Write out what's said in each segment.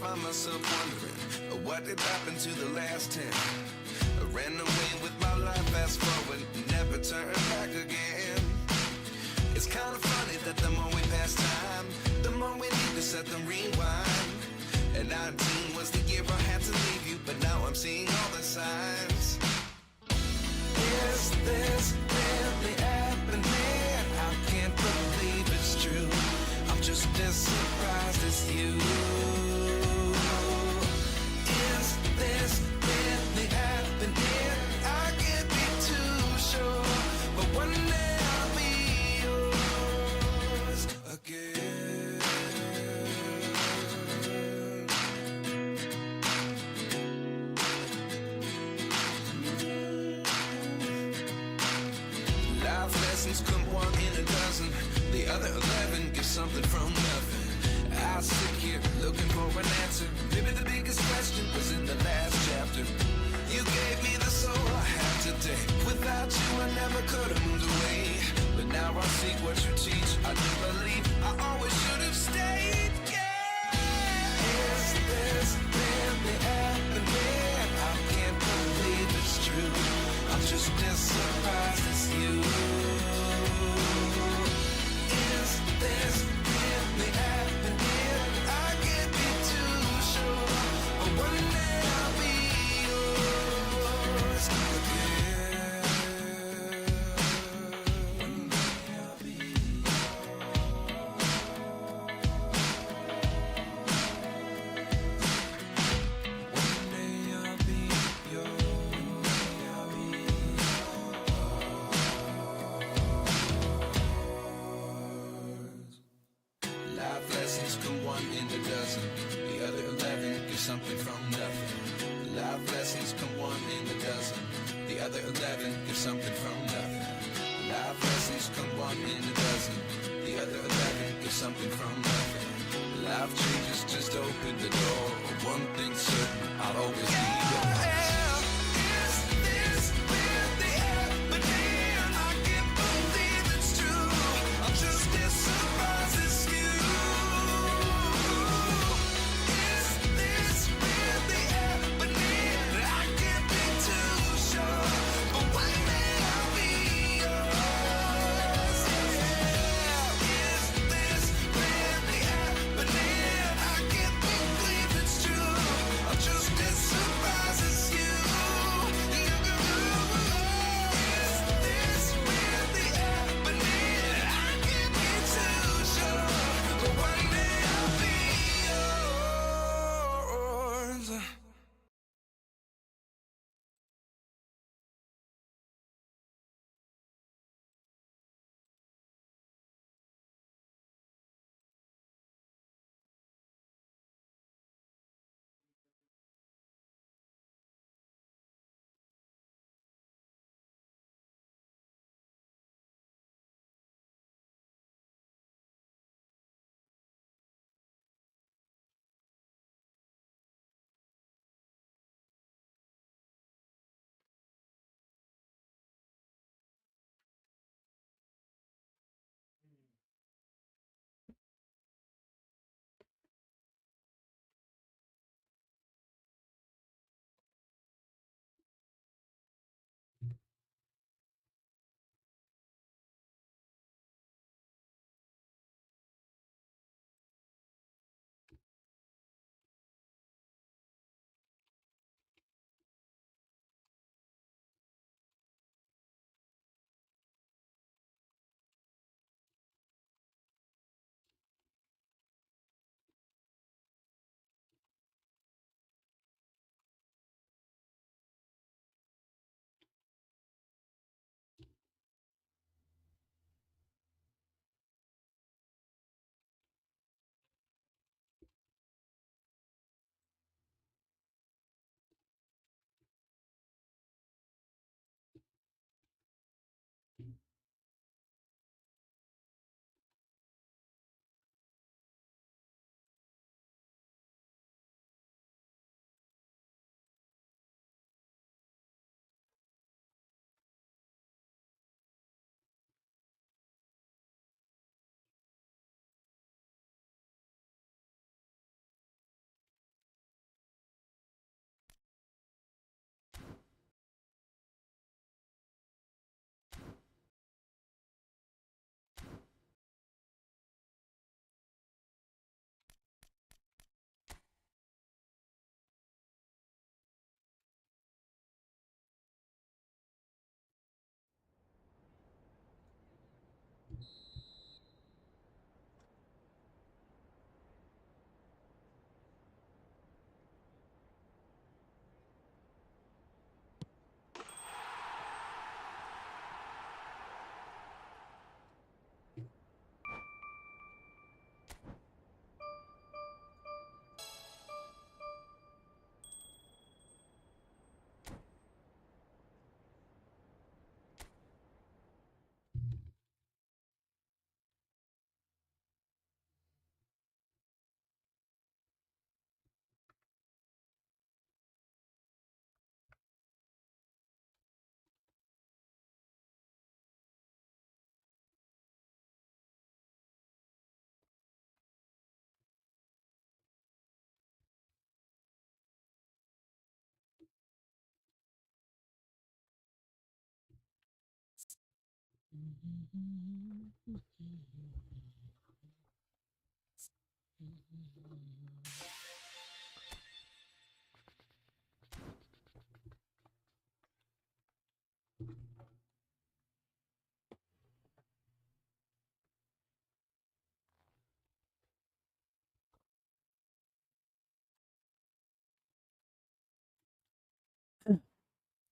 find myself wondering what did happen to the last 10. I ran away with my life, fast forward, never turn back again. It's kind of funny that the more we pass time, the more we need to set them rewind. And 19 was the year I had to leave you, but now I'm seeing all the signs. Is this really happening? I can't believe it's true. I'm just as surprised as you. Is this really happening? I can't be too sure, but one day I'll be yours again. Life lessons come one in a dozen. The other 11 get something from nothing. I sit here looking for an answer. Maybe the biggest question was in the last chapter. You gave me the soul I have today. Without you I never could have moved away. But now I see what you teach. I do believe I always should have stayed. Yeah. Is this really happening? I can't believe it's true. I'm just as surprised as you. Is this really happening? I can't be too sure, but one day I'll be yours again. One day I'll be One day I'll be yours. Life lessons come one in a dozen. The other 11 get something from nothing. Life lessons come one in a dozen. The other 11 get something from nothing. Life lessons come one in a dozen. The other 11 get something from nothing. Life changes just open the door. One thing's certain, I'll always be yours. Is this really happening? I can't believe it's true. I'm just as surprised as you. Is this really happening? I can't be too sure, but one day I'll be yours. Yeah. Is this really happening? I can't believe it's true. I'm just as surprised as you.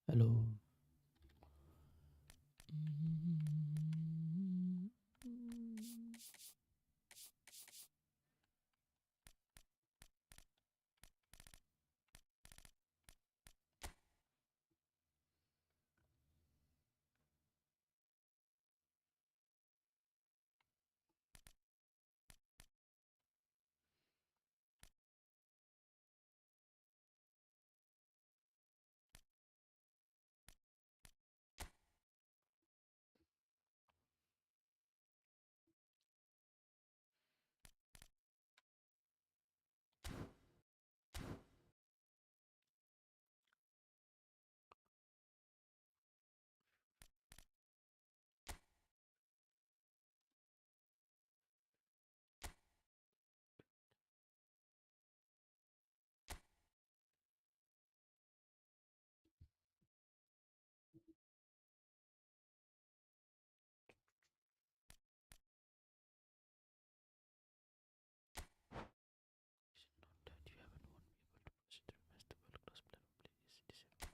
Hello. Not that you haven't won me able to proceed to match the world class player please disable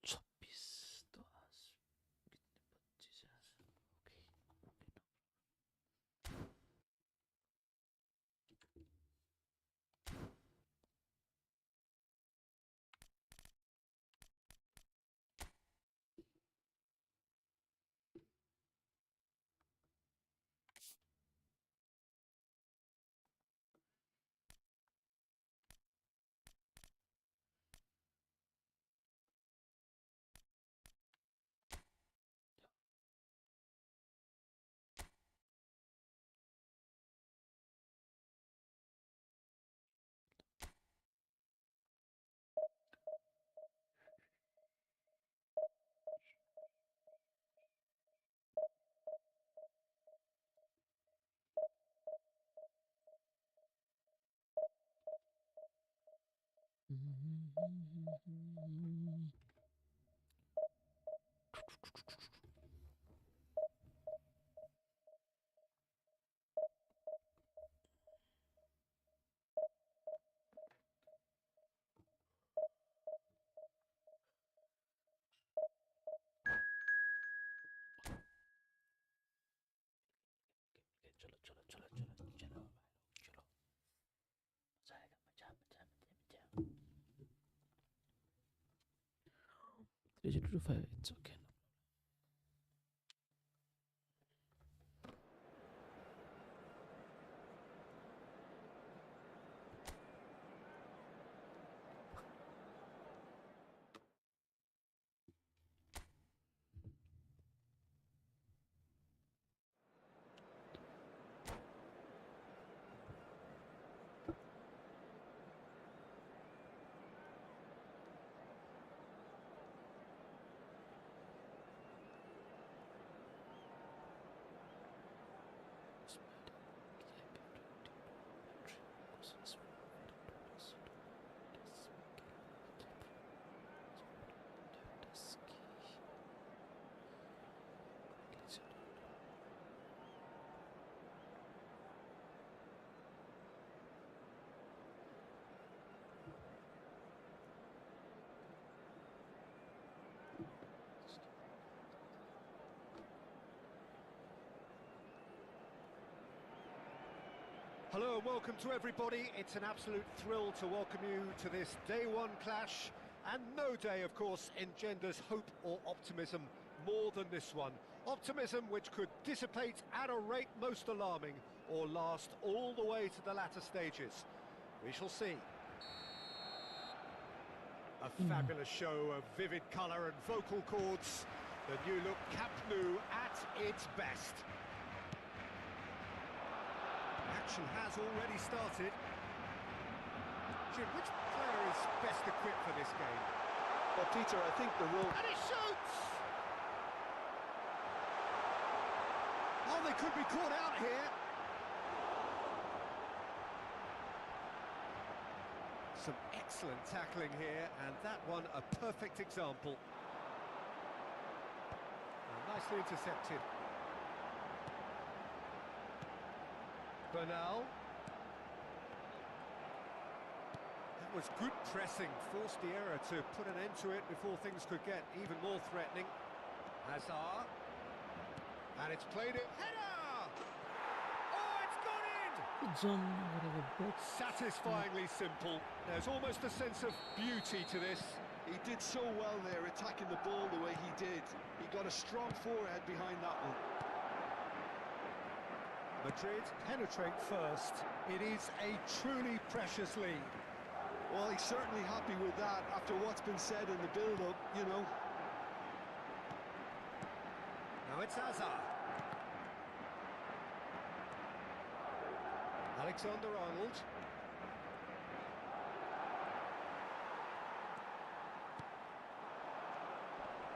26 तो आज कितने 25 है आज okay okay no चलो चलो चलो चलो चलो भाई लोग चलो मजा आएगा मजा मजा मजा मजा 3-5 it's okay no Hello and welcome to everybody. It's an absolute thrill to welcome you to this day one clash. And no day, of course, engenders hope or optimism more than this one. Optimism which could dissipate at a rate most alarming or last all the way to the latter stages. We shall see. A fabulous show of vivid colour and vocal cords. The new look Camp Nou at its best. Action has already started. Jim, which player is best equipped for this game? Well, Peter, I think the role... And he shoots! could be caught out here. Some excellent tackling here, and that one a perfect example. Nicely intercepted. Bernal. That was good pressing, forced the error to put an end to it before things could get even more threatening. Hazard. And it's played it. Header! Oh, it's gone in! Satisfyingly simple. There's almost a sense of beauty to this. He did so well there, attacking the ball the way he did. He got a strong forehead behind that one. Madrid penetrate first. It is a truly precious lead. Well, he's certainly happy with that after what's been said in the build-up, you know. Now it's Hazard. Alexander-Arnold.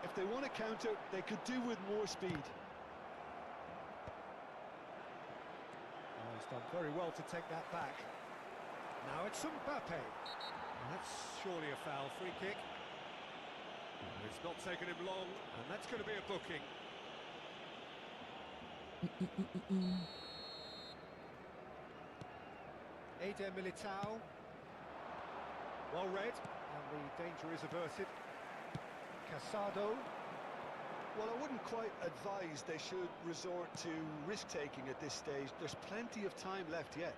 If they want to counter, they could do with more speed. Oh, he's done very well to take that back. Now it's Mbappe. That's surely a foul, free kick. It's not taken him long, and that's going to be a booking. Eder Militao. Well read, and the danger is averted. Casado. Well, I wouldn't quite advise they should resort to risk-taking at this stage. There's plenty of time left yet.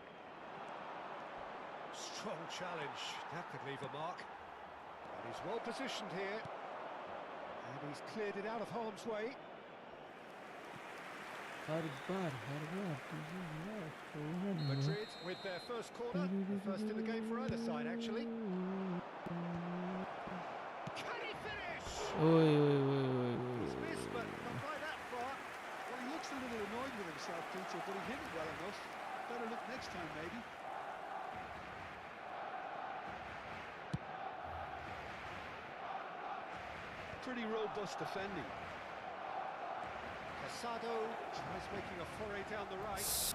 Strong challenge, that could leave a mark. But he's well positioned here. And he's cleared it out of harm's way. Madrid with their first corner, the first in the game for either side actually. Can he finish? He's missed, but not by that far. Well, he looks a little annoyed with himself, Peter, but he hit it well enough. Better look next time, maybe. Pretty robust defending. Casado tries making a foray down the right.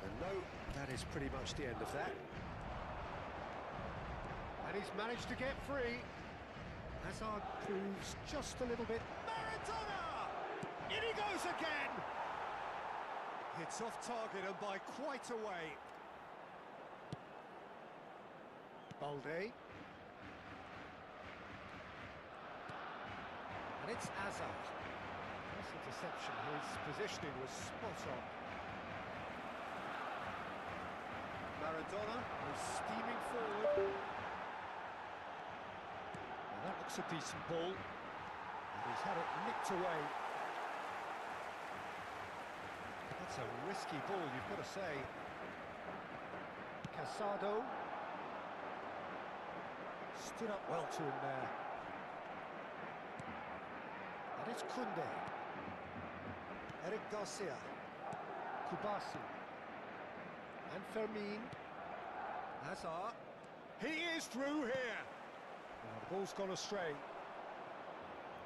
And no, that is pretty much the end of that. And he's managed to get free. Hazard proves just a little bit. Maradona! In he goes again! Hits off target and by quite a way. Balde. And it's Hazard. Nice interception, his positioning was spot on. Maradona was steaming forward. Now that looks a decent ball. And he's had it nicked away. That's a risky ball, you've got to say. Casado. Stood up well to him there. And it's Koundé. Eric Garcia. Kubasi. And Fermin. Hazard. He is through here. Now the ball's gone astray.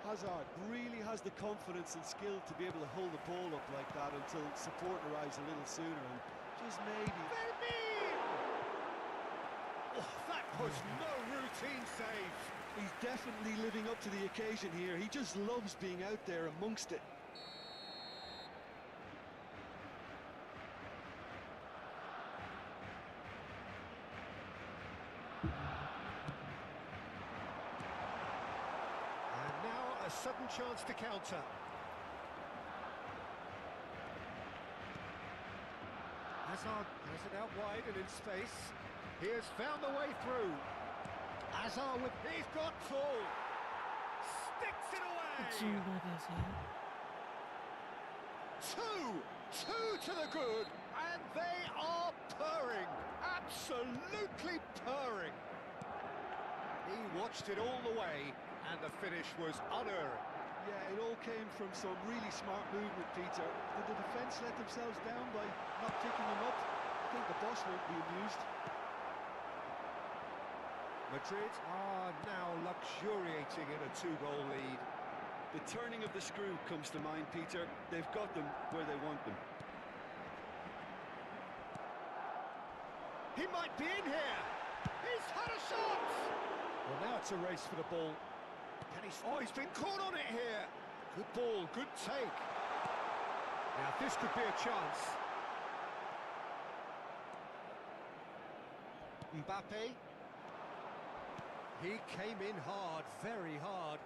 Hazard really has the confidence and skill to be able to hold the ball up like that until support arrives a little sooner, and just maybe... Fermin! Oh, that was no routine save. He's definitely living up to the occasion here. He just loves being out there amongst it. And now a sudden chance to counter. Hazard has it out wide and in space. He has found the way through. Hazard with... He's got full. Sticks it away. Two to the good, and they are purring. Absolutely purring. He watched it all the way, and the finish was unerring. Yeah, it all came from some really smart movement, Peter. Did the defence let themselves down by not picking him up? I think the boss won't be amused. Madrid are now luxuriating in a two-goal lead. The turning of the screw comes to mind, Peter. They've got them where they want them. He might be in here. He's had a shot. Well, now it's a race for the ball. Can he? Oh, he's been caught on it here. Good ball, good take. Now this could be a chance. Mbappe. He came in hard, very hard.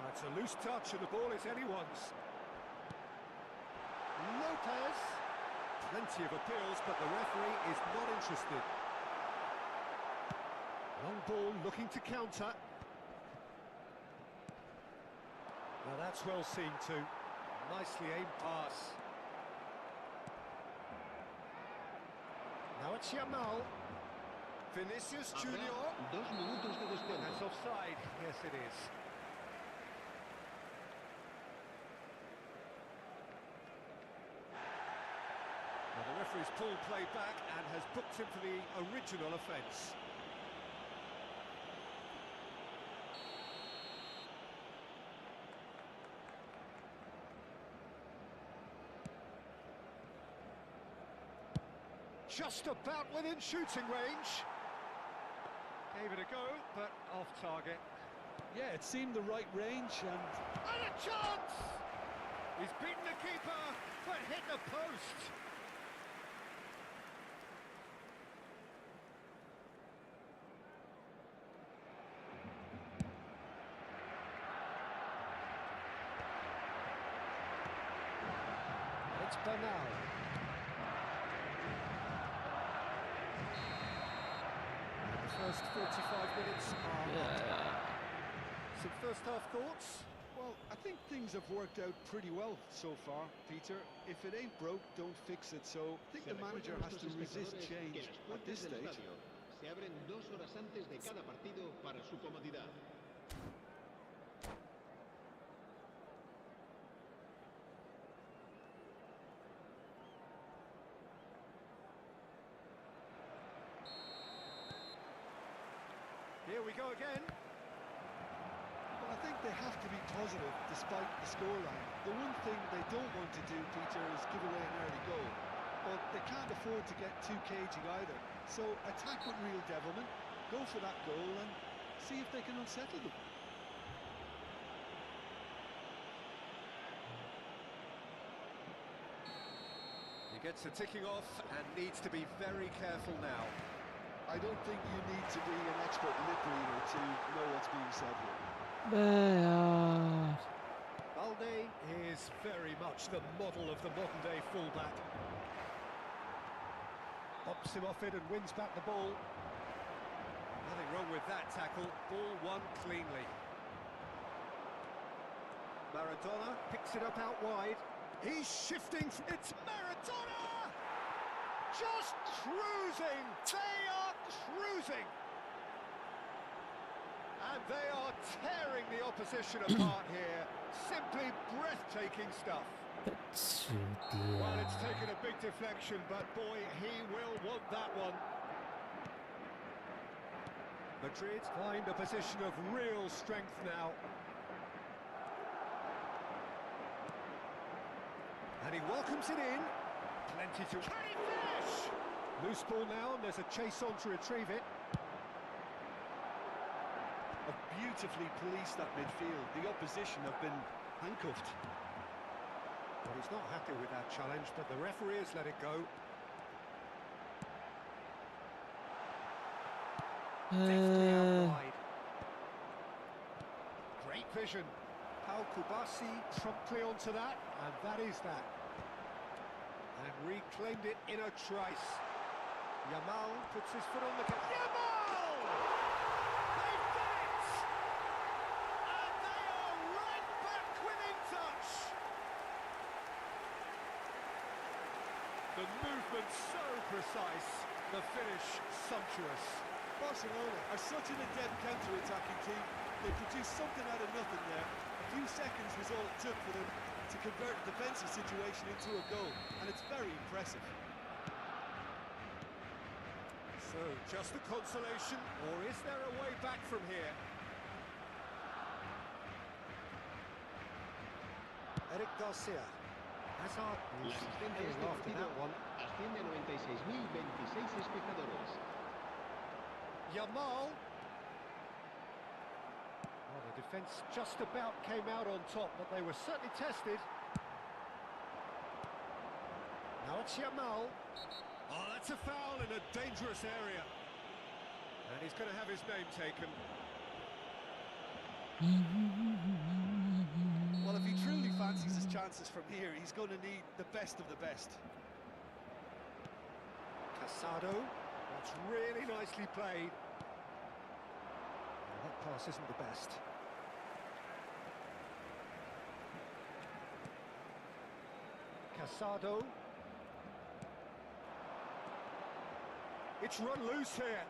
It's a loose touch and the ball is anyone's. Lopez. Plenty of appeals, but the referee is not interested. Long ball looking to counter. Now that's well seen too. Nicely aimed pass. Now it's Yamal. Vinicius Junior. 2 minutos de descuento. That's offside. Yes, it is. Now the referee's pulled play back and has booked him for the original offence. Just about within shooting range. Gave it a go, but off target. Yeah, it seemed the right range and A chance! He's beaten the keeper, but hit the post. It's Bernal. First 45 minutes are some first half thoughts. well, I think things have worked out pretty well so far, Peter. If it ain't broke, don't fix it. So I think the manager has to resist change at this stage. Se abren 2 horas antes de cada partido para su comodidad. Here we go again. Well, I think they have to be positive despite the scoreline. The one thing they don't want to do, Peter, is give away an early goal. But they can't afford to get too cagey either. So attack with real devilment, go for that goal and see if they can unsettle them. He gets the ticking off and needs to be very careful now. I don't think you need to be an expert lip reader to know what's being said here. Bad. Balde is very much the model of the modern-day fullback. Hops him off it and wins back the ball. Nothing wrong with that tackle. Ball won cleanly. Maradona picks it up out wide. He's shifting. It's Maradona! Just cruising! They are cruising! And they are tearing the opposition apart here. Simply breathtaking stuff. Well, it's taken a big deflection, but boy, he will want that one. Madrid find a position of real strength now. And he welcomes it in. Plenty to... Can he finish? Loose ball now, and there's a chase on to retrieve it. Have beautifully policed that midfield. The opposition have been handcuffed. Well, he's not happy with that challenge, but the referee has let it go. Deftly out wide. Great vision. Pau Kubasi promptly onto that, and that is that. And reclaimed it in a trice. Yamal puts his foot on the gas. Yamal! They've done it! And they are right back within touch. The movement so precise, the finish sumptuous. Barcelona are such an adept counter-attacking team. They produced something out of nothing there. A few seconds was all it took for them to convert a defensive situation into a goal, and it's very impressive. So, just a consolation, or is there a way back from here? Eric Garcia. Hazard La is asistencia de este after partido that one. asciende a 96.026 espectadores. Yamal. Well, the defence just about came out on top, but they were certainly tested. Now it's Yamal. Oh, that's a foul in a dangerous area. And he's going to have his name taken. Well, if he truly fancies his chances from here, he's going to need the best of the best. Casado. That's really nicely played. Well, that pass isn't the best. Casado. It's run loose here.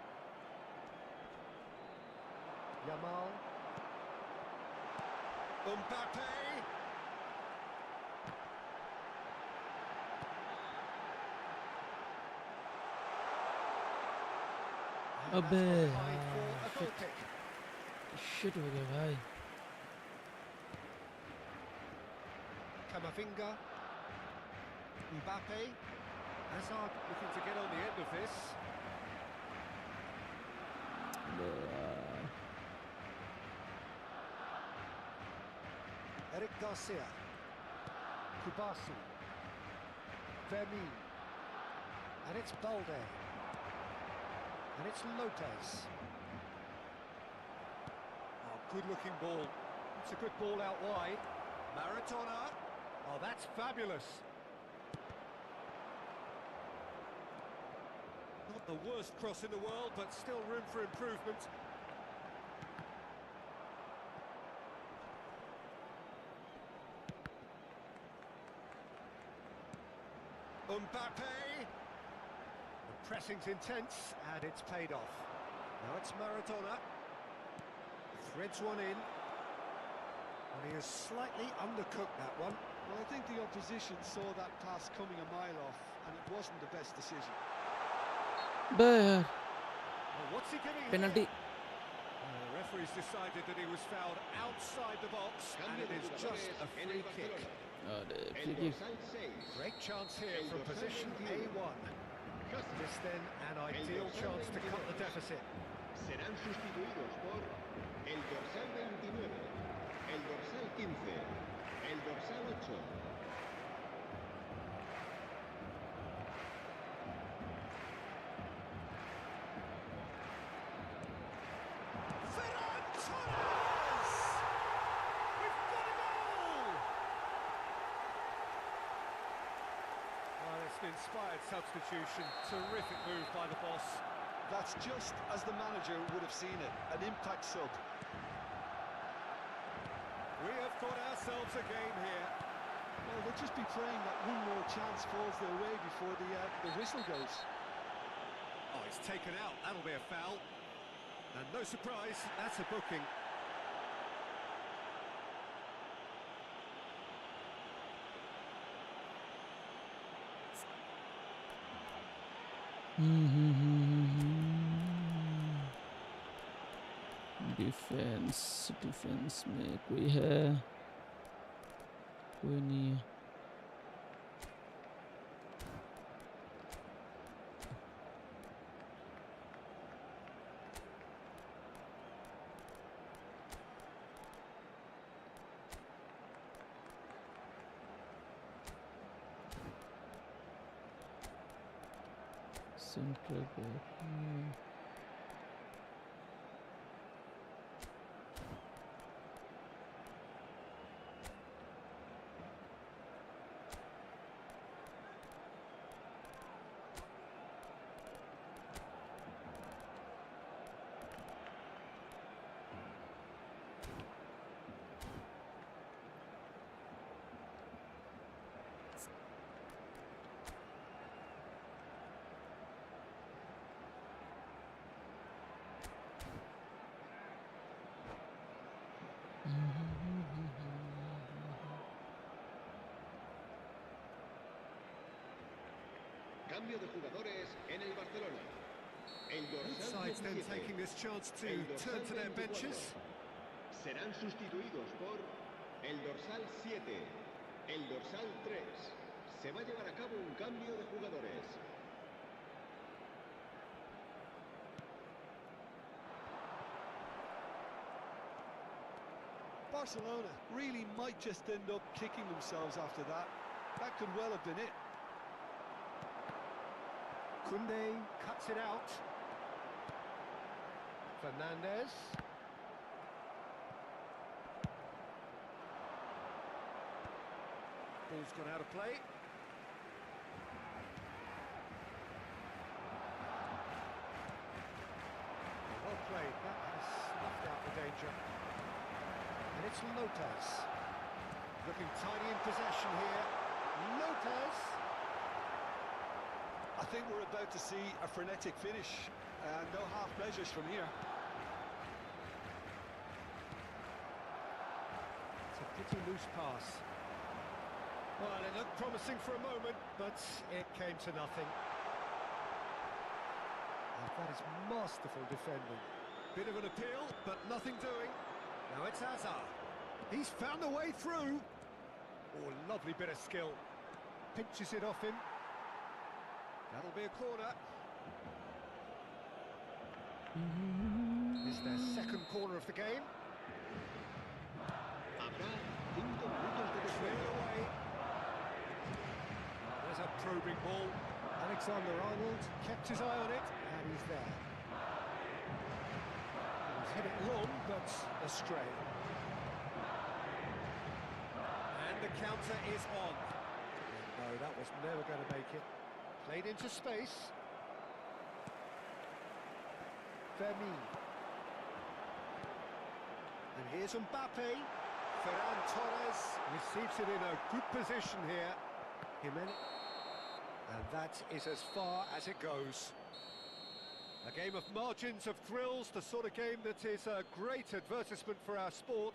Yamal. Mbappe. And that's अबे gone wide यार, for a goal kick. Shit हो गया भाई. Camavinga. Mbappe. Hazard looking to get on the end of this. अबे यार. Eric Garcia. Kubasu. Vermin. And it's Balde. And it's Lopez. Oh, good-looking ball. It's a good ball out wide. Maradona. Oh, that's fabulous. Not the worst cross in the world, but still room for improvement. Mbappe. The pressing's intense, and it's paid off. Now it's Maradona. Threads one in. And he has slightly undercooked that one. Well, I think the opposition saw that pass coming a mile off, and it wasn't the best decision. अबे यार. Well, what's he giving here? Penalty. The referee's decided that he was fouled outside the box, and it is just a free kick. अरे El free kick. dorsal 6. Great chance here from position A1. This then an ideal chance to cut the deficit. Serán sustituidos por el dorsal 29, el dorsal 15, el dorsal 8. Ferran Torres! We've got a goal! Well, it's an inspired substitution. Terrific move by the boss. That's just as the manager would have seen it, an impact sub. We have got ourselves a game here. Well, they'll just be praying that one more chance falls their way before the whistle goes. Oh, it's taken out. That'll be a foul. And no surprise, that's a booking. Defence में कोई है? कोई नहीं है. Central back. Cambio de jugadores en el Barcelona. El Both dorsal sides then 17, taking this chance to el dorsal turn to their 24. benches. Serán sustituidos por el dorsal 7, El dorsal 3. Se va a llevar a cabo un cambio de jugadores. Barcelona really might just end up kicking themselves after that. That could well have been it. Koundé cuts it out. Fernandez. Ball's gone out of play. Well played. That has snuffed out the danger. And it's Lopez. Looking tidy in possession here. Lopez. I think we're about to see a frenetic finish. No half measures from here. It's a pretty loose pass. Well, it looked promising for a moment, but it came to nothing. And that is masterful defending. Bit of an appeal, but nothing doing. Now it's Hazard. He's found a way through. Oh, lovely bit of skill. Pinches it off him. That'll be a corner. Is their second corner of the game. Habrá 5 minutos de Cleared descuento. away. There's a probing ball. Alexander-Arnold kept his eye on it, and he's there. He's hit it long, but astray. And the counter is on. No, that was never going to make it. Played into space. Fermin. And here's Mbappe. Ferran Torres receives it in a good position here. Jimenez. And that is as far as it goes. A game of margins, of thrills, the sort of game that is a great advertisement for our sport.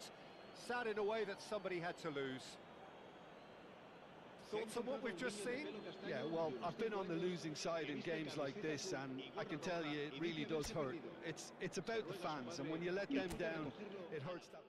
Sad in a way that somebody had to lose. Thoughts on what we've just seen? Yeah, well, I've been on the losing side in games like this, and I can tell you it really does hurt. It's about the fans, and when you let them down, it hurts that.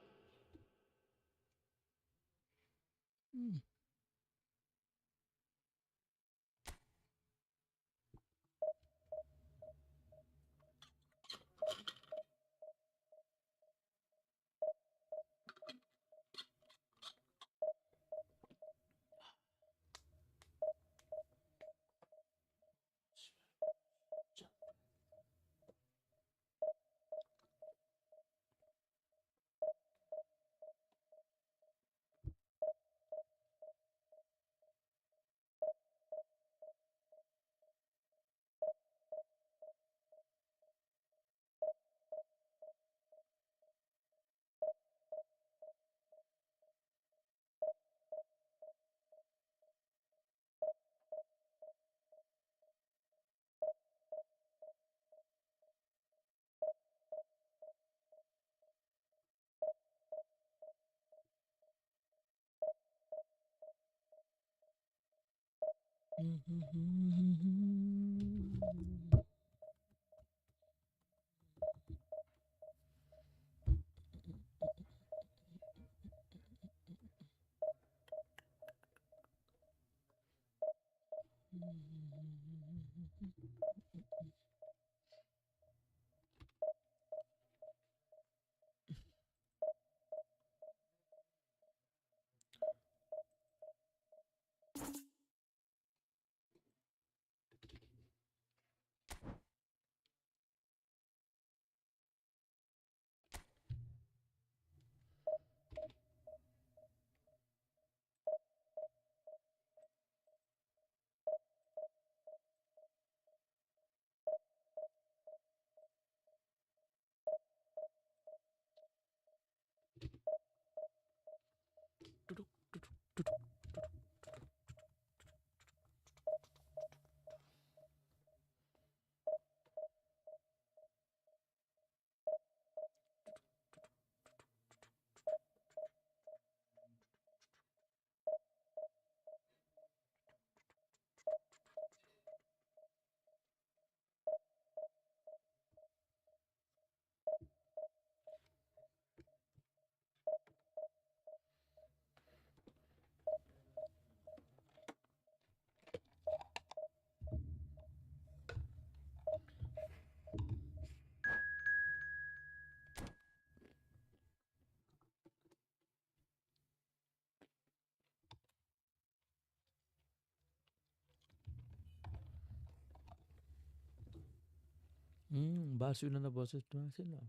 Barcelona versus Internacional.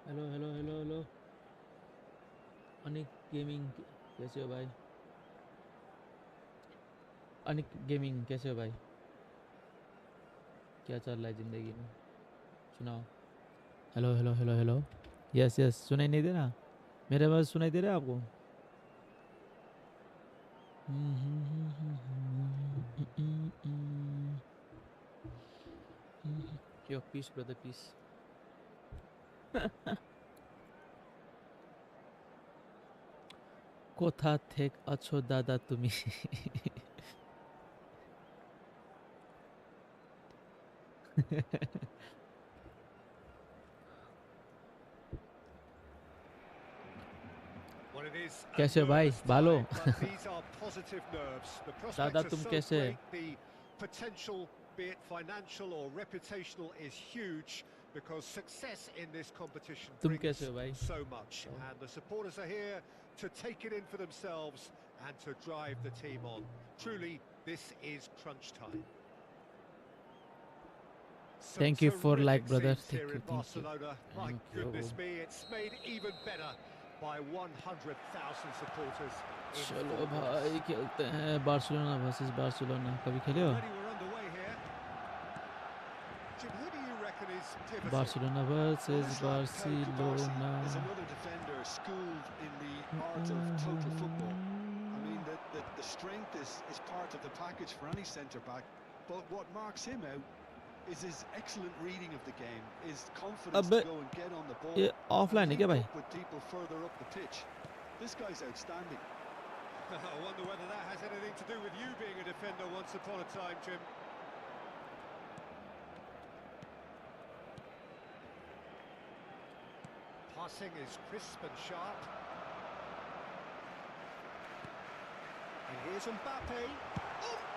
Hello hello hello hello Anik gaming कैसे हो भाई? Anik gaming कैसे हो भाई? क्या चल रहा है जिंदगी में? सुनाओ। Hello hello hello hello. Yes yes, सुनाई नहीं दे रहा? मेरे आवाज सुनाई दे रहा है आपको? Yo, peace brother, peace. কোথা থেকে আছো দাদা তুমি? Well, it is a कैसे हो भाई? nervous भालो? time, but these are positive nerves. The दादा prospects are तुम so कैसे? great, the potential, be it financial or reputational, is huge because success in this competition तुम कैसे brings हो भाई? so much. And the supporters are here to take it in for themselves and to drive the team on. Truly, this is crunch time. Some Thank you for like terrific brother. scenes here in Thank you. Barcelona. My Thank goodness you. me, it's made even better by 100,000 supporters in चलो full भाई force. खेलते हैं Barcelona versus Barcelona. कभी खेले हो? Already we're underway here. Jim, who do you reckon is pivotal? Barcelona Well, versus Islam Pau Kubarsi Barcelona. is another defender schooled in the art of total football. I mean, the strength is part of the package for any centre-back, but what marks him out is his excellent reading of the game, his confidence अबे to go and get on the ball ये and offline है क्या link भाई? up with people further up the pitch. This guy's outstanding. I wonder whether that has anything to do with you being a defender once upon a time, Jim. Passing is crisp and sharp. And here's Mbappe.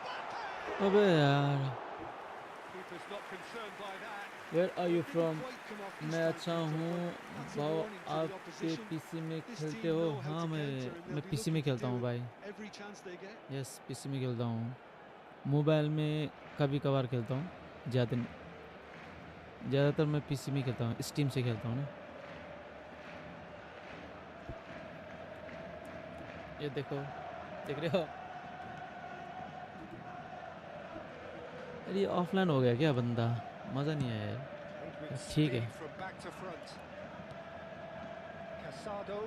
Mbappe! अबे यार. Keeper's not concerned by that. Where are you Didn't from? quite come off this मैं time, अच्छा Peter, हूँ. but that's a भाव warning to आप the के opposition. PC में This खेलते team हो? know how हाँ to counter, and मैं they'll be पीसी में looking to खेलता do हूँ it भाई. every chance they get. Yes PC में खेलता हूँ. मोबाइल में कभी कभार खेलता हूँ. ज़्यादातर मैं पीसी में खेलता हूँ. स्टीम से खेलता हूँ ना. ये देखो, देख रहे हो? अरे ये ऑफलाइन हो गया क्या बंदा? मज़ा नहीं आया यार. Played with ठीक है. speed from back to front. Casado.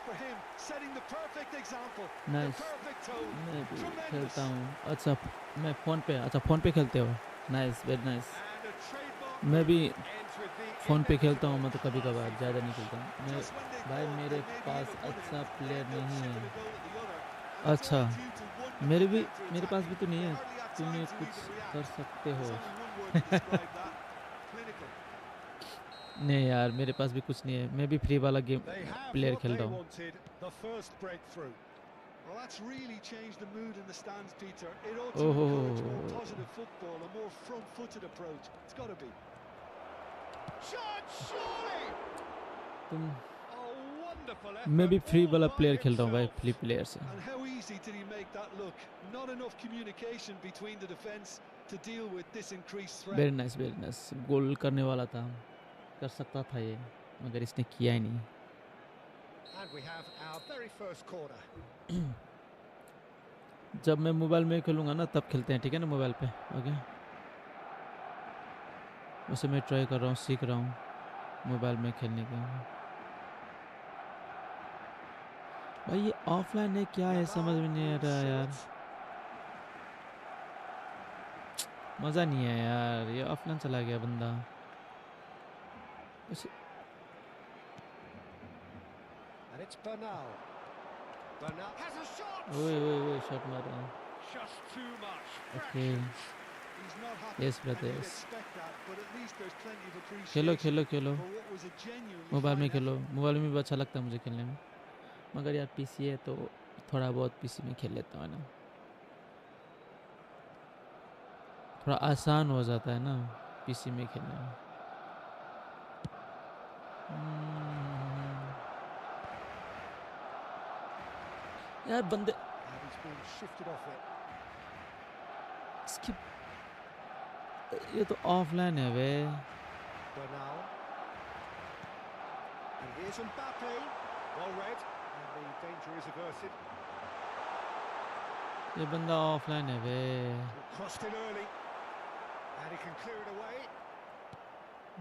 for him, setting the perfect example, nice, the perfect tone. मैं भी Tremendous. खेलता हूँ। अच्छा, मैं फ़ोन पे, अच्छा फ़ोन पे खेलते हो? Nice, very nice. And a trademark मैं भी move ends with the phone पे खेलता हूँ, inevitable मतलब कभी-कभार, classy ज़्यादा नहीं finish. खेलता हूँ। मैं Just when they भाई thought मेरे they may be in pass a one अच्छा ahead, they player end up नहीं है। shipping a goal at the other, and it's अच्छा, all due to मेरे wonderful भी, मेरे पास counter-attacking. भी तो नहीं They है, hardly had तुम time ये to कुछ even कर react. सकते हो। There's only one word to describe that: clinical. नहीं यार, मेरे पास भी कुछ नहीं है, मैं भी फ्री वाला game They have player what खेल they रहा हूँ। wanted, the first breakthrough. Well, that's really changed the mood in the stands, Peter. It ought to ओहो, encourage more positive football, a more front-footed approach. It's got to be. Shot, surely! तुम, Oh, wonderful मैं भी effort, free all वाला by player खेल रहा हूँ भाई, himself. Free player से। And how easy did he make that look? Not enough communication between the defence to deal with this increased threat. Very nice, very nice. Goal करने वाला था, कर सकता था ये, मगर इसने किया ही नहीं। And we have our very first corner. जब मैं मोबाइल में खेलूंगा ना, तब खेलते हैं, ठीक है ना, मोबाइल पे। ओके, वैसे मैं ट्राई कर रहा हूँ, सीख रहा हूँ मोबाइल में खेलने का। भाई ये ऑफलाइन है क्या है, समझ में नहीं आ रहा यार, मज़ा नहीं है यार, ये ऑफलाइन चला गया बंदा। वैसे And it's Bernal. Bernal has a shot! ओए ओए ओए, शॉट मारा। Just too much. Okay, Fractions. He's not happy, yes and brother, you'd yes. expect that, but at least there's plenty of Khelo appreciation Khelo Khelo, for what was a genuinely mobile में fine खेलो, effort. Mobile में भी अच्छा लगता है मुझे खेलने में, मगर यार पीसी है तो थोड़ा बहुत पीसी में खेल लेता हूँ ना, थोड़ा आसान हो जाता है ना पीसी में खेलने में। यार बंदे, And he's been shifted off it. इसकी, ये तो ऑफलाइन है वे। Bernal. And here's Mbappe. Well read. And the danger is averted. ये बंदा ऑफलाइन है वे, Crossed in early. And he can clear it away.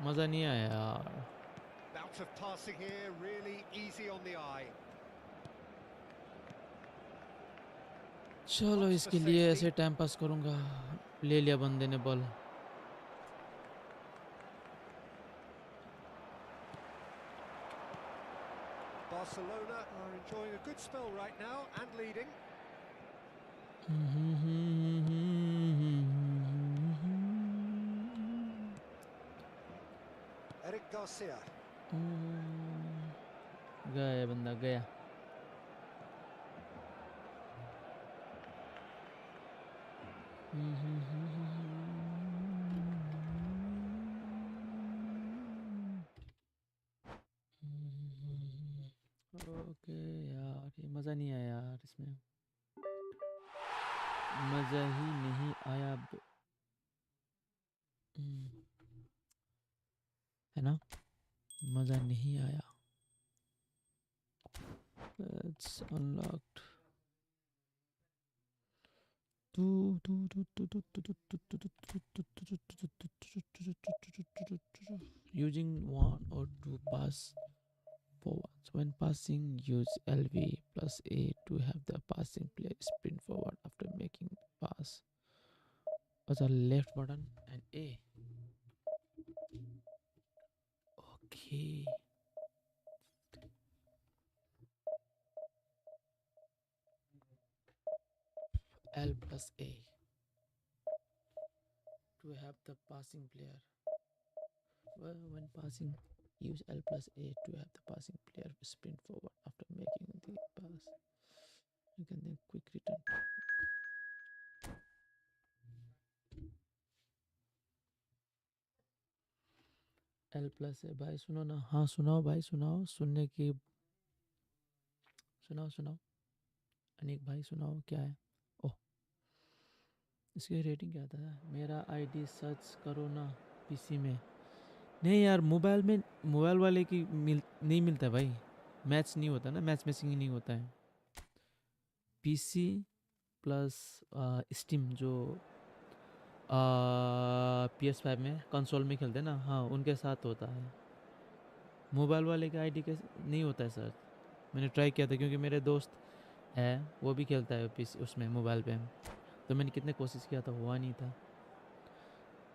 मज़ा नहीं आया यार। Bout of passing here, really easy on the eye. चलो What's इसके the लिए safety? ऐसे टाइम पास करूँगा। ले लिया बंदे ने ball. Barcelona are enjoying a good spell right now and leading. Eric Garcia. गया बंदा, गया। ओके यार, ये मज़ा नहीं आया यार, इसमें मज़ा ही नहीं आया है ना, मज़ा नहीं आया। It's unlocked. Using one or two pass forwards. When passing, use LV plus A to have the passing player sprint forward after making pass. Also left button and A. Okay. L plus A to have the passing player. Well, when passing, use L plus A to have the passing player sprint forward after making the pass. You can then quick return. L plus A भाई सुनो ना, हाँ सुनाओ भाई, सुनाओ, सुनने की, सुनाओ सुनाओ, अनिक भाई सुनाओ, क्या है? ओह, इसकी रेटिंग क्या था? मेरा आईडी सर्च करो ना पीसी में। नहीं यार, मोबाइल में, मोबाइल वाले की नहीं मिलता भाई, मैच नहीं होता ना, मैच मैचिंग नहीं होता है। पीसी प्लस स्टीम जो PS5 में कंसोल में खेलते हैं ना, हाँ उनके साथ होता है। मोबाइल वाले का आईडी कैसे नहीं होता है सर, मैंने ट्राई किया था क्योंकि मेरे दोस्त है वो भी खेलता है पीसी उसमें मोबाइल पे, तो मैंने कितने कोशिश किया था, हुआ नहीं था,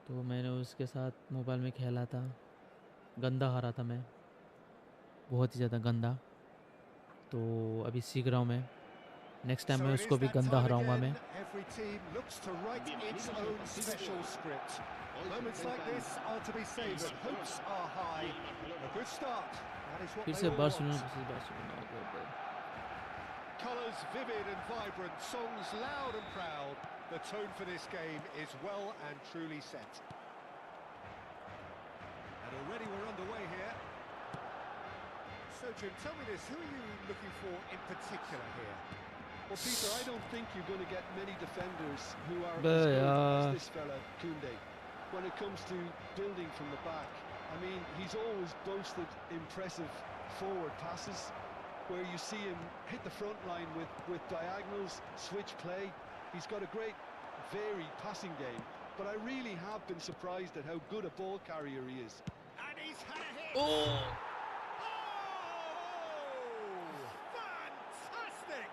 तो मैंने उसके साथ मोबाइल में खेला था, गंदा हारा था मैं, बहुत ही ज़्यादा गंदा। तो अभी सीख रहा हूँ मैं, नेक्स्ट टाइम So मैं it उसको is भी that गंदा time हराऊंगा again. मैं। Every team looks to write its own special script. Moments like this are to be savoured. Hopes are high. A good start. That is what फिर they से all Barcelona want. Versus Barcelona. Colours vivid and vibrant, songs loud and proud. The tone for this game is well and truly set. And already we're underway here. So Jim, tell me this, who are you looking for in particular here? Well, Peter, I don't think you're going to get many defenders who are But, as good as this fella, Koundé, when it comes to building from the back. I mean, he's always boasted impressive forward passes, where you see him hit the front line with diagonals, switch play. He's got a great, varied passing game, but I really have been surprised at how good a ball carrier he is. And he's had a hit! Oh! Fantastic!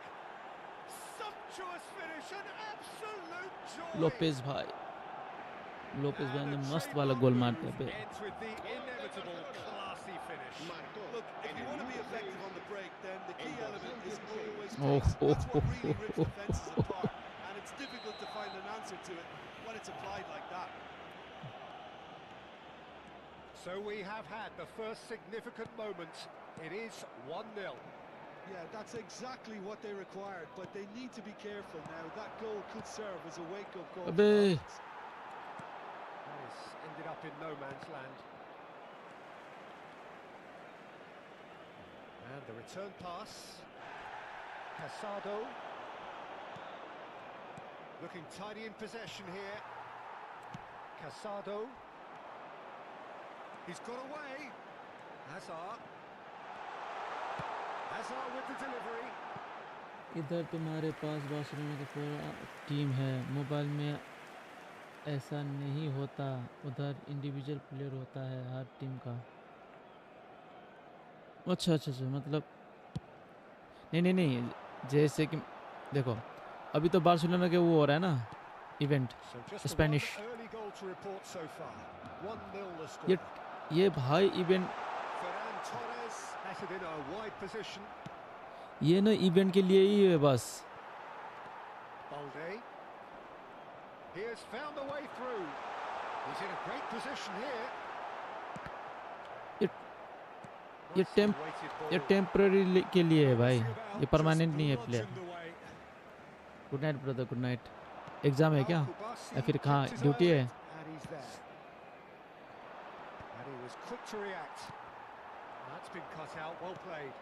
Sumptuous finish, an absolute joy! Lopez भाई And ने a मस्त वाला trademark गोल move मार दिया बे। ends with the inevitable classy finish. Look, if you want to be effective on the break, then the key element is always Oh, pace. oh, That's what oh, really oh, rips oh, defences oh, apart, and it's difficult to find an answer to it when it's applied like that. So we have had the first significant moment. It is 1-0. Yeah, that's exactly what they required, but they need to be careful now. That goal could serve as a wake-up call for अबे opponents. That has ended up in no man's land. And the return pass. Casado. Looking tidy in possession here. Casado. He's got away. Hazard. Hazard with the delivery. इधर तुम्हारे पास Barcelona का पूरा team है, mobile में ऐसा नहीं होता, उधर इंडिविजुअल प्लेयर होता है हर टीम का। अच्छा अच्छा अच्छा, मतलब नहीं, जैसे कि देखो अभी तो बार्सिलोना के वो हो रहा है ना event, So just the one Spanish, early goal to report so far. 1-0 the ये score. ये भाई event, Ferran Torres headed in a wide position. ये ना इवेंट के लिए ही है बस। Balde. He has found the way through. He's in a great position here. ये Nicely weighted ये ball. टेम्पररी के लिए है भाई, ये परमानेंट नहीं है Just player. bludgeoned away. Good night brother, good night. Exam है क्या Al-Kubasi या फिर कहाँ kept his duty eye on है? it, and he's there. And he was quick to react. That's been cut out, well played.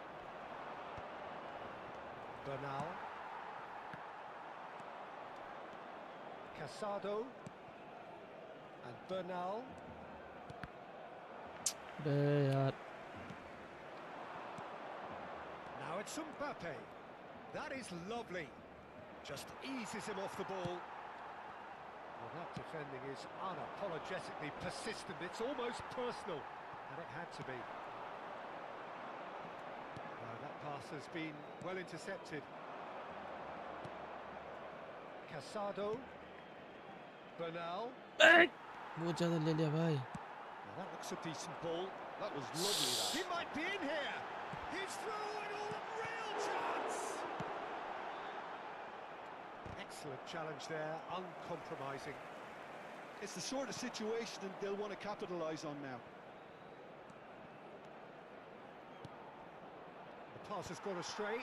Bernal. Casado. And Bernal. बे यार Now it's Mbappe. That is lovely. Just eases him off the ball. Well, that defending is unapologetically persistent. It's almost personal, and it had to be. That pass has been well intercepted. Casado. Bernal. बहुत ज़्यादा ले लिया भाई। Now that looks a decent ball. That was lovely, that. He might be in here. He's through and all real chance. Excellent challenge there, uncompromising. It's the sort of situation that they'll want to capitalise on now. The pass has gone astray.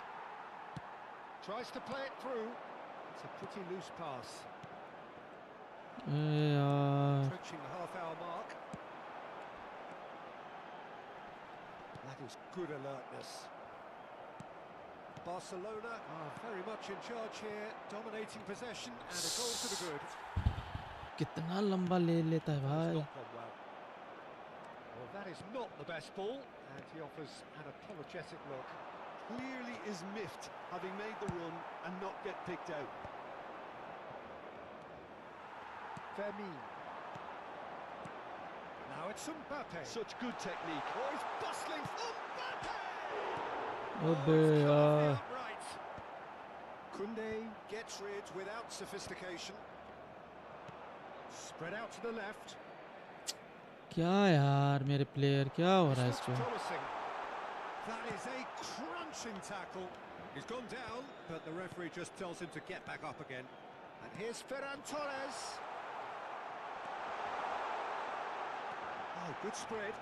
Tries to play it through. It's a pretty loose pass. यार Approaching the half-hour mark. That is good alertness. Barcelona are very much in charge here, dominating possession and a goal to the good. कितना लंबा ले लेता है It's भाई। not gone well. Well, that is not the best ball, and he offers an apologetic look. Clearly is miffed, having made the run and not get picked out. Fermin. Now it's Mbappe. Such good technique. Oh, he's bustling. Mbappe! अबे he's come off the यार upright. Koundé gets rid without sophistication. Spread out to the left. क्या यार मेरे player क्या हो This रहा है looks इसको promising. That is a crunching tackle. He's gone down, but the referee just tells him to get back up again. And here's Ferran Torres. Oh, good spread.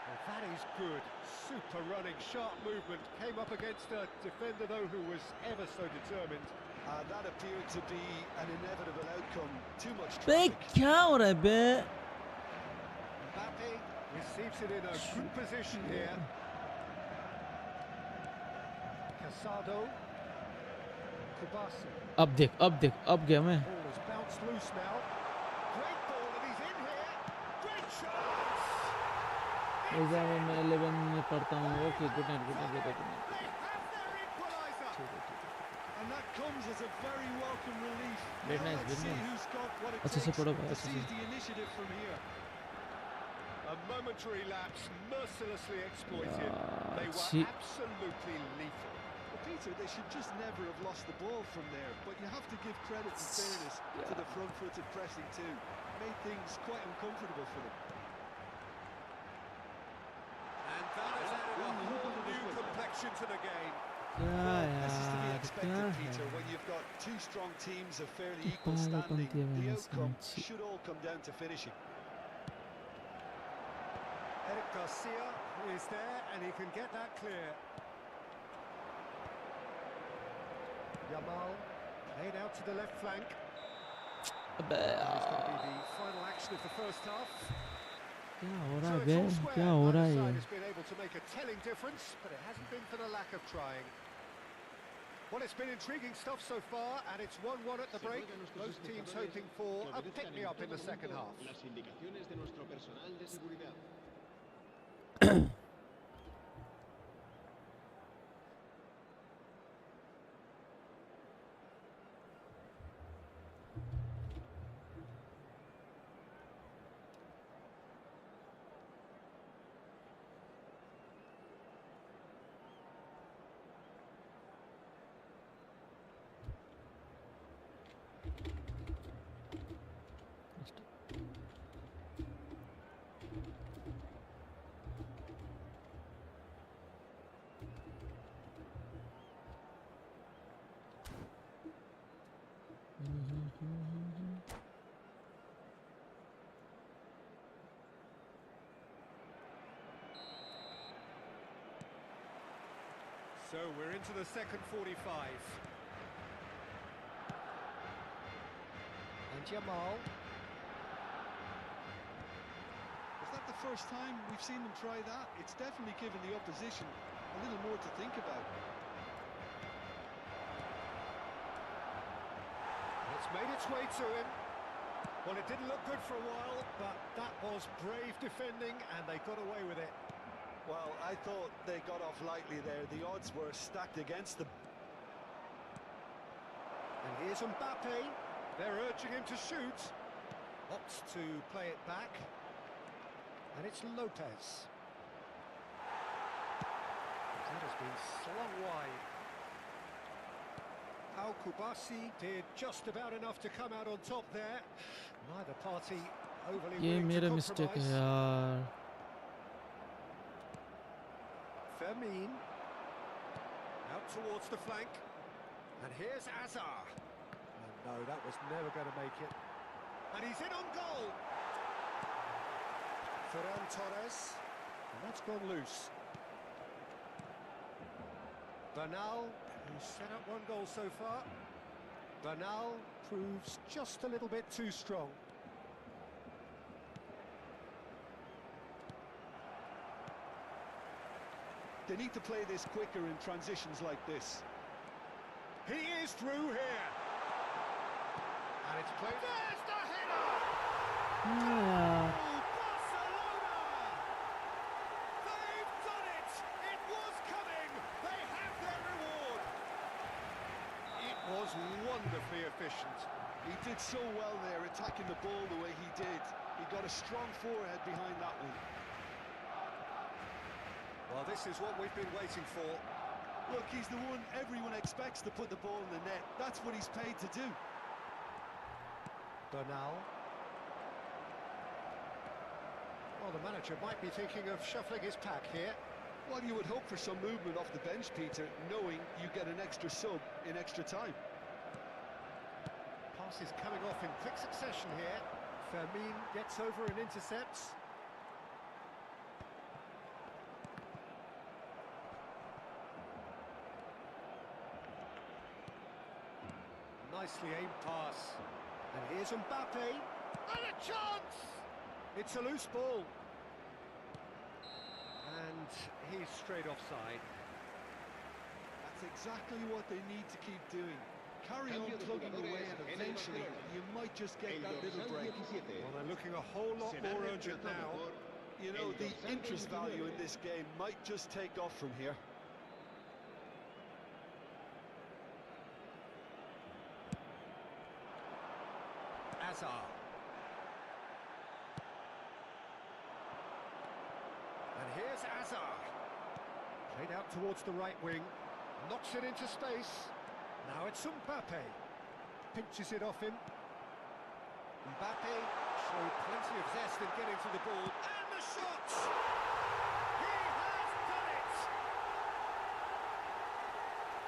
Well, that is good. Super running, sharp movement. Came up against a defender, though, who was ever so determined. That appeared to be an inevitable outcome. Too much bay traffic. क्या हो रहा है बे Mbappe receives it in a good position here. Casado. Kubasi. अब देख अब गया मैं Ball has bounced loose now. Great ball, and he's in here. Great chance! Exam में 11 में पढ़ता हूँ okay good night They have their equaliser. And that comes as a very welcome relief. Very Now nice, let's very see nice. who's got what it अच्छे से takes पढ़ो भाई to अच्छे से seize the initiative from here. A momentary lapse, mercilessly exploited. They अच्छी were absolutely lethal. Well, Peter, they should just never have lost the ball from there, but you have to give credit and fairness to the front-footed pressing too. Made things quite uncomfortable for them. And that has added a whole new complexion to the game. क्या Well, this is to be यार expected, क्या Peter, है when you've got two strong teams of fairly कि equal पागल standing. पंती है The मैंने outcome अच्छी should all come down to finishing. Eric Garcia is there, and he can get that clear. Yamal played out to the left flank. अबे That is going to be यार the final action of the first half. क्या हो रहा So है it's bay all square. क्या हो रहा है Neither ये side has been able to make a telling difference, but it hasn't been for the lack of trying. Well, it's been intriguing stuff so far, and it's 1-1 at the break. Both teams hoping for a pick-me-up in the second half. Las indicaciones de nuestro personal de seguridad. So we're into the second 45. And Yamal. Is that the first time we've seen them try that? It's definitely given the opposition a little more to think about. It's made its way to him. Well, it didn't look good for a while, but that was brave defending, and they got away with it. Well, I thought they got off lightly there. The odds were stacked against them. And here's Mbappe. They're urging him to shoot. Opts to play it back. And it's Lopez. That has been slung wide. Al Kubasi did just about enough to come out on top there. Neither party overly ये willing to मेरा mistake है compromise. यार Fermin. Out towards the flank. And here's Azar. Oh, no, that was never going to make it. And he's in on goal. Ferran Torres. And that's gone loose. Bernal, who's set up one goal so far. Bernal proves just a little bit too strong. They need to play this quicker in transitions like this. He is through here. And it's played. There's the header! हाँ यार Oh, Barcelona! They've done it! It was coming! They have their reward! It was wonderfully efficient. He did so well there, attacking the ball the way he did. He got a strong forehead behind that one. Well, this is what we've been waiting for. Look, he's the one everyone expects to put the ball in the net. That's what he's paid to do. Bernal. Well, the manager might be thinking of shuffling his pack here. Well, you would hope for some movement off the bench, Peter, knowing you get an extra sub in extra time. Pass is coming off in quick succession here. Fermin gets over and intercepts. Nicely aimed pass. And here's Mbappe. And a chance! It's a loose ball. And he's straight offside. That's exactly what they need to keep doing. Carry on plugging away and eventually you might just get that little break. Well, they're looking a whole lot more urgent now. You know, the interest value in this game might just take off from here. Hazard. And here's Hazard. Played out towards the right wing. Knocks it into space. Now it's Mbappe. Pinches it off him. Mbappe showed plenty of zest in getting to the ball. And the shot! He has done it!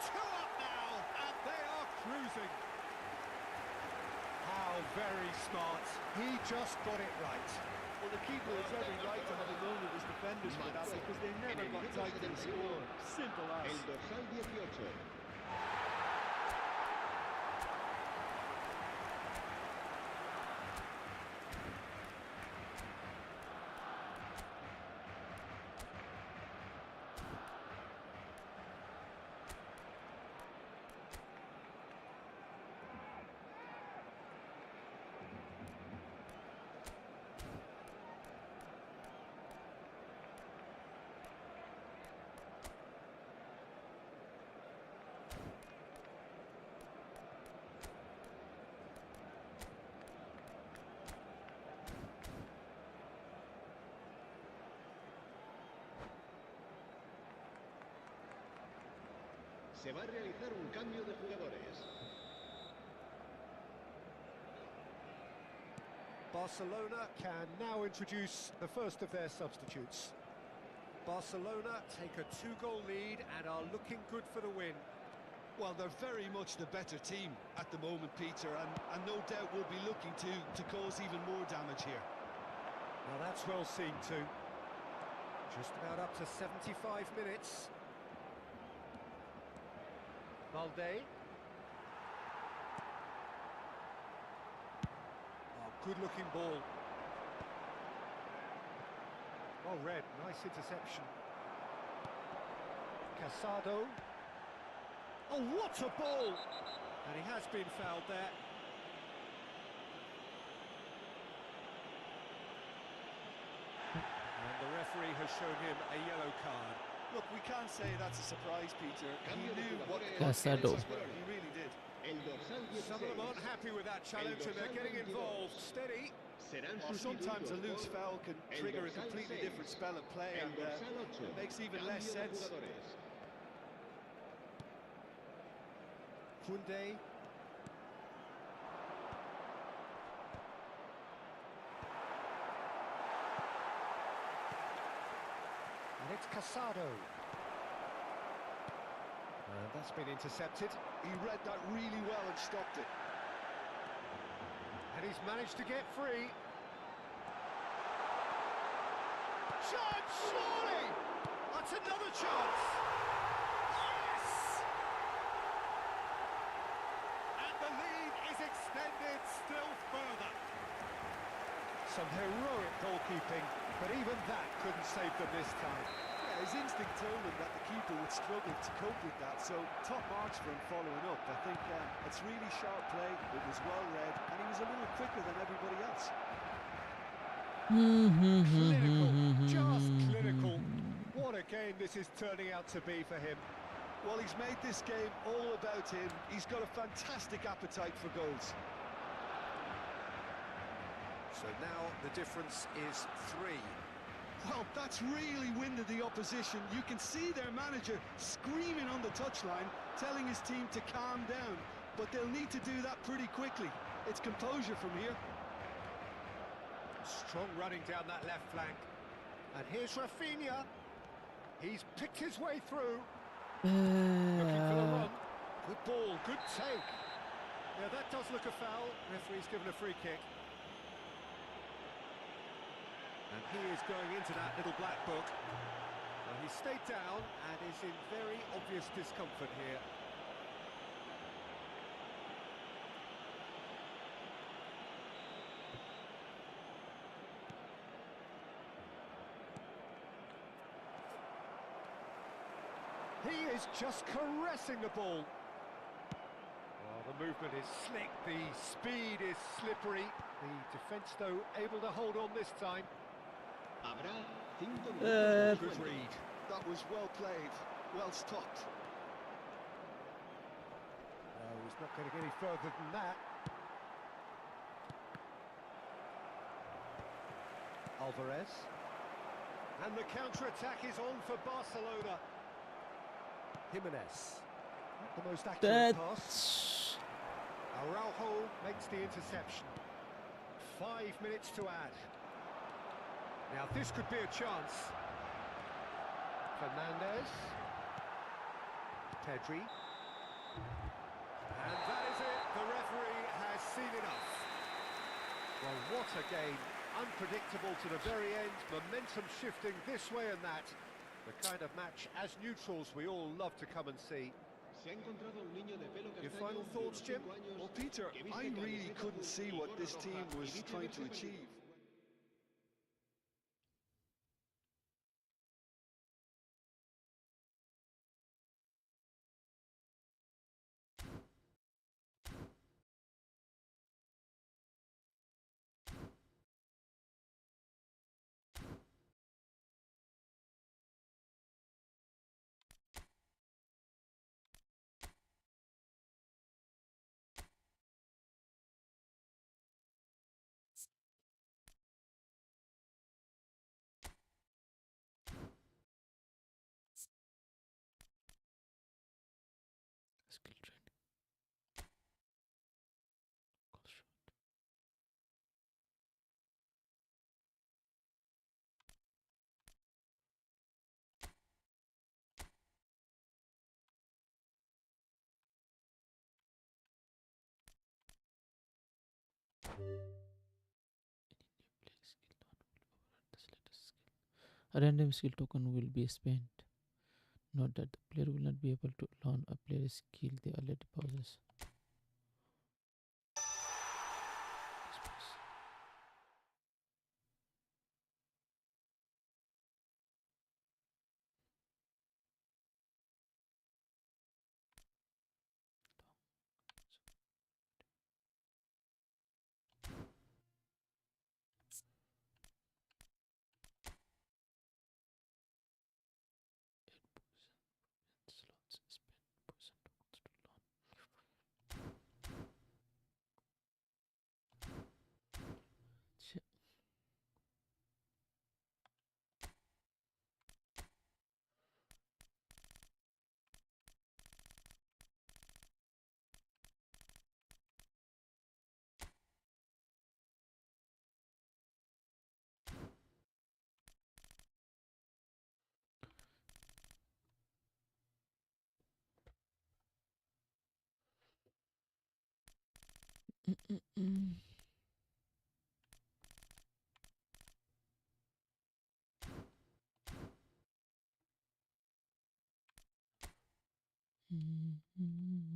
2 up now, and they are cruising. How very smart. He just got it right. Well, the keeper has every right to have a moan at his defenders for that because they never got tight to the score. Simple as. El dorsal 18. Se va a realizar un cambio de jugadores. Barcelona can now introduce the first of their substitutes. Barcelona take a 2-goal lead and are looking good for the win. Well, they're very much the better team at the moment, Peter, and no doubt will be looking to cause even more damage here. Now that's well seen too. Just about up to 75 minutes. Valde. Oh, good-looking ball. Well read, nice interception. Casado. Oh, what a ball! And he has been fouled there. And the referee has shown him a yellow card. Look, we can't say that's a surprise, Peter. He knew what Casado. he really did. El dorsal 16. Some of them aren't happy with that challenge and they're getting involved. Steady. Serán Well, sometimes a sustituidos loose por foul can el trigger a dorsal completely 6. different spell of play, El and dorsal 8. it makes even less Cambio de sense. jugadores. Kunde. And it's Casado. And that's been intercepted. He read that really well and stopped it. And he's managed to get free. Chance, surely! That's another chance! Yes! And the lead is extended still further. Some heroic goalkeeping, but even that couldn't save them this time. Yeah, his instinct told him that the keeper would struggle to cope with that, so top marks for him following up. I think it's really sharp play, it was well read, and he was a little quicker than everybody else. Clinical, just clinical. What a game this is turning out to be for him. Well, he's made this game all about him. He's got a fantastic appetite for goals. So now the difference is 3. Well, that's really winded the opposition. You can see their manager screaming on the touchline, telling his team to calm down. But they'll need to do that pretty quickly. It's composure from here. Strong running down that left flank. And here's Rafinha. He's picked his way through. Looking for the run. Good ball, good take. Yeah, that does look a foul. Referee's given a free kick. And he is going into that little black book. Well, he stayed down and is in very obvious discomfort here. He is just caressing the ball. Oh, the movement is slick, the speed is slippery. The defence, though, able to hold on this time. Habrá 5 minutos. Good read. That was well played, well stopped. No, he's not going to get any further than that. Alvarez. And the counter-attack is on for Barcelona. Jimenez. Not the most accurate pass. Araujo makes the interception. 5 minutes to add. Now this could be a chance. Fernandez. Pedri. And that is it. The referee has seen enough. Well, what a game. Unpredictable to the very end. Momentum shifting this way and that. The kind of match, as neutrals, we all love to come and see. Se ha encontrado un niño de pelo Your castaño final de thoughts, unos Jim? 5 años Well, Peter, que viste I really camiseta couldn't azul see y what gorra this roja team y was dice trying to haberse achieve. Skill training. Goal shot. A random skill token will be spent. Note that the player will not be able to learn a player's skill they already possess. Slots spend poison tokens to learn. Shit. Mm-mm-mm. Mm-mm-mm.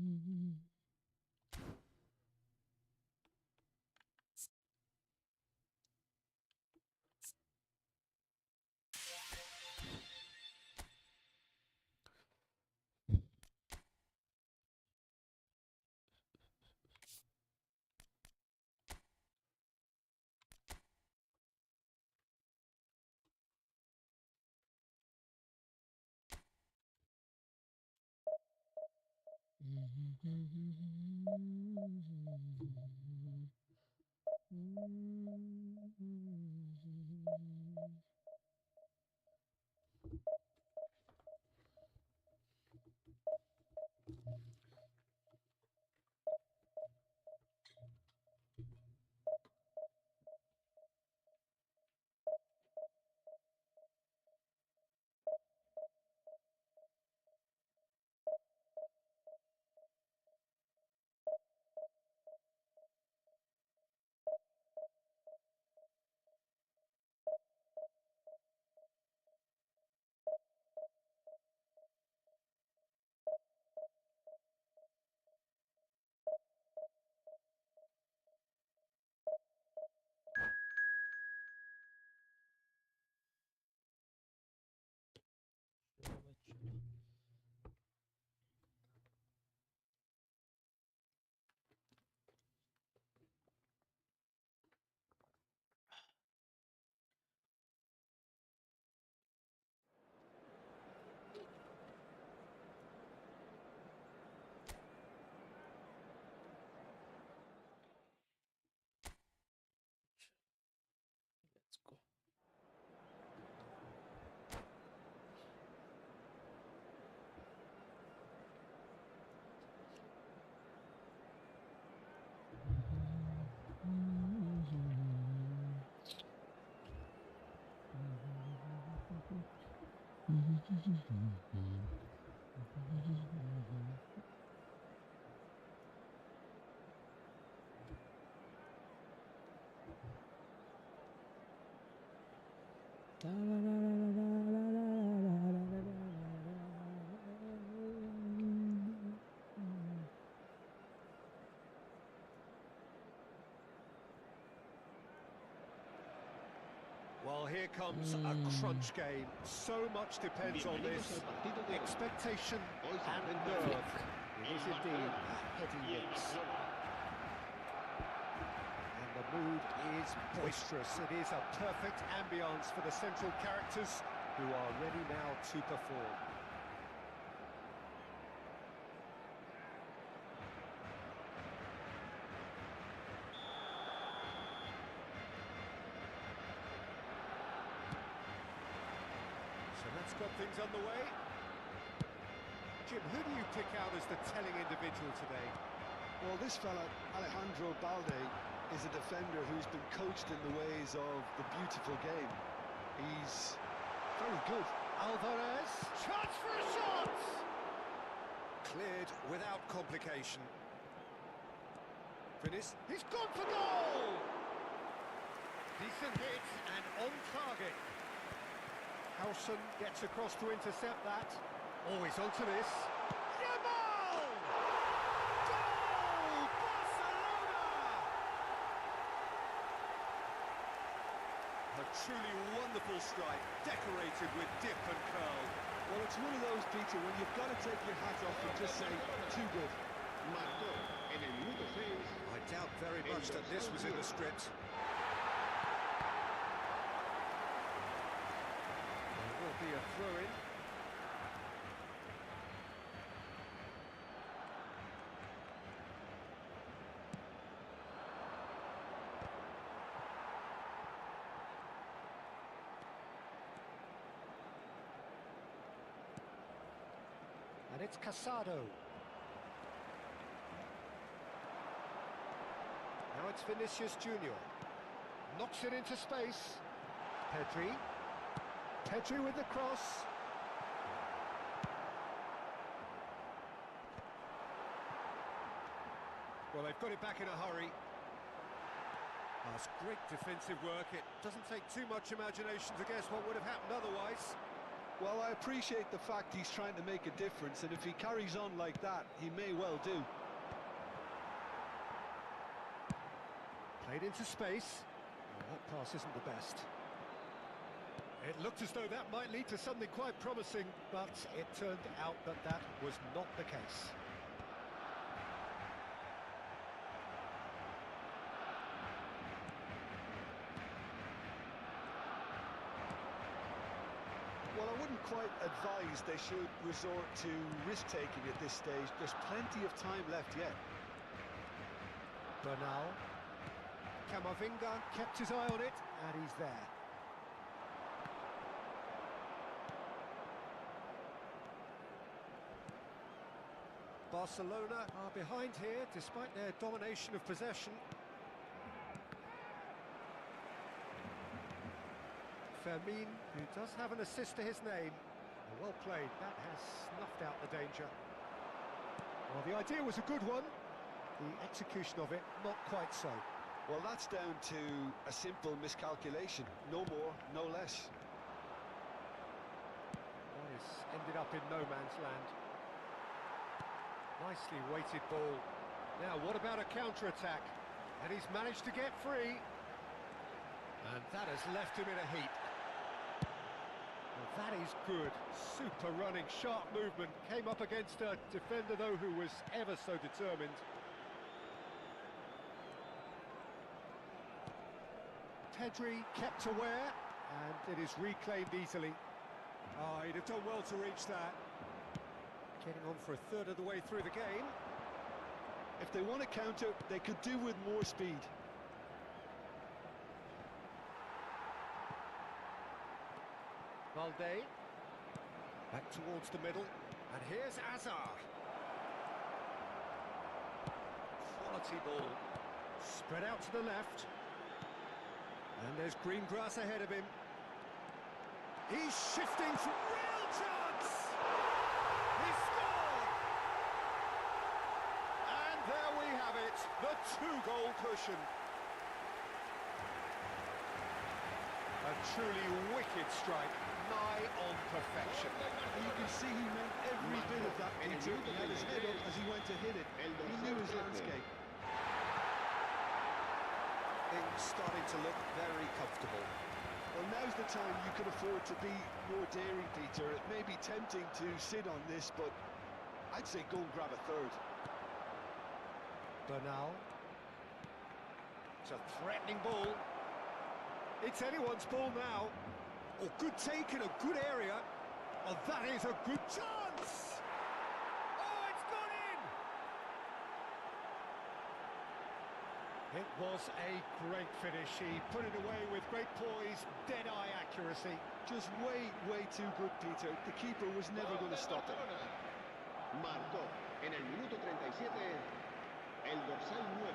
Well, here comes a crunch game. So much depends on Bienvenidos this. al partido de hoy. Expectation Hoy se and enfrenta nerve. el It is indeed Barcelona a heavy y el mix. Barcelona. And the mood is boisterous. It is a perfect ambience for the central characters who are ready now to perform. So that's got things underway. Jim, who do you pick out as the telling individual today? Well, this fella, Alejandro Balde, is a defender who's been coached in the ways of the beautiful game. He's very good. Alvarez, chance for a shot! Cleared without complication. Finis, he's gone for goal! Decent hit and on target. Howson gets across to intercept that. Always onto this. Yamal! Goal! Barcelona! A truly wonderful strike, decorated with dip and curl. Well, it's one of those, Peter, when you've got to take your hat off and just say, too good. Marcó en el minuto 6. I doubt very much that this was in the script. There will be a throw-in. And it's Casado. Now it's Vinicius Junior. Knocks it into space. Pedri. Pedri with the cross. Well, they've got it back in a hurry. That's great defensive work. It doesn't take too much imagination to guess what would have happened otherwise. Well, I appreciate the fact he's trying to make a difference, and if he carries on like that, he may well do. Played into space. Well, that pass isn't the best. It looked as though that might lead to something quite promising, but it turned out that that was not the case. Well, I wouldn't quite advise they should resort to risk-taking at this stage. There's plenty of time left yet. Bernal. Camavinga kept his eye on it, and he's there. Barcelona are behind here, despite their domination of possession. Fermin, who does have an assist to his name. Well played, that has snuffed out the danger. Well, the idea was a good one. The execution of it, not quite so. Well, that's down to a simple miscalculation. No more, no less. That has ended up in no man's land. Nicely weighted ball. Now, what about a counter-attack? And he's managed to get free. And that has left him in a heap. Well, that is good. Super running, sharp movement. Came up against a defender, though, who was ever so determined. Pedri kept aware, and it is reclaimed easily. Oh, he'd have done well to reach that. Getting on for a third of the way through the game. If they want to counter, they could do with more speed. Balde. Back towards the middle. And here's Azar. Quality ball. Spread out to the left. And there's green grass ahead of him. He's shifting. Real Real chance! He scored! And there we have it, the two-goal cushion. A truly wicked strike, nigh on perfection. And you can see he meant every bit of that, Peter. He had his head up as he went to hit it. He knew his landscape. Things starting to look very comfortable. Well, now's the time you can afford to be more daring, Peter. It may be tempting to sit on this, but I'd say go and grab a third. Bernal. It's a threatening ball. It's anyone's ball now. Oh, good take in a good area. Oh, that is a good chance! Oh, it's gone in! It was a great finish. He put it away with great poise, dead-eye accuracy. Just way, way too good, Peter. The keeper was never going to stop it. Marcó en el minuto 37 el dorsal 9.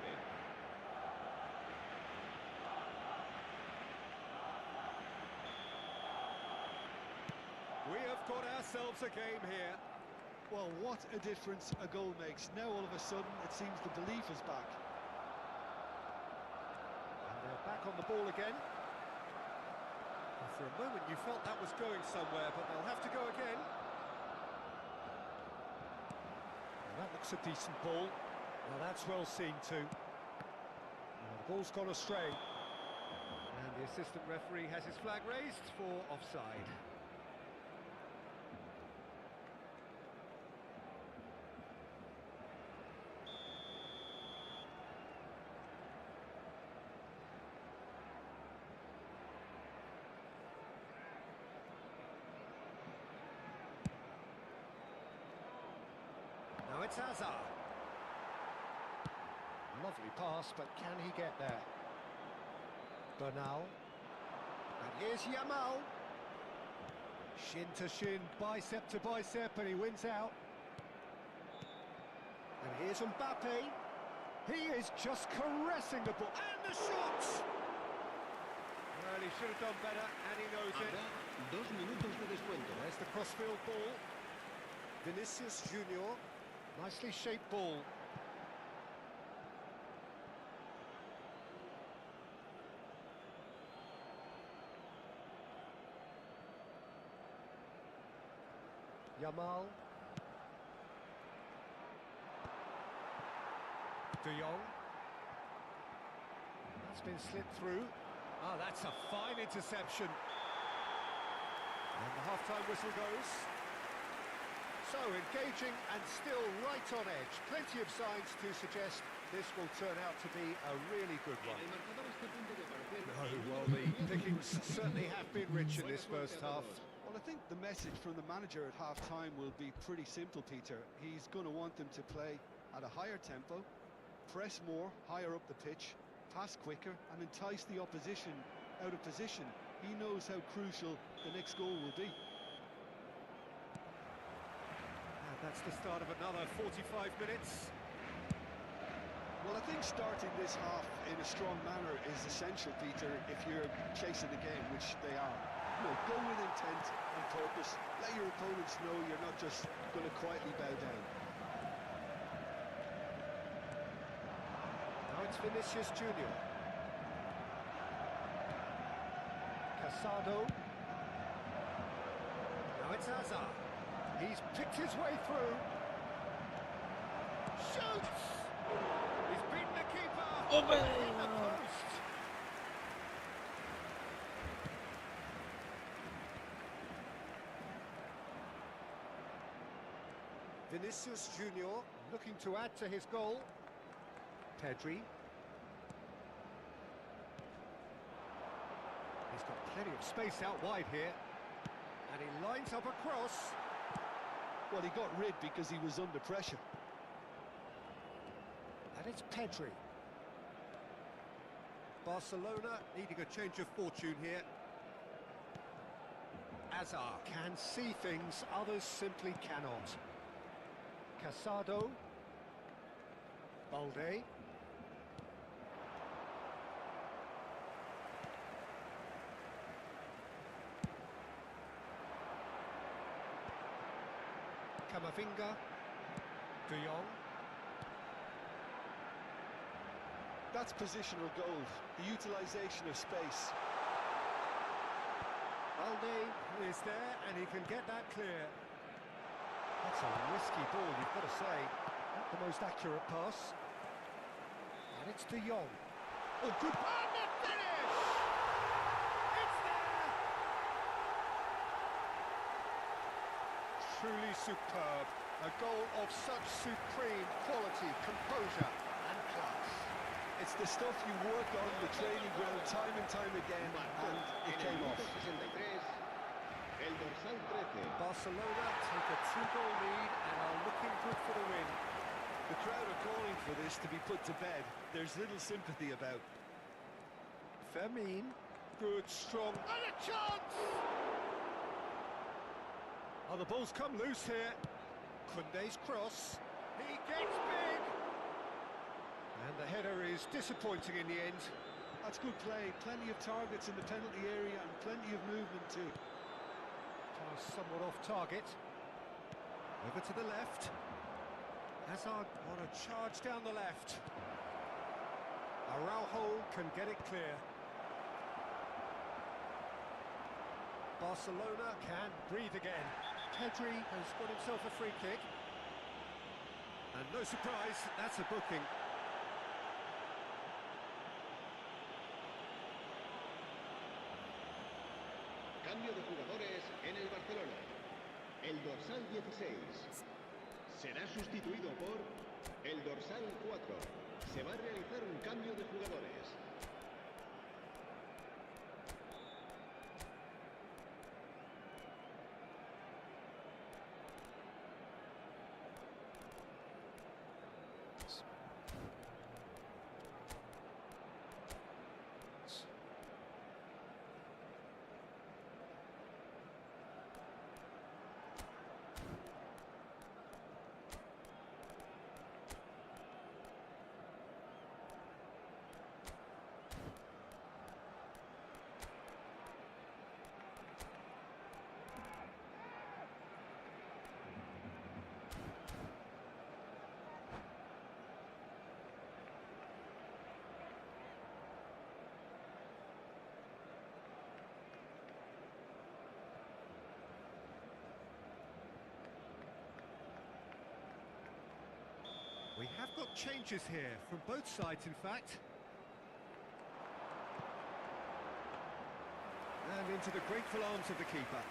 We have got ourselves a game here. Well, what a difference a goal makes. Now, all of a sudden, it seems the belief is back. And they're back on the ball again. And for a moment you felt that was going somewhere, but they'll have to go again. Well, that looks a decent ball. Well, that's well seen too. Well, the ball's gone astray. And the assistant referee has his flag raised for offside. Now it's Hazard. Lovely pass, but can he get there? Bernal. And here's Yamal. Shin to shin, bicep to bicep, and he wins out. And here's Mbappe. He is just caressing the ball. And the shot! Well, he should have done better, and he knows it. Habrá 2 minutos de descuento. There's the crossfield ball. Vinicius Junior. Nicely shaped ball. Yamal. De Jong. That's been slipped through. Ah, that's a fine interception. And the half-time whistle goes. So, engaging and still right on edge. Plenty of signs to suggest this will turn out to be a really good one. No, well, the pickings certainly have been rich in this first half. Well, I think the message from the manager at half-time will be pretty simple, Peter. He's going to want them to play at a higher tempo, press more, higher up the pitch, pass quicker, and entice the opposition out of position. He knows how crucial the next goal will be. And that's the start of another 45 minutes. Well, I think starting this half in a strong manner is essential, Peter, if you're chasing the game, which they are. You know, go with intent and purpose. Let your opponents know you're not just going to quietly bow down. Now it's Vinicius Junior. Casado. Now it's Hazard. He's picked his way through. Shoots! He's beaten the keeper. In the post. Vinicius Junior looking to add to his goal. Pedri. He's got plenty of space out wide here. And he lines up a cross. Well, he got rid because he was under pressure. And it's Pedri. Barcelona needing a change of fortune here. Hazard can see things others simply cannot. Casado. Balde. Camavinga. De Jong. That's positional gold, the utilisation of space. Balde is there and he can get that clear. That's a risky ball, you've got to say. Not the most accurate pass. And it's De Jong. Oh, good. And the finish! It's there! Truly superb. A goal of such supreme quality, composure and class. It's the stuff you work on the training ground time and time again, and it came off. 63, el dorsal 13. Barcelona take a 2-goal lead and are looking good for the win. The crowd are calling for this to be put to bed. There's little sympathy about. Fermin, good, strong, and a chance! Oh, the ball's come loose here. Koundé's cross, he gets big! And the header is disappointing in the end. That's good play, plenty of targets in the penalty area and plenty of movement too. Pass somewhat off target. Over to the left. Hazard on a charge down the left. Araujo can get it clear. Barcelona can breathe again. Pedri has got himself a free kick. And no surprise, that's a booking. Cambio de jugadores en el Barcelona. El dorsal 16 será sustituido por el dorsal 4. Se va a realizar un cambio de jugadores. We have got changes here, from both sides in fact. And into the grateful arms of the keeper.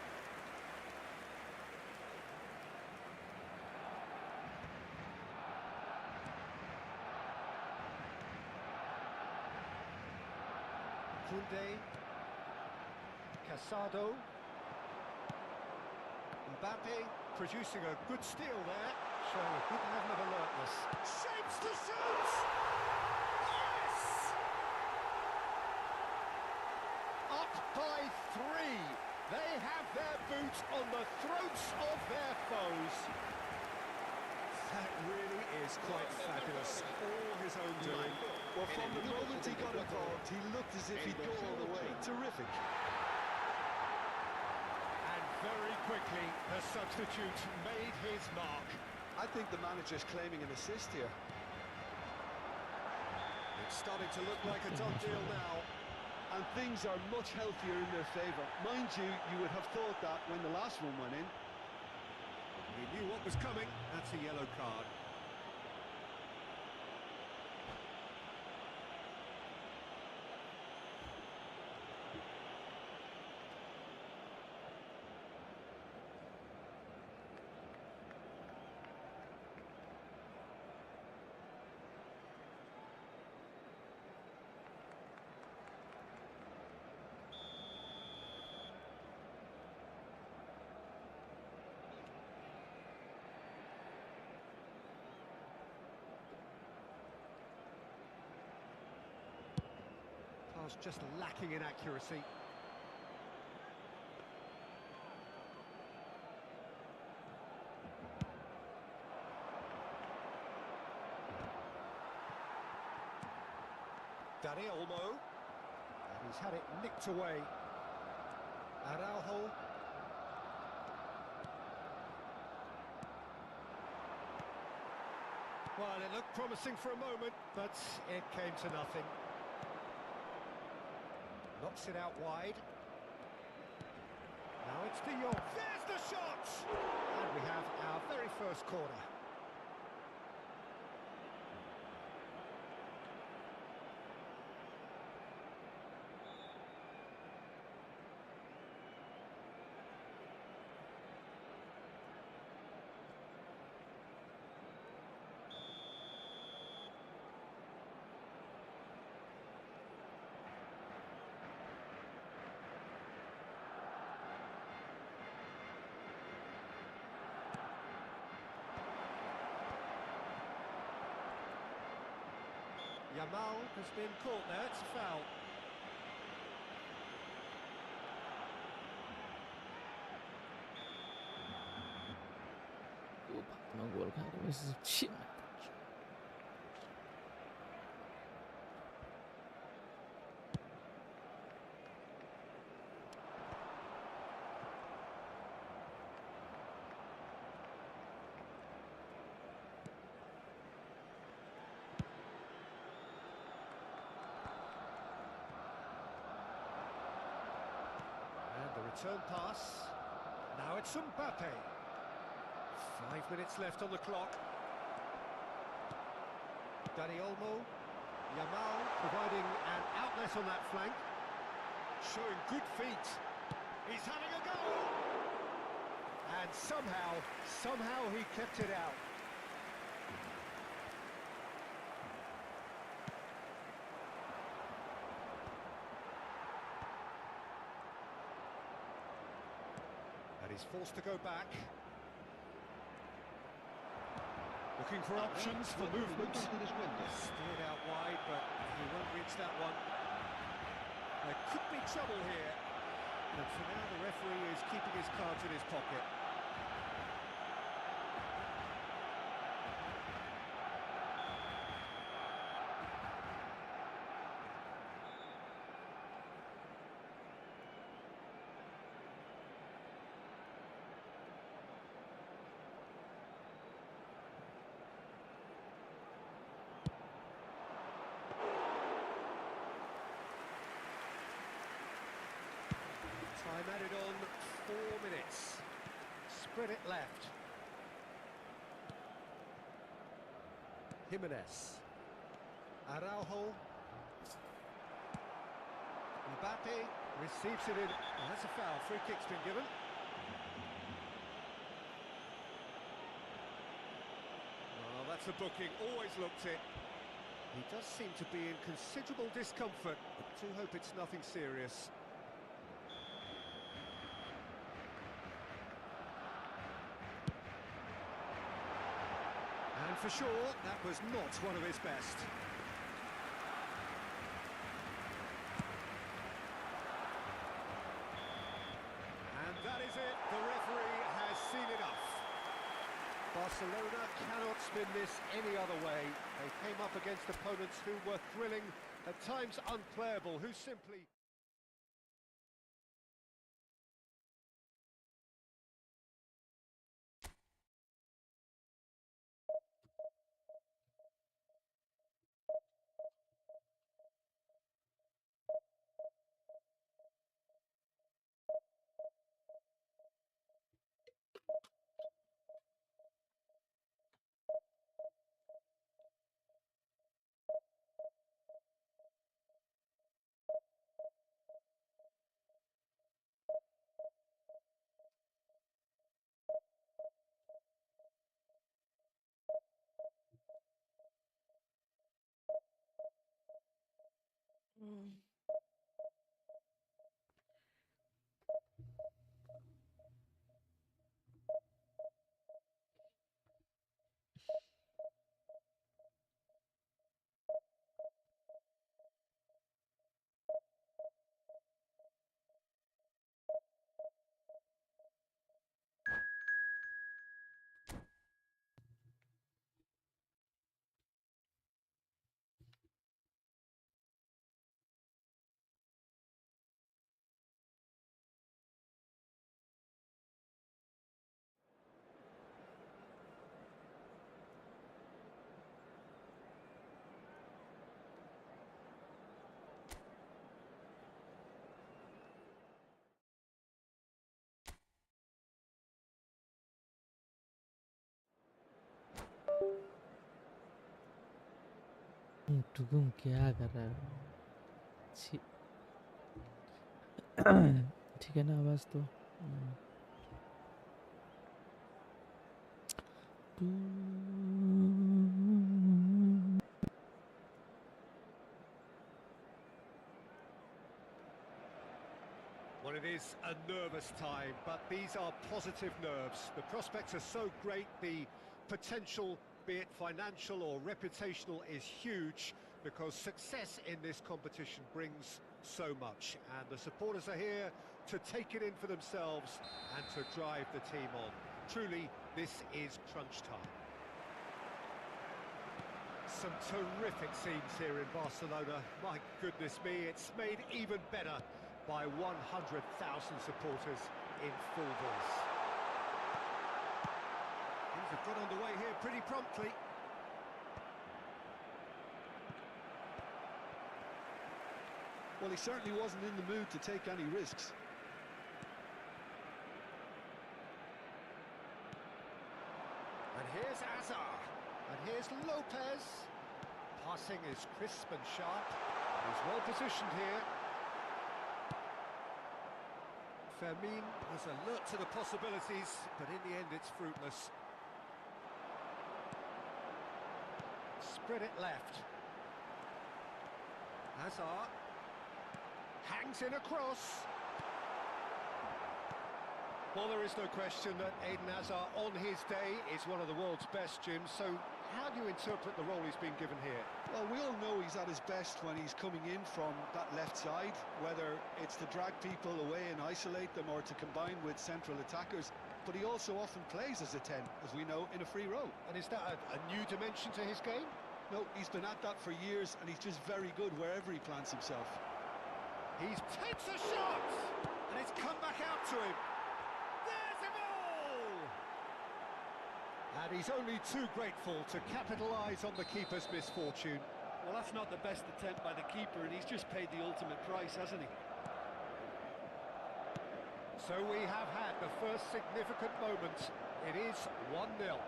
Koundé. Casado. Mbappe producing a good steal there. Showing a good level of alertness. Shapes to shoot! Yes! Up by 3. They have their boot on the throats of their foes. That really is quite fabulous. All his own doing. Well, from the moment he got involved, he looked as if he'd go all the way. Terrific. And very quickly, the substitute made his mark. I think the manager's claiming an assist here. It's starting to look like a done deal now. And things are much healthier in their favour. Mind you, you would have thought that when the last one went in. He knew what was coming. That's a yellow card. Pass just lacking in accuracy. Dani Olmo. And he's had it nicked away. Araujo. Well, it looked promising for a moment, but it came to nothing. Knocks it out wide. Now it's De Jong. There's the shot! And we have our very first corner. Yamal has been caught there, it's a foul. अपना गोल खा रहे हैं shit. And the return pass. Now it's Mbappe. 5 minutes left on the clock. Dani Olmo. Yamal providing an outlet on that flank. Showing good feet. He's having a go! And somehow he kept it out. And he's forced to go back. Looking for options for movement. Steered out wide, but he won't reach that one. There could be trouble here. But for now, the referee is keeping his cards in his pocket. Time added on 4 minutes. Spread it left. Jimenez. Araujo. Mbappe receives it in. Oh, that's a foul. Free kick's been given. Well, that's a booking. Always looked it. He does seem to be in considerable discomfort. I do hope it's nothing serious. And for sure, that was not one of his best. And that is it. The referee has seen enough. Barcelona cannot spin this any other way. They came up against opponents who were thrilling, at times unplayable, who simply... टुकुम क्या कर रहा है? छी। ठीक है ना आवाज तो? Well, it is a nervous time, but these are positive nerves. The prospects are so great, the potential, be it financial or reputational, is huge because success in this competition brings so much. And the supporters are here to take it in for themselves and to drive the team on. Truly, this is crunch time. Some terrific scenes here in Barcelona. My goodness me, it's made even better by 100,000 supporters in full voice. Things have got underway here pretty promptly. Well, he certainly wasn't in the mood to take any risks. And here's Azar. And here's Lopez. Passing is crisp and sharp. He's well positioned here. Fermin was alert to the possibilities, but in the end it's fruitless. Spread it left. Hazard hangs in a cross. Well, there is no question that Eden Hazard on his day is one of the world's best, Jim, so how do you interpret the role he's been given here? Well, we all know he's at his best when he's coming in from that left side, whether it's to drag people away and isolate them or to combine with central attackers. But he also often plays as a 10, as we know, in a free role. And is that a new dimension to his game? No, he's been at that for years, and he's just very good wherever he plants himself. He takes a shot, and it's come back out to him. There's a goal! And he's only too grateful to capitalise on the keeper's misfortune. Well, that's not the best attempt by the keeper, and he's just paid the ultimate price, hasn't he? So we have had the first significant moment. It is 1-0.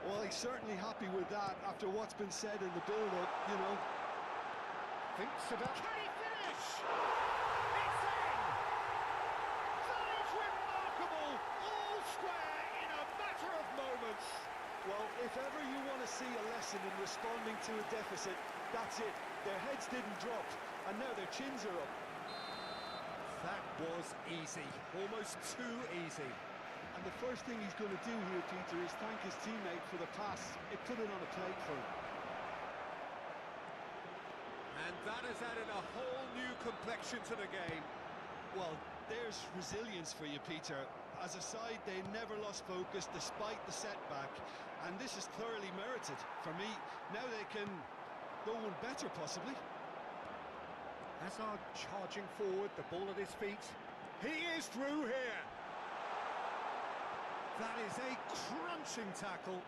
Well, he's certainly happy with that after what's been said in the build-up, you know. Thinks about... Can he finish? It's in! That is remarkable! All square in a matter of moments. Well, if ever you want to see a lesson in responding to a deficit, that's it. Their heads didn't drop, and now their chins are up. That was easy, almost too easy. And the first thing he's going to do here, Peter, is thank his teammate for the pass. It put it on a plate for him. And that has added a whole new complexion to the game. Well, there's resilience for you, Peter. As a side, they never lost focus despite the setback. And this is thoroughly merited. For me, now they can go one better, possibly. Hazard charging forward, the ball at his feet. He is through here. That is a crunching tackle.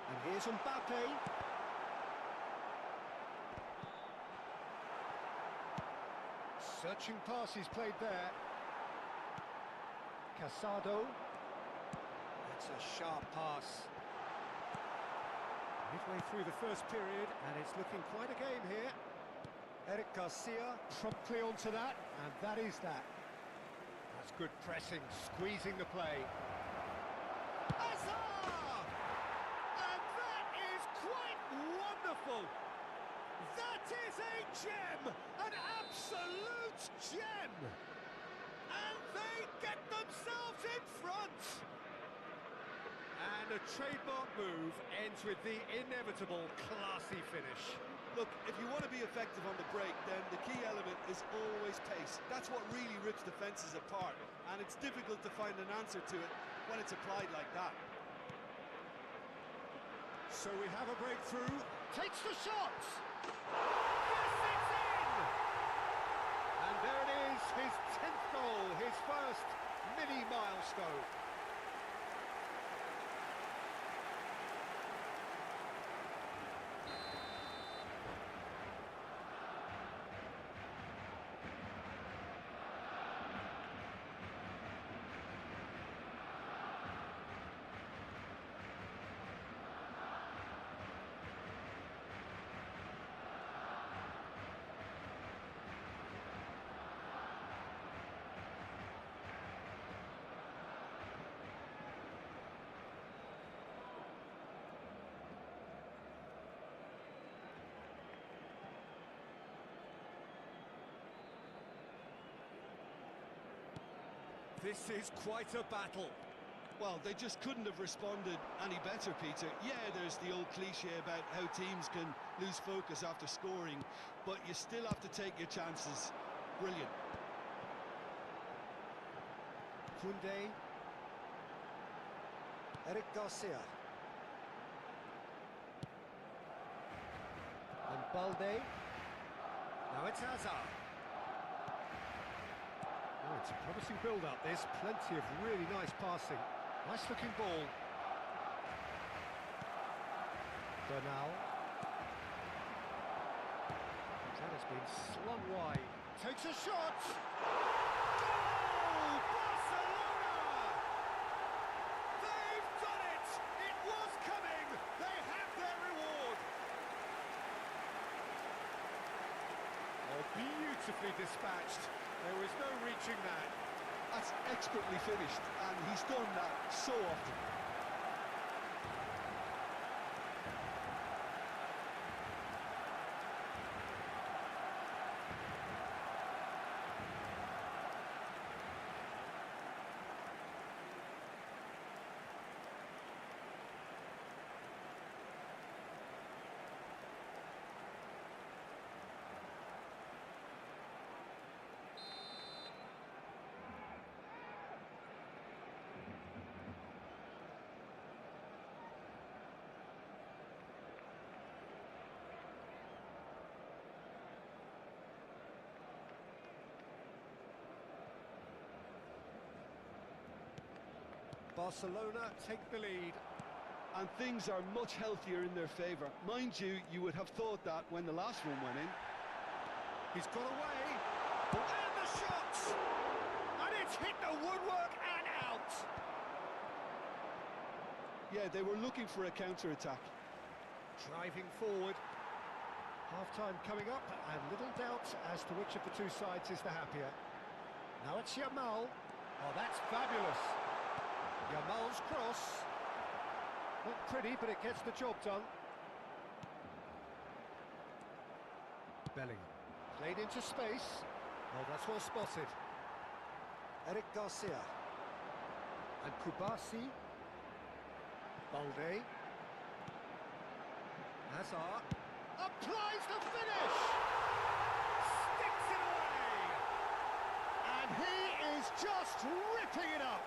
And here's Mbappe. Searching pass he's played there. Casado. That's a sharp pass. Midway through the first period, and it's looking quite a game here. Eric Garcia promptly onto that, and that is that. That's good pressing, squeezing the play. Hazard! And that is quite wonderful! That is a gem! An absolute gem! And they get themselves in front! And a trademark move ends with the inevitable classy finish. Look, if you want to be effective on the break, then the key element is always pace. That's what really rips defences apart, and it's difficult to find an answer to it when it's applied like that. So we have a breakthrough. Takes the shot! Yes, it's in! And there it is, his 10th goal, his first mini milestone. This is quite a battle. Well, they just couldn't have responded any better, Peter. Yeah, there's the old cliche about how teams can lose focus after scoring, but you still have to take your chances. Brilliant. Koundé. Eric Garcia. And Balde. Now it's Hazard. Oh, it's a promising build-up, this. Plenty of really nice passing. Nice-looking ball. Bernal. That has been slung wide. Takes a shot! Goal! Barcelona! They've done it! It was coming! They have their reward! Oh, beautifully dispatched. There was no reaching that. That's expertly finished, and he's done that so often. Barcelona take the lead. And things are much healthier in their favour. Mind you, you would have thought that when the last one went in. He's got away. And the shot! And it's hit the woodwork and out! Yeah, they were looking for a counter-attack. Driving forward. Half-time coming up, and little doubt as to which of the two sides is the happier. Now it's Yamal. Oh, that's fabulous. Yamal's cross. Not pretty, but it gets the job done. Bellingham. Played into space. Oh, that's well spotted. Eric Garcia. And Kubasi. Balde. Hazard. Applies the finish! Sticks it away! And he is just ripping it up!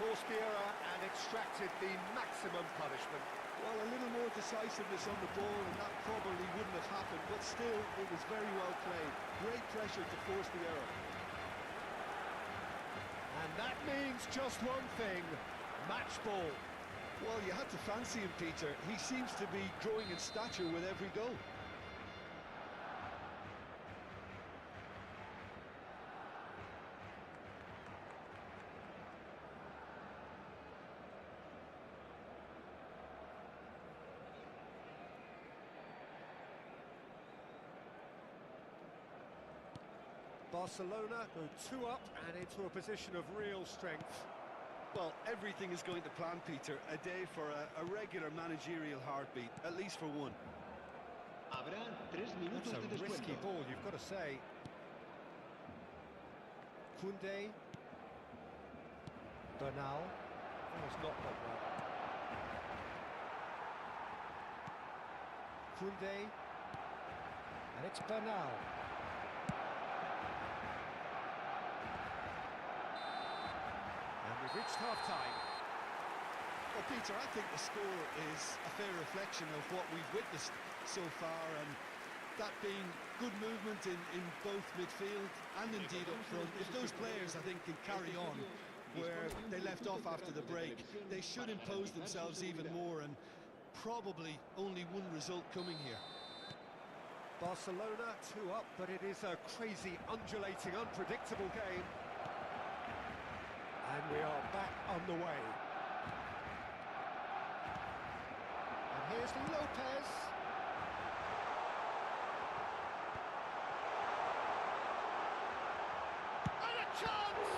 Forced the error and extracted the maximum punishment. Well, a little more decisiveness on the ball and that probably wouldn't have happened, but still, it was very well played. Great pressure to force the error. And that means just one thing, match ball. Well, you had to fancy him, Peter. He seems to be growing in stature with every goal. Barcelona go 2 up and into a position of real strength. Well, everything is going to plan, Peter. A day for a regular managerial heartbeat, at least for one. Habrá 3 minutos That's de a risky descuento. ball, you've got to say. Koundé. Bernal. Oh, it's not that well. Koundé. And it's Bernal. And we've reached half-time. Well, Peter, I think the score is a fair reflection of what we've witnessed so far, and that being good movement in both midfield and indeed up front. If those players, I think, can carry on where they left off after the break, they should impose themselves even more, and probably only one result coming here. Barcelona 2 up, but it is a crazy, undulating, unpredictable game. And we are back on the way. And here's Lopez. And a chance!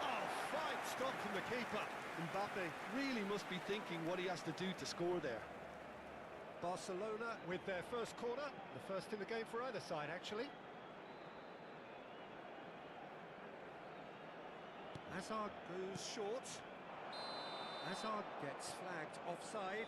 Oh, fine stop from the keeper. Mbappe really must be thinking what he has to do to score there. Barcelona with their first corner, the first in the game for either side, actually. Hazard goes short. Hazard gets flagged offside.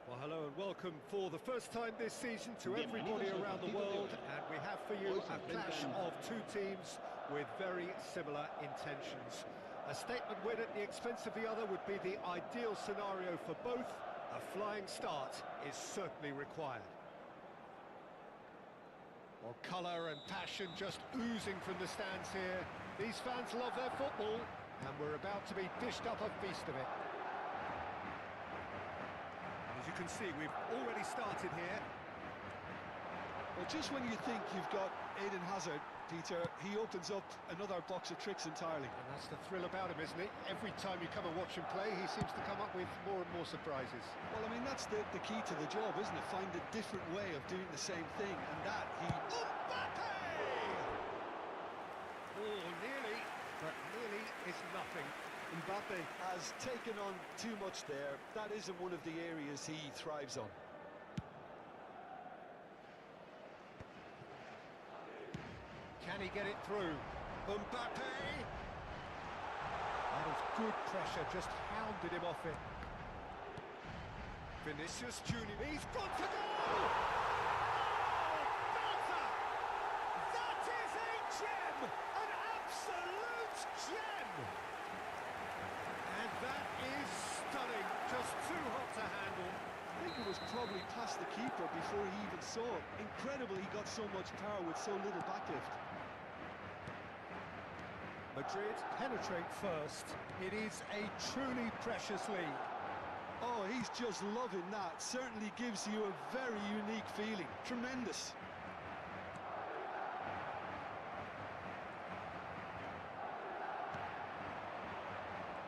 Well, hello and welcome for the first time this season to everybody around the world, and we have for you a clash of two teams with very similar intentions. A statement win at the expense of the other would be the ideal scenario for both. A flying start is certainly required. Well, colour and passion just oozing from the stands here. These fans love their football, and we're about to be dished up a feast of it. As you can see, we've already started here. Well, just when you think you've got Eden Hazard, Peter, he opens up another box of tricks entirely. And that's the thrill about him, isn't it? Every time you come and watch him play, he seems to come up with more and more surprises. Well, I mean, that's the key to the job, isn't it? Find a different way of doing the same thing, and that he... Mbappe! Oh, nearly, but nearly is nothing. Mbappe has taken on too much there. That isn't one of the areas he thrives on. Can he get it through? Mbappe! That is good pressure, just hounded him off it. Vinicius Junior, he's got to go! Oh, Belter! That is a gem! An absolute gem! And that is stunning, just too hot to handle. I think it was probably past the keeper before he even saw it. Incredible he got so much power with so little backlift. Madrid penetrate first. It is a truly precious lead. Oh, he's just loving that. Certainly gives you a very unique feeling. Tremendous.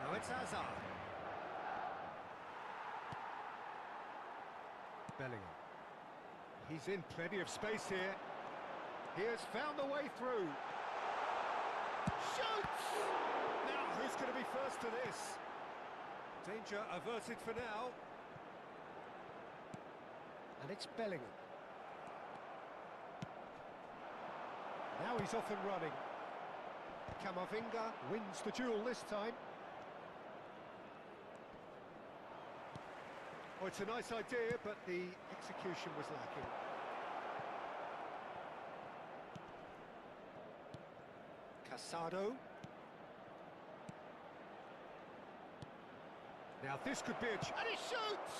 Now it's Hazard. Bellingham. He's in plenty of space here. He has found the way through. Shoots! Now, who's going to be first to this? Danger averted for now. And it's Bellingham. Now he's off and running. Camavinga wins the duel this time. Oh, it's a nice idea, but the execution was lacking. Casado. Now this could be a... And he shoots!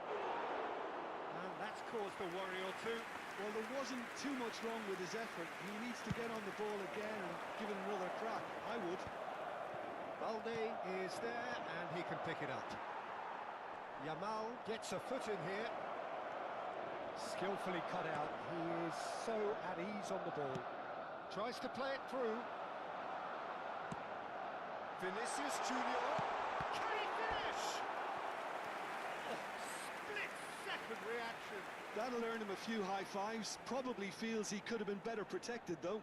And that's caused a worry or two. Well, there wasn't too much wrong with his effort. He needs to get on the ball again and give it another crack. I would. Balde is there, and he can pick it up. Yamal gets a foot in here. Skillfully cut out. He is so at ease on the ball. Tries to play it through. Vinicius Junior. Can he finish? Oh, split-second reaction. That'll earn him a few high fives. Probably feels he could have been better protected, though.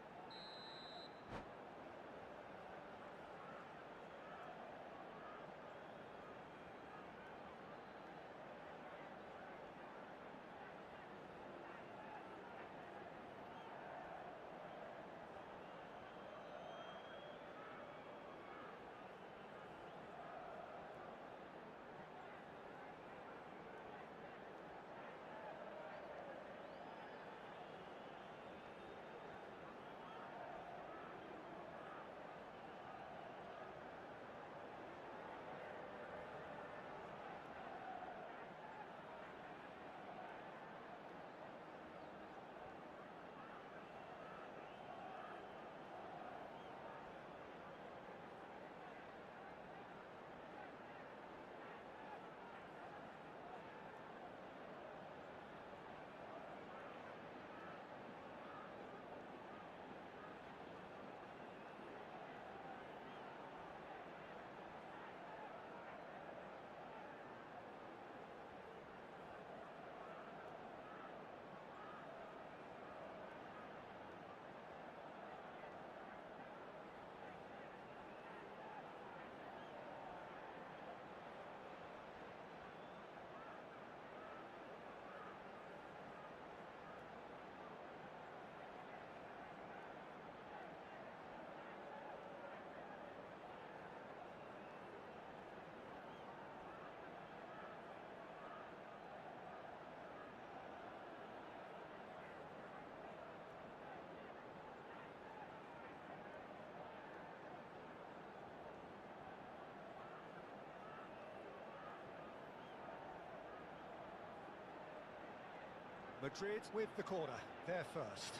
Madrid with the corner, they're first.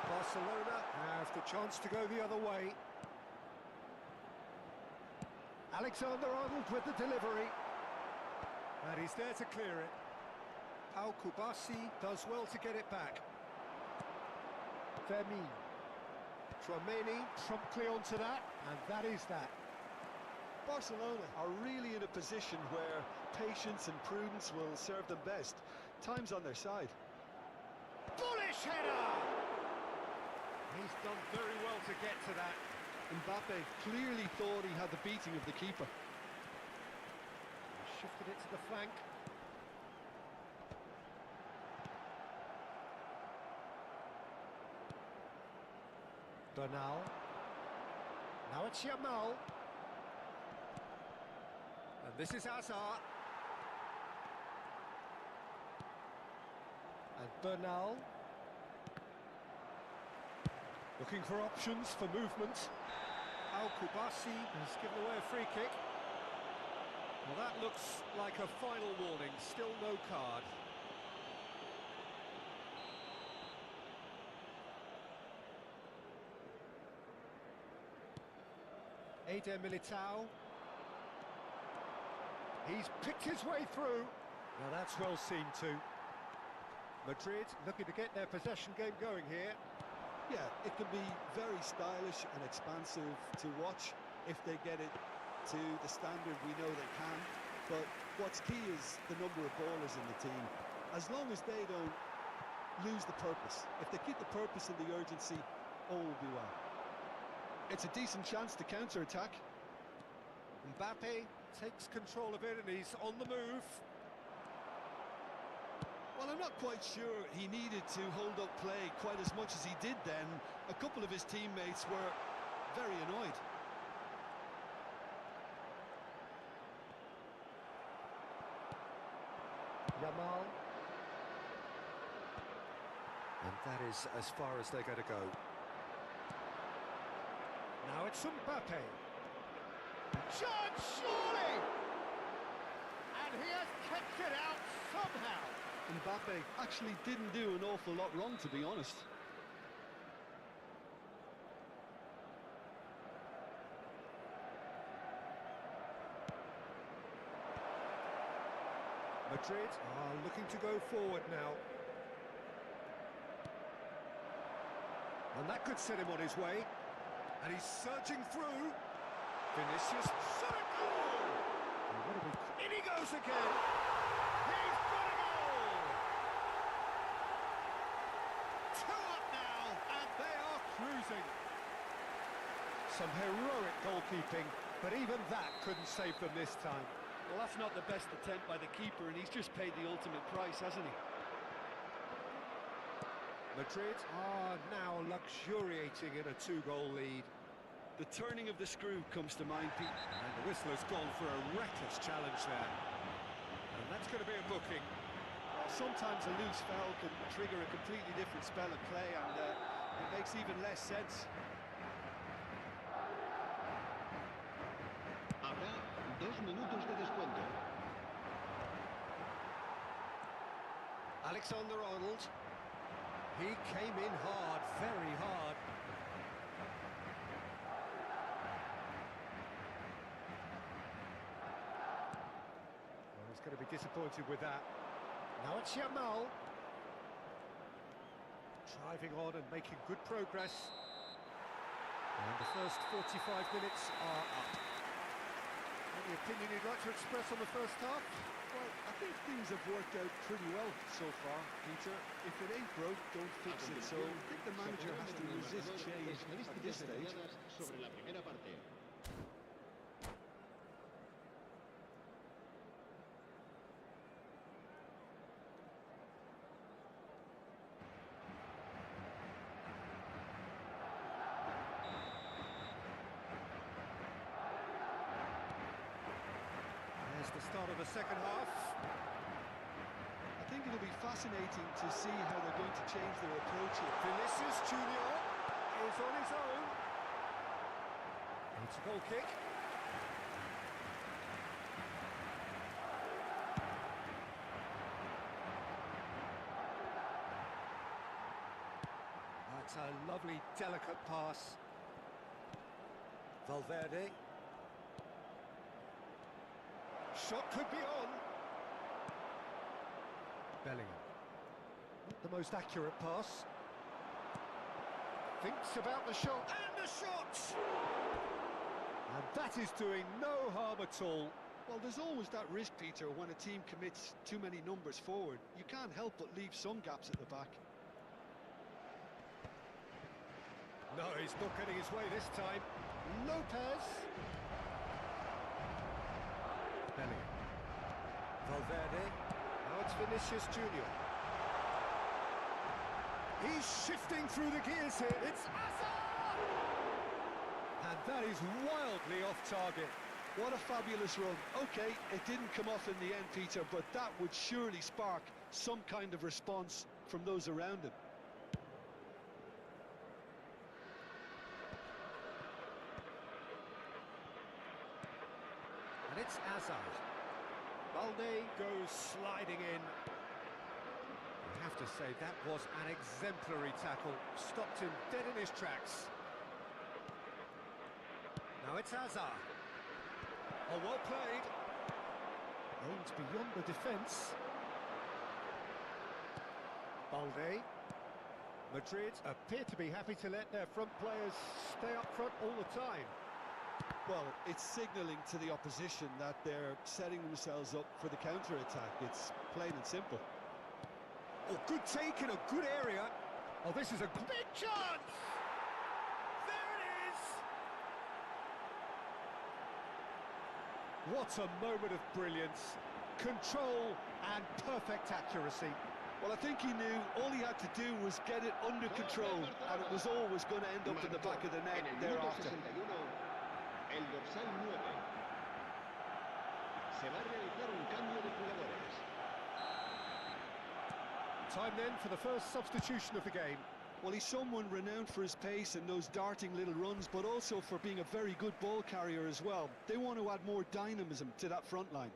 Barcelona have the chance to go the other way. Alexander-Arnold with the delivery. And he's there to clear it. Pau Kubasi does well to get it back. Fermin. Tchouameni promptly onto that, and that is that. Barcelona are really in a position where patience and prudence will serve them best. Time's on their side. Bullish header! He's done very well to get to that. Mbappe clearly thought he had the beating of the keeper. Shifted it to the flank. Bernal. Now it's Yamal. And this is Hazard. And Bernal. Looking for options for movement. Al Kubasi has given away a free kick. Well, that looks like a final warning. Still no card. Eder Militao. He's picked his way through. Now that's well seen too. Madrid looking to get their possession game going here. Yeah, it can be very stylish and expansive to watch if they get it to the standard we know they can. But what's key is the number of ballers in the team. As long as they don't lose the purpose, if they keep the purpose and the urgency, all will be well. It's a decent chance to counter-attack. Mbappe takes control of it and he's on the move. Well, I'm not quite sure he needed to hold up play quite as much as he did then. A couple of his teammates were very annoyed. Yamal. And that is as far as they're going to go. Now it's Mbappe. Judge, surely! And he has kept it out somehow. Mbappe actually didn't do an awful lot wrong, to be honest. Madrid are looking to go forward now. And that could set him on his way. And he's surging through. Vinicius, shot a goal! In he goes again! He's got a goal! 2 up now, and they are cruising. Some heroic goalkeeping, but even that couldn't save them this time. Well, that's not the best attempt by the keeper, and he's just paid the ultimate price, hasn't he? Madrid are now luxuriating in a 2-goal lead. The turning of the screw comes to mind, Pete. And the whistler's gone for a reckless challenge there. And that's going to be a booking. Sometimes a loose foul can trigger a completely different spell of play, and it makes even less sense. Habrá 2 minutos de descuento. Alexander-Arnold. He came in hard, very hard. Well, he's going to be disappointed with that. Now it's Yamal. Driving on and making good progress. And the first 45 minutes are up. Any opinion you'd like to express on the first half? Well, I think things have worked out pretty well so far, Peter. If it ain't broke, don't fix it. So I think the manager has to resist change at this stage. Sobre la primera parte. There's the start of the second half. I think it'll be fascinating to see how they're going to change their approach here. Vinicius Junior is on his own. It's a goal kick. That's a lovely, delicate pass. Valverde. Shot could be on. Bellingham. Not the most accurate pass. Thinks about the shot, and the shot! And that is doing no harm at all. Well, there's always that risk, Peter, when a team commits too many numbers forward. You can't help but leave some gaps at the back. No, he's not getting his way this time. Lopez. Bellingham. Valverde. Now it's Vinicius Junior. He's shifting through the gears here. It's Hazard! And that is wildly off target. What a fabulous run. OK, it didn't come off in the end, Peter, but that would surely spark some kind of response from those around him. And it's Hazard. Balde goes sliding in. I have to say, that was an exemplary tackle. Stopped him dead in his tracks. Now it's Hazard. Oh, well played. Aims beyond the defence. Balde. Madrid appear to be happy to let their front players stay up front all the time. Well, it's signalling to the opposition that they're setting themselves up for the counter-attack. It's plain and simple. Oh, good take in a good area. Oh, this is a big chance! There it is! What a moment of brilliance. Control and perfect accuracy. Well, I think he knew all he had to do was get it under control, and it was always going to end up in the back of the net thereafter. El dorsal 9. Se va a realizar un cambio de jugadores. Time then for the first substitution of the game. Well, he's someone renowned for his pace and those darting little runs, but also for being a very good ball carrier as well. They want to add more dynamism to that front line.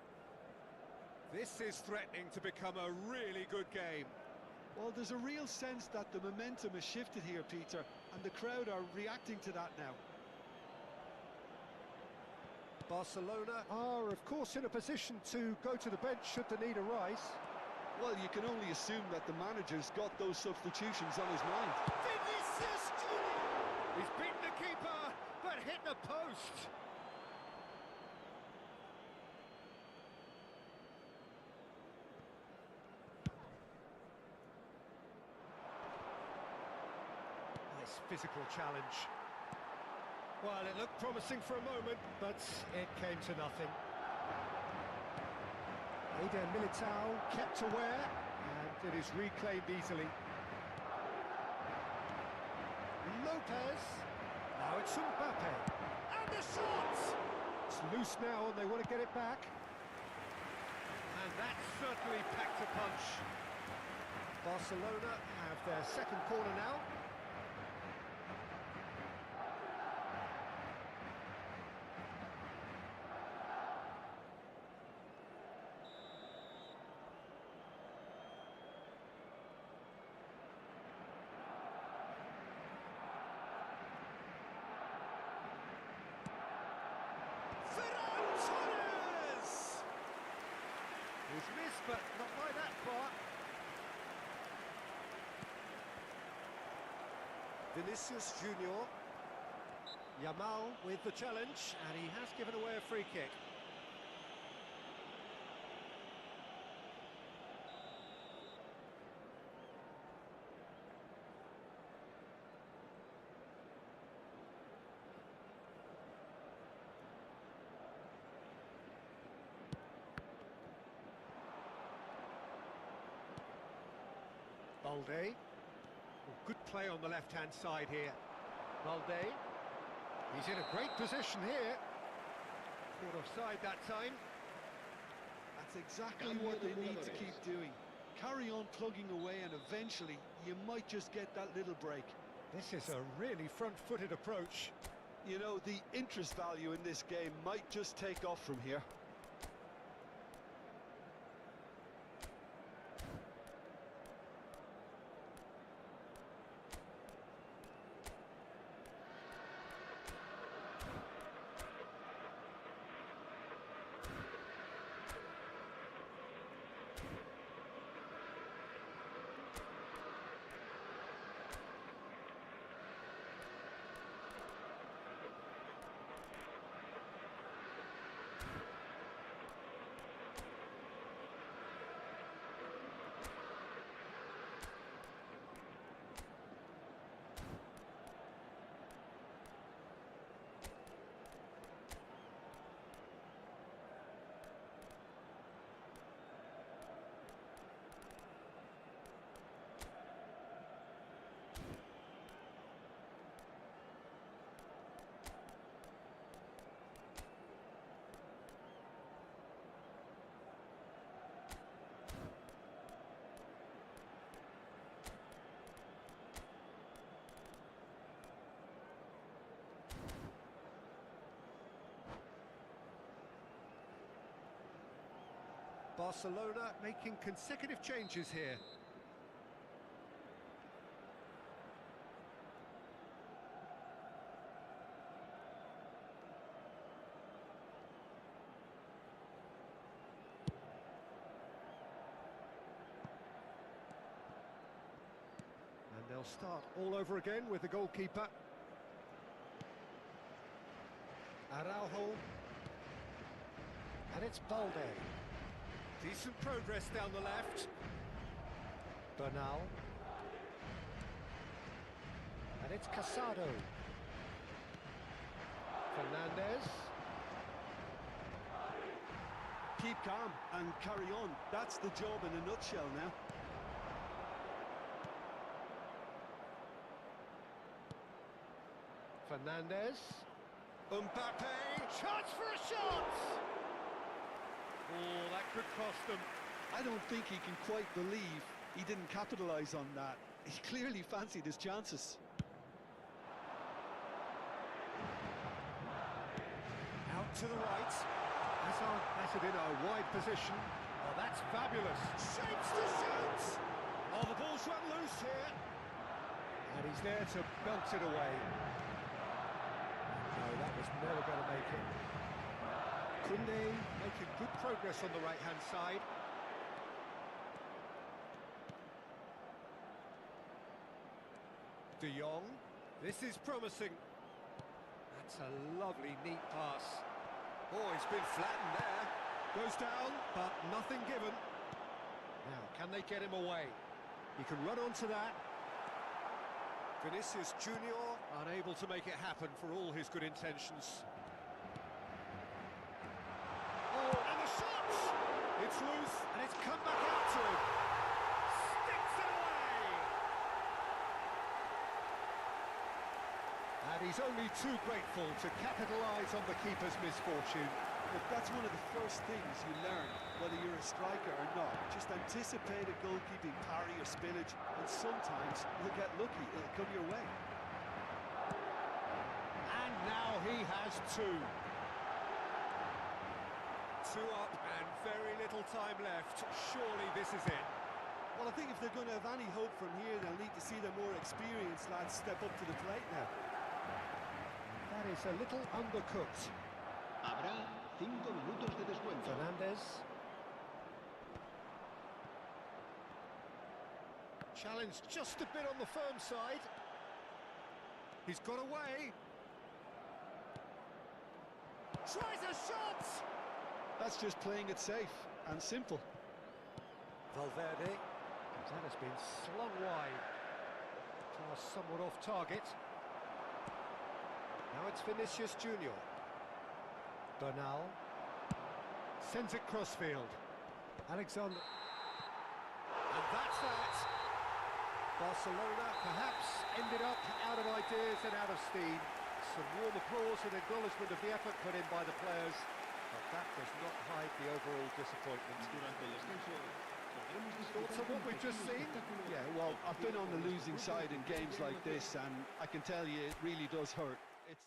This is threatening to become a really good game. Well, there's a real sense that the momentum has shifted here, Peter, and the crowd are reacting to that now. Barcelona are, of course, in a position to go to the bench should the need arise. Well, you can only assume that the manager's got those substitutions on his mind. Vinicius Junior! He's beaten the keeper, but hit the post. Nice physical challenge. Well, it looked promising for a moment, but it came to nothing. Eder Militao kept aware, and it is reclaimed easily. Lopez. Now it's Mbappe. And the shot! It's loose now, and they want to get it back. And that certainly packed a punch. Barcelona have their second corner now. He's missed, but not by that far. Vinicius Junior. Yamal with the challenge, and he has given away a free kick. Balde. Oh, good play on the left-hand side here. Balde. He's in a great position here. Caught offside that time. That's exactly what they need to keep doing. Carry on plugging away, and eventually you might just get that little break. This is a really front-footed approach. You know, the interest value in this game might just take off from here. Barcelona making consecutive changes here. And they'll start all over again with the goalkeeper. Araujo. And it's Balde. Decent progress down the left. Bernal. And it's Casado. Fernandez. Keep calm and carry on. That's the job in a nutshell now. Fernandez. Mbappe. Chance for a shot! Oh, that could cost them. I don't think he can quite believe he didn't capitalise on that. He clearly fancied his chances. Out to the right. Hazard has it in a wide position. Oh, that's fabulous. Shapes to shoot! Oh, the ball's run loose here. And he's there to belt it away. No, that was never going to make it. Koundé making good progress on the right-hand side. De Jong. This is promising. That's a lovely, neat pass. Oh, he's been flattened there. Goes down, but nothing given. Now, can they get him away? He can run onto that. Vinicius Junior unable to make it happen for all his good intentions. Oh, and the shot! It's loose, and it's come back out to him. Sticks it away! And he's only too grateful to capitalise on the keeper's misfortune. But that's one of the first things you learn, whether you're a striker or not. Just anticipate a goalkeeping parry or spillage, and sometimes you'll get lucky, it'll come your way. And now he has two. Two up and very little time left. Surely this is it. Well, I think if they're going to have any hope from here, they'll need to see their more experienced lads step up to the plate now. That is a little undercooked. Habrá 5 minutos de descuento. Fernandez. Challenged just a bit on the firm side. He's got away. Tries a shot! That's just playing it safe and simple. Valverde. That has been slung wide. Pass somewhat off target. Now it's Vinicius Junior. Bernal. Sends it crossfield. Alexander. And that's that. Barcelona perhaps ended up out of ideas and out of steam. Some warm applause and acknowledgement of the effort put in by the players. But that does not hide the overall disappointment. Thoughts on what we've just seen? Yeah, well, I've been on the losing side in games like this, and I can tell you it really does hurt. It's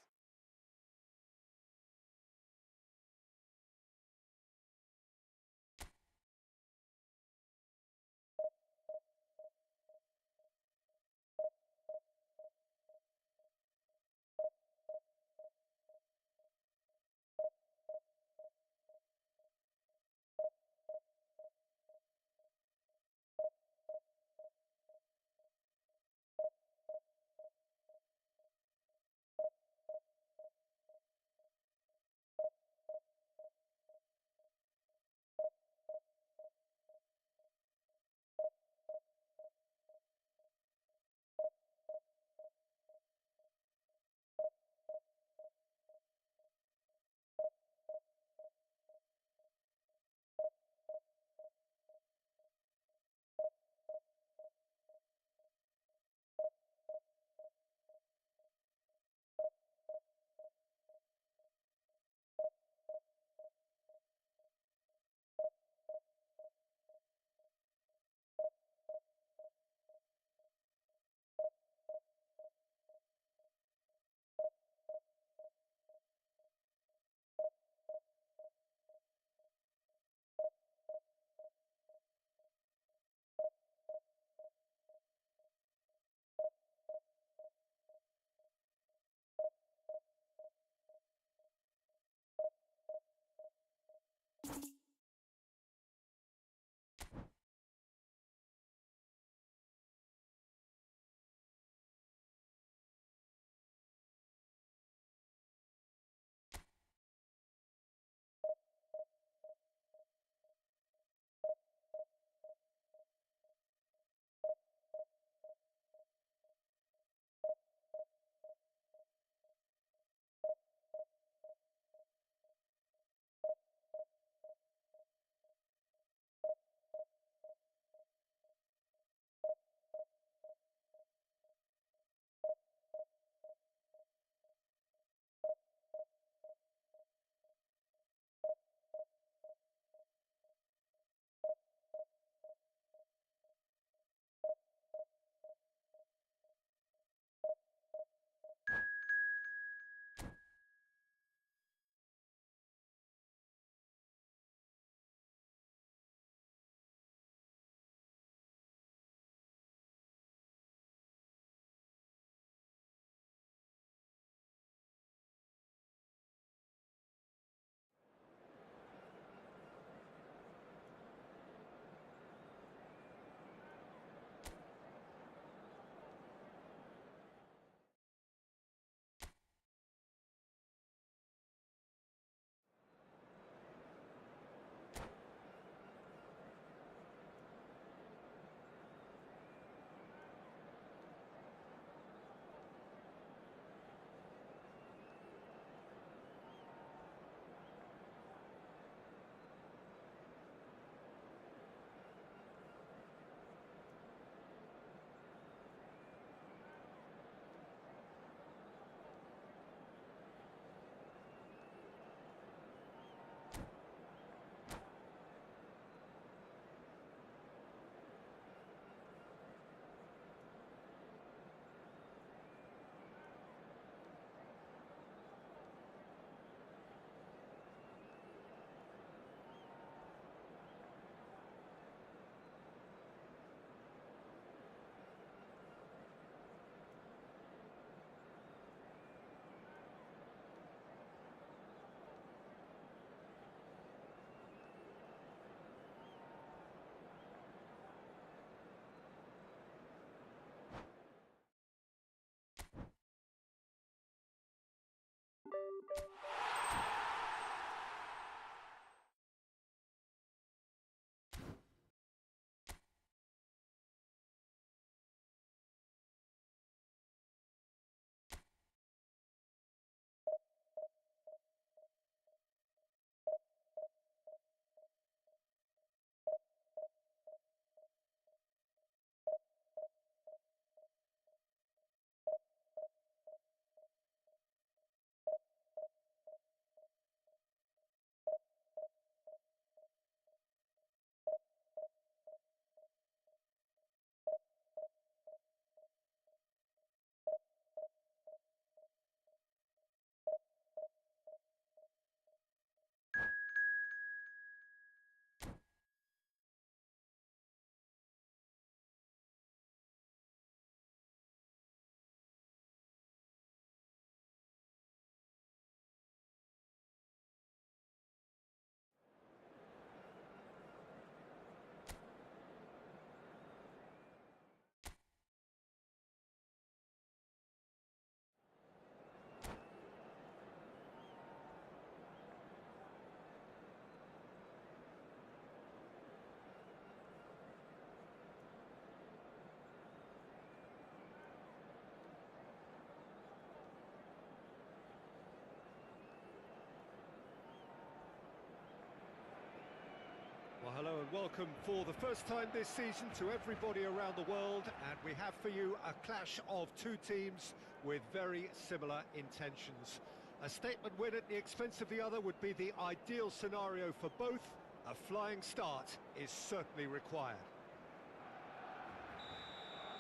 and welcome for the first time this season to everybody around the world, and we have for you a clash of two teams with very similar intentions. A statement win at the expense of the other would be the ideal scenario for both. A flying start is certainly required.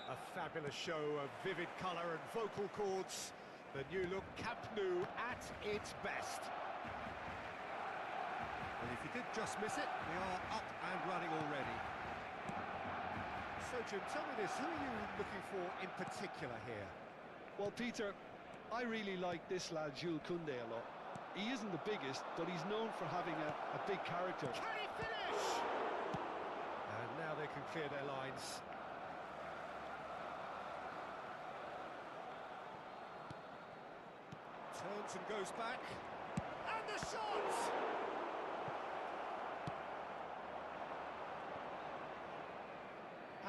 A fabulous show of vivid colour and vocal cords. The new look Camp Nou at its best. And if you did just miss it, we are up and running already. So Jim, tell me this, who are you looking for in particular here? Well, Peter, I really like this lad, Jules Koundé, a lot. He isn't the biggest, but he's known for having a big character. Can he finish? And now they can clear their lines. Turns and goes back. And the shot!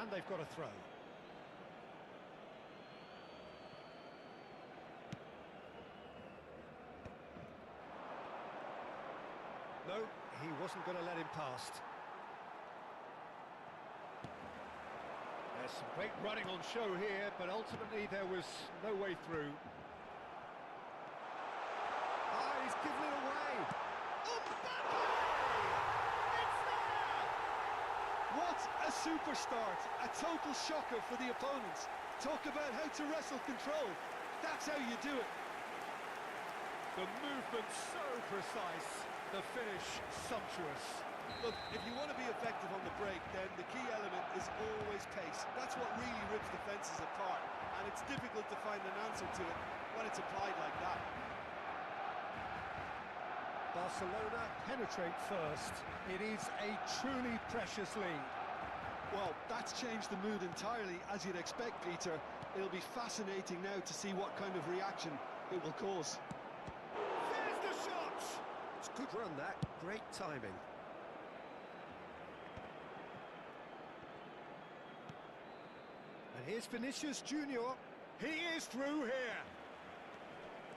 And they've got a throw. No, he wasn't going to let him past. There's some great running on show here, but ultimately there was no way through. Ah, he's given it away. What a super start! A total shocker for the opponents. Talk about how to wrestle control. That's how you do it. The movement so precise, the finish sumptuous. Look, if you want to be effective on the break, then the key element is always pace. That's what really rips defences apart, and it's difficult to find an answer to it when it's applied like that. Barcelona penetrate first. It is a truly precious lead. Well, that's changed the mood entirely, as you'd expect, Peter. It'll be fascinating now to see what kind of reaction it will cause. There's the shot! It's a good run, that. Great timing. And here's Vinicius Junior. He is through here.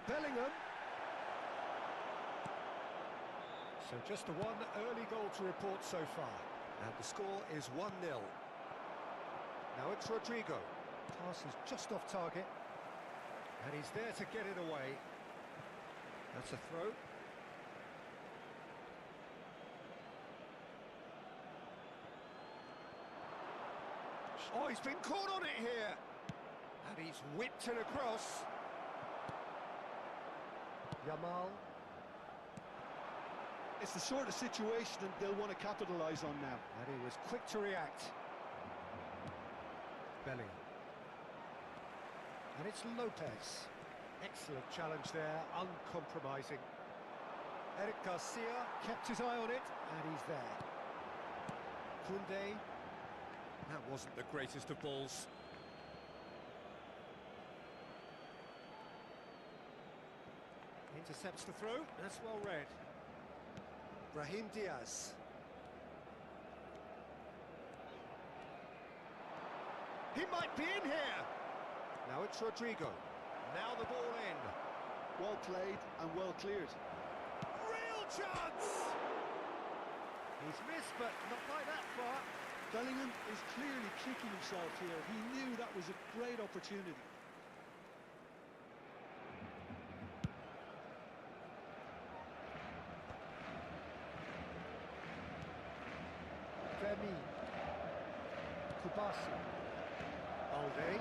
Bellingham. So just the one early goal to report so far. And the score is 1-0. Now it's Rodrigo. Pass is just off target. And he's there to get it away. That's a throw. Oh, he's been caught on it here. And he's whipped it across. Yamal. It's the sort of situation that they'll want to capitalise on now. And he was quick to react. Bellingham. And it's Lopez. Excellent challenge there, uncompromising. Eric Garcia kept his eye on it, and he's there. Koundé. That wasn't the greatest of balls. Intercepts the throw, that's well read. Brahim Diaz. He might be in here! Now it's Rodrigo. Now the ball in. Well played and well cleared. Real chance! He's missed, but not by that far. Bellingham is clearly kicking himself here. He knew that was a great opportunity. Femi. Kubasi. Balde.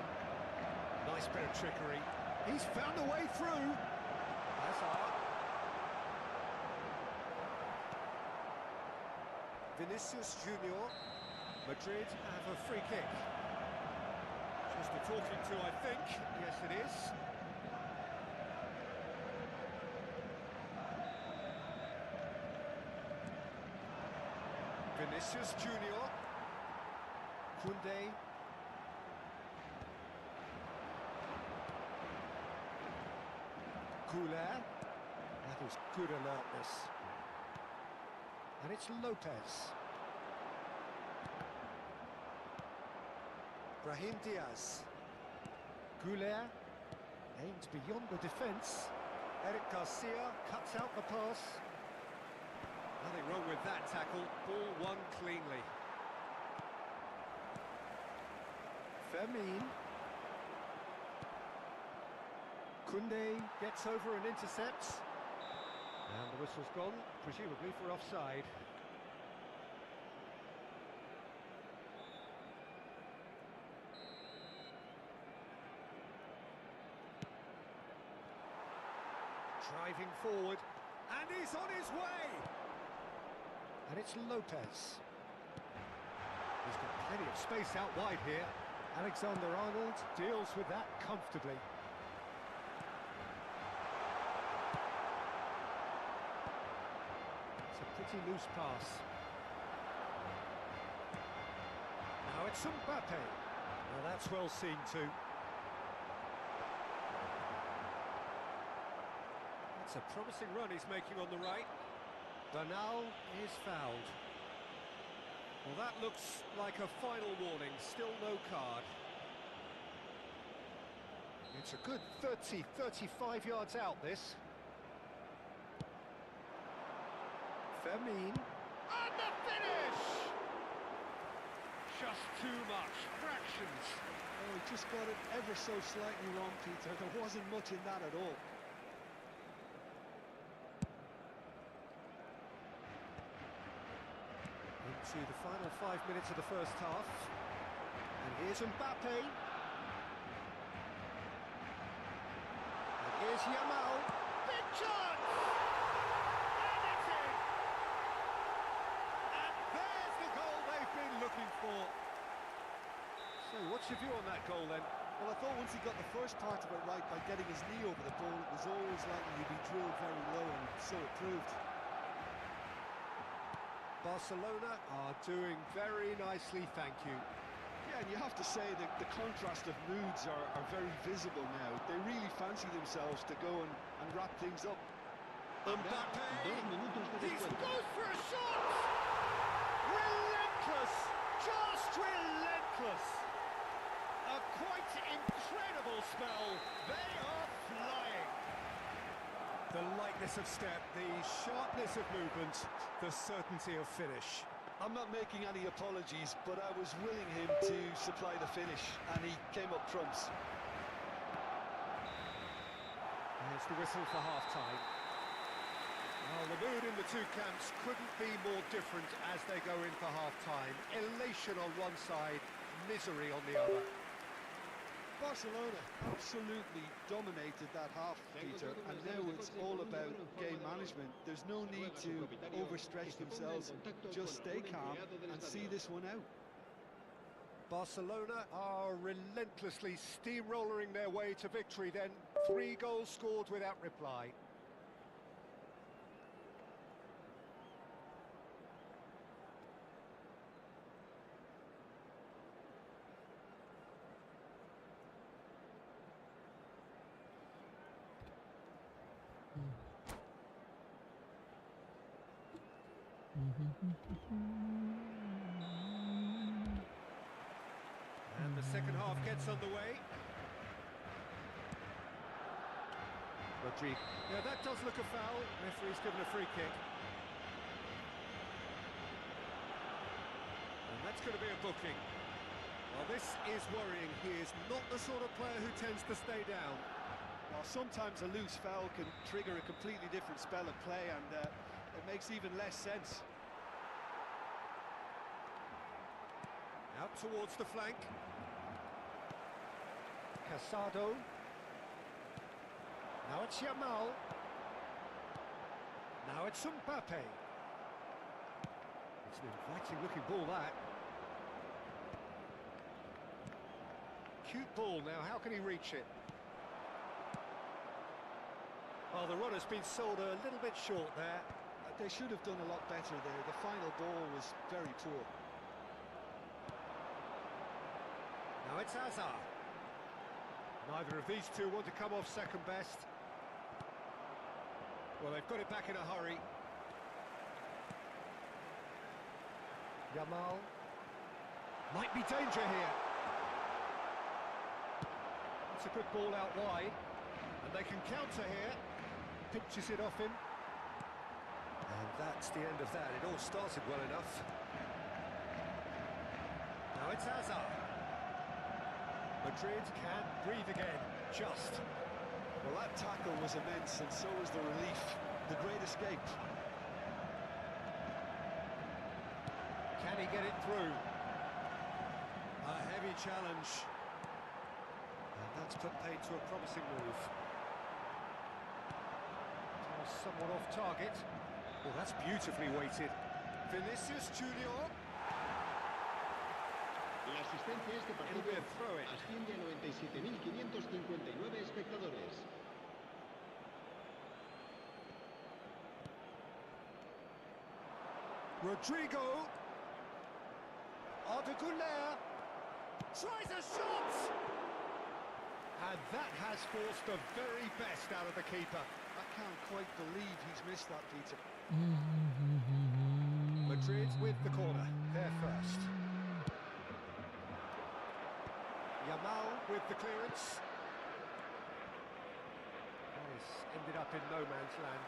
Nice bit of trickery. He's found a way through. Hazard. Vinicius Junior. Madrid have a free kick. Just a talking to, I think. Yes, it is. Vinicius Junior. Koundé. Goulet. That is good alertness. And it's Lopez. Brahim Diaz. Goulet aims beyond the defence. Eric Garcia cuts out the pass. Nothing wrong with that tackle. Ball won cleanly. Fermin. Koundé gets over and intercepts. And the whistle's gone, presumably for offside. Driving forward, and he's on his way! And it's Lopez. He's got plenty of space out wide here. Alexander-Arnold deals with that comfortably. It's a pretty loose pass. Now it's Mbappe. Now that's well seen too. It's a promising run he's making on the right. Bernal is fouled. Well, that looks like a final warning, still no card. It's a good 30, 35 yards out, this. Fermin. And the finish! Just too much, fractions. Oh, he just got it ever so slightly wrong, Peter. There wasn't much in that at all. Into the final 5 minutes of the first half. And here's Mbappe. And here's Yamal. Big chance! And it's in! And there's the goal they've been looking for. So what's your view on that goal then? Well, I thought once he got the first part of it right by getting his knee over the ball, it was always likely to be drilled very low, and so it proved. Barcelona are doing very nicely, thank you. Yeah, and you have to say that the contrast of moods are very visible now. They really fancy themselves to go and wrap things up. Mbappe! He goes for a shot! Relentless! Just relentless! A quite incredible spell. They are flying. The lightness of step, the sharpness of movement, the certainty of finish. I'm not making any apologies, but I was willing him to supply the finish, and he came up trumps. There's the whistle for half-time. Well, the mood in the two camps couldn't be more different as they go in for half-time. Elation on one side, misery on the other. Barcelona absolutely dominated that half, Peter, and now it's all about game management. There's no need to overstretch themselves, just stay calm and see this one out. Barcelona are relentlessly steamrolling their way to victory then. 3 goals scored without reply. And the second half gets underway. Rodrigo. Yeah, that does look a foul. Referee's given a free kick. And that's going to be a booking. Well, this is worrying. He is not the sort of player who tends to stay down. Well, sometimes a loose foul can trigger a completely different spell of play, and it makes even less sense. Out towards the flank. Casado. Now it's Yamal. Now it's Mbappe. It's an inviting looking ball, that. Cute ball now, how can he reach it? Oh, the runner's been sold a little bit short there. They should have done a lot better there. The final ball was very poor. Now it's Hazard. Neither of these two want to come off second best. Well, they've got it back in a hurry. Yamal. Might be danger here. It's a good ball out wide. And they can counter here. Pinches it off him. And that's the end of that. It all started well enough. Now it's Hazard. Madrid can breathe again, just. Well, that tackle was immense, and so was the relief. The great escape. Can he get it through? A heavy challenge. And that's put paid to a promising move. Somewhat off target. Well, that's beautifully weighted. Vinicius Junior. La asistencia a este It'll be partido a throw-in. asciende a 97.559 espectadores. Rodrigo. Arda Güler. Tries a shot! And that has forced the very best out of the keeper. I can't quite believe he's missed that, Peter. Madrid with the corner. They're first. Yamal with the clearance. This ended up in no man's land.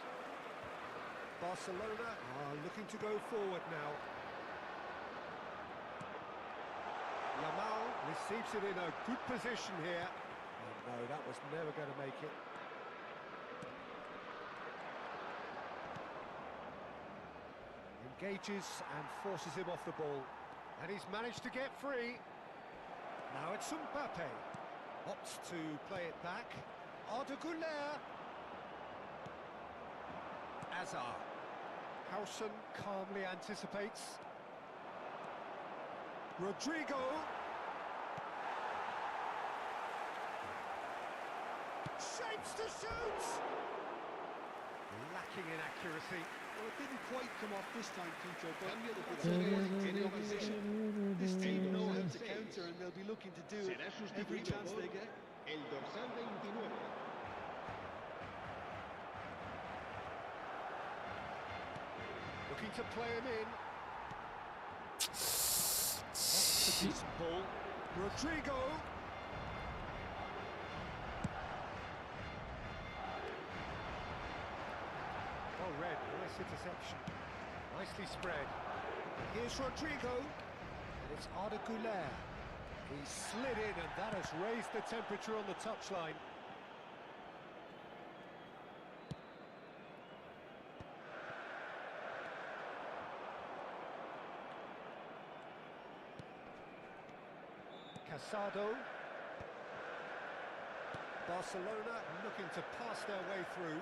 Barcelona are looking to go forward now. Yamal receives it in a good position here. Oh, no, that was never going to make it. Engages and forces him off the ball. And he's managed to get free. Now it's Mbappe. Opts to play it back. Arda Güler. Hazard. Howson calmly anticipates. Rodrigo. Shapes to shoot! Lacking in accuracy. Well, it didn't quite come off this time, Peter, but Cambio de that's okay. jugadores en In opposition. opposition. This team know how to 26. counter, and they'll be looking to do it Será every sustituido chance por they get. el dorsal 29. Looking to play him in. That's a decent ball. Rodrigo. Well read, nice interception. Nicely spread. And here's Rodrigo. And it's Arda Güler. He slid in, and that has raised the temperature on the touchline. Casado. Barcelona looking to pass their way through.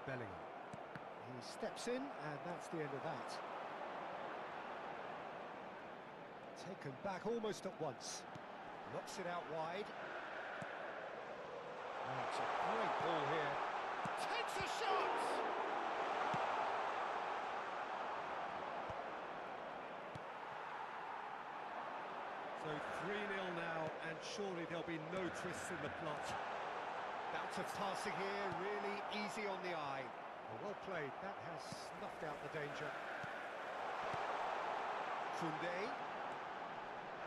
Bellingham. He steps in, and that's the end of that. Taken back almost at once. Knocks it out wide. Oh, it's a great ball here. Takes a shot! So 3-0 now, and surely there'll be no twists in the plot. Bout of passing here, really easy on the eye. Well played, that has snuffed out the danger. Koundé.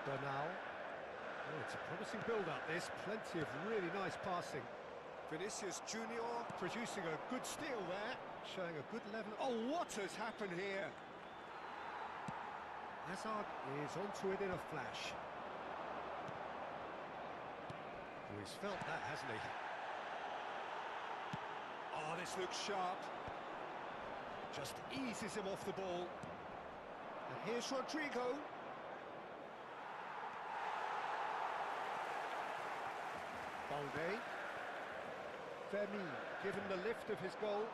Bernal. Oh, it's a promising build-up, this. Plenty of really nice passing. Vinicius Junior producing a good steal there, showing a good level. Oh, what has happened here? Hazard is onto it in a flash. Oh, he's felt that, hasn't he? Oh, this looks sharp. Just eases him off the ball. And here's Rodrigo. Balde. Fermi, given the lift of his goal.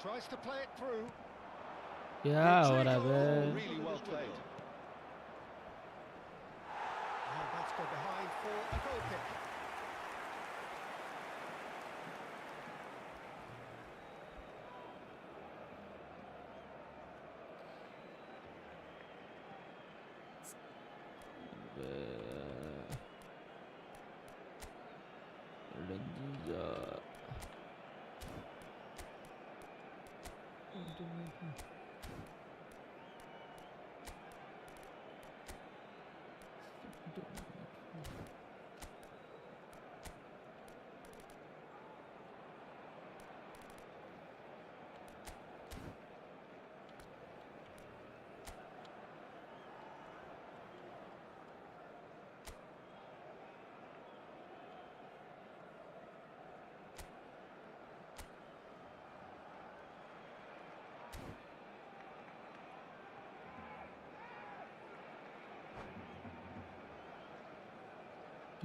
Tries to play it through. Yeah, Rodrigo, whatever. really well played. And that's gone behind for a goal kick.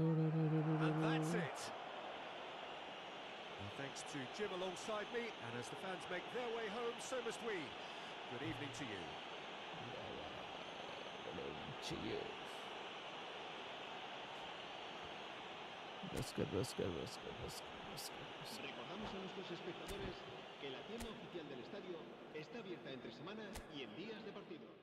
And that's it. Well, thanks to Jim alongside me, and as the fans make their way home, so must we. Good evening to you. Recordamos a nuestros espectadores que la tienda oficial del estadio está abierta entre semana y en días de partido.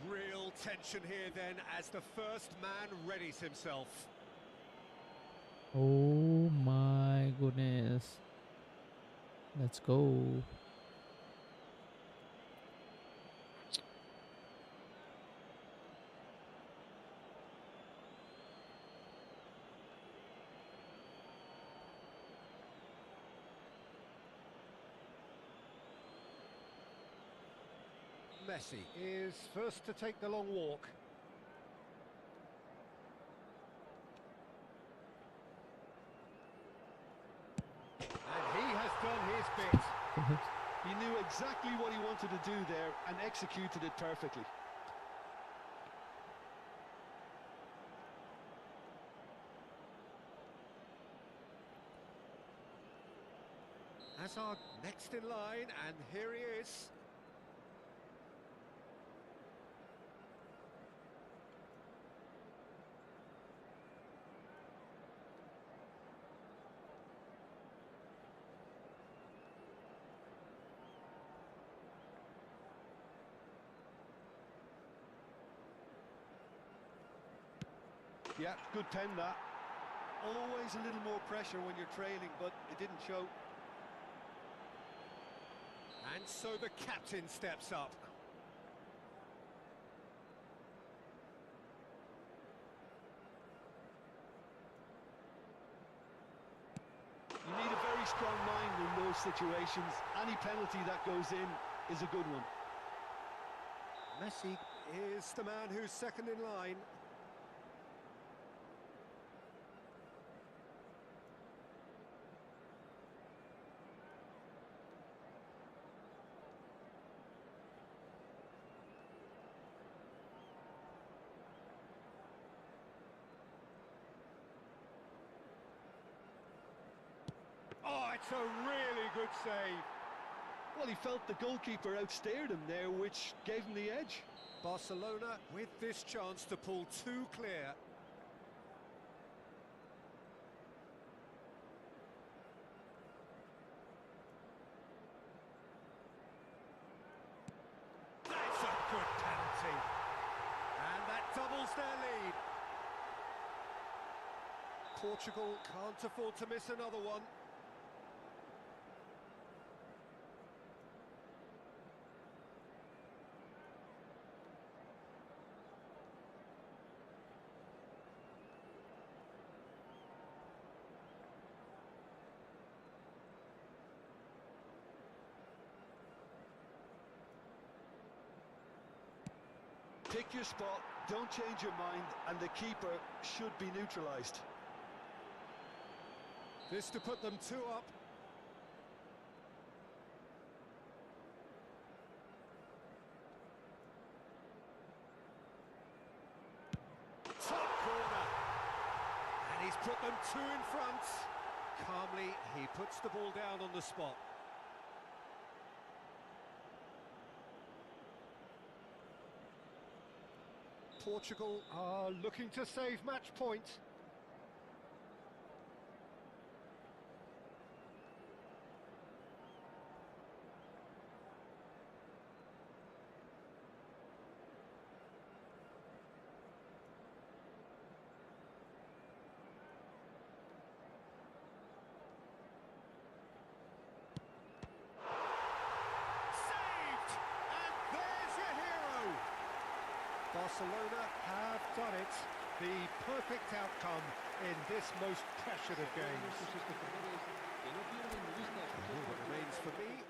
Real tension here then as the first man readies himself. Oh my goodness. Let's go. Messi is first to take the long walk. And he has done his bit. He knew exactly what he wanted to do there and executed it perfectly. Hazard next in line, and here he is. Yeah, good pen that. Always a little more pressure when you're trailing, but it didn't show. And so the captain steps up. You need a very strong mind in those situations. Any penalty that goes in is a good one. Messi is the man who's second in line. Oh, it's a really good save. Well, he felt the goalkeeper outstared him there, which gave him the edge. Barcelona with this chance to pull two clear. That's a good penalty. And that doubles their lead. Portugal can't afford to miss another one. Pick your spot, don't change your mind, and the keeper should be neutralised. This to put them two up. Top corner. And he's put them two in front. Calmly, he puts the ball down on the spot. Portugal are looking to save match point. Saved! And there's your hero! Barcelona have done it. The perfect outcome in this most passionate of games. All that remains for me is...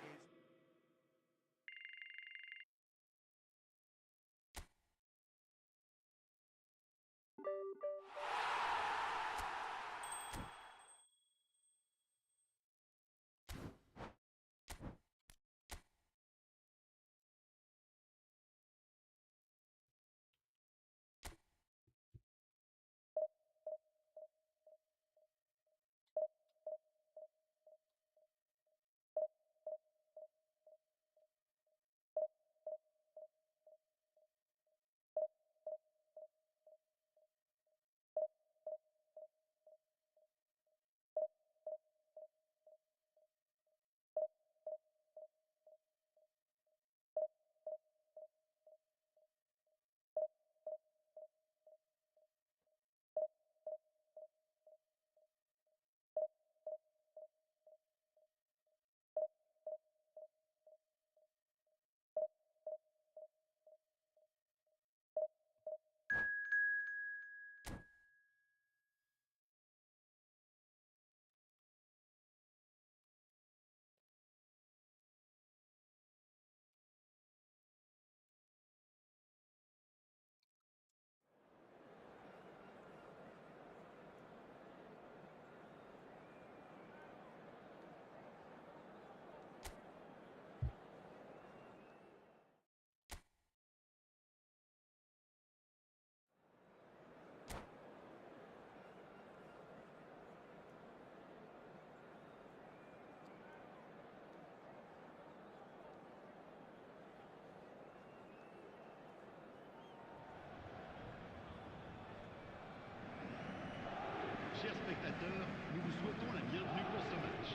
Chers spectateurs, nous vous souhaitons la bienvenue pour ce match.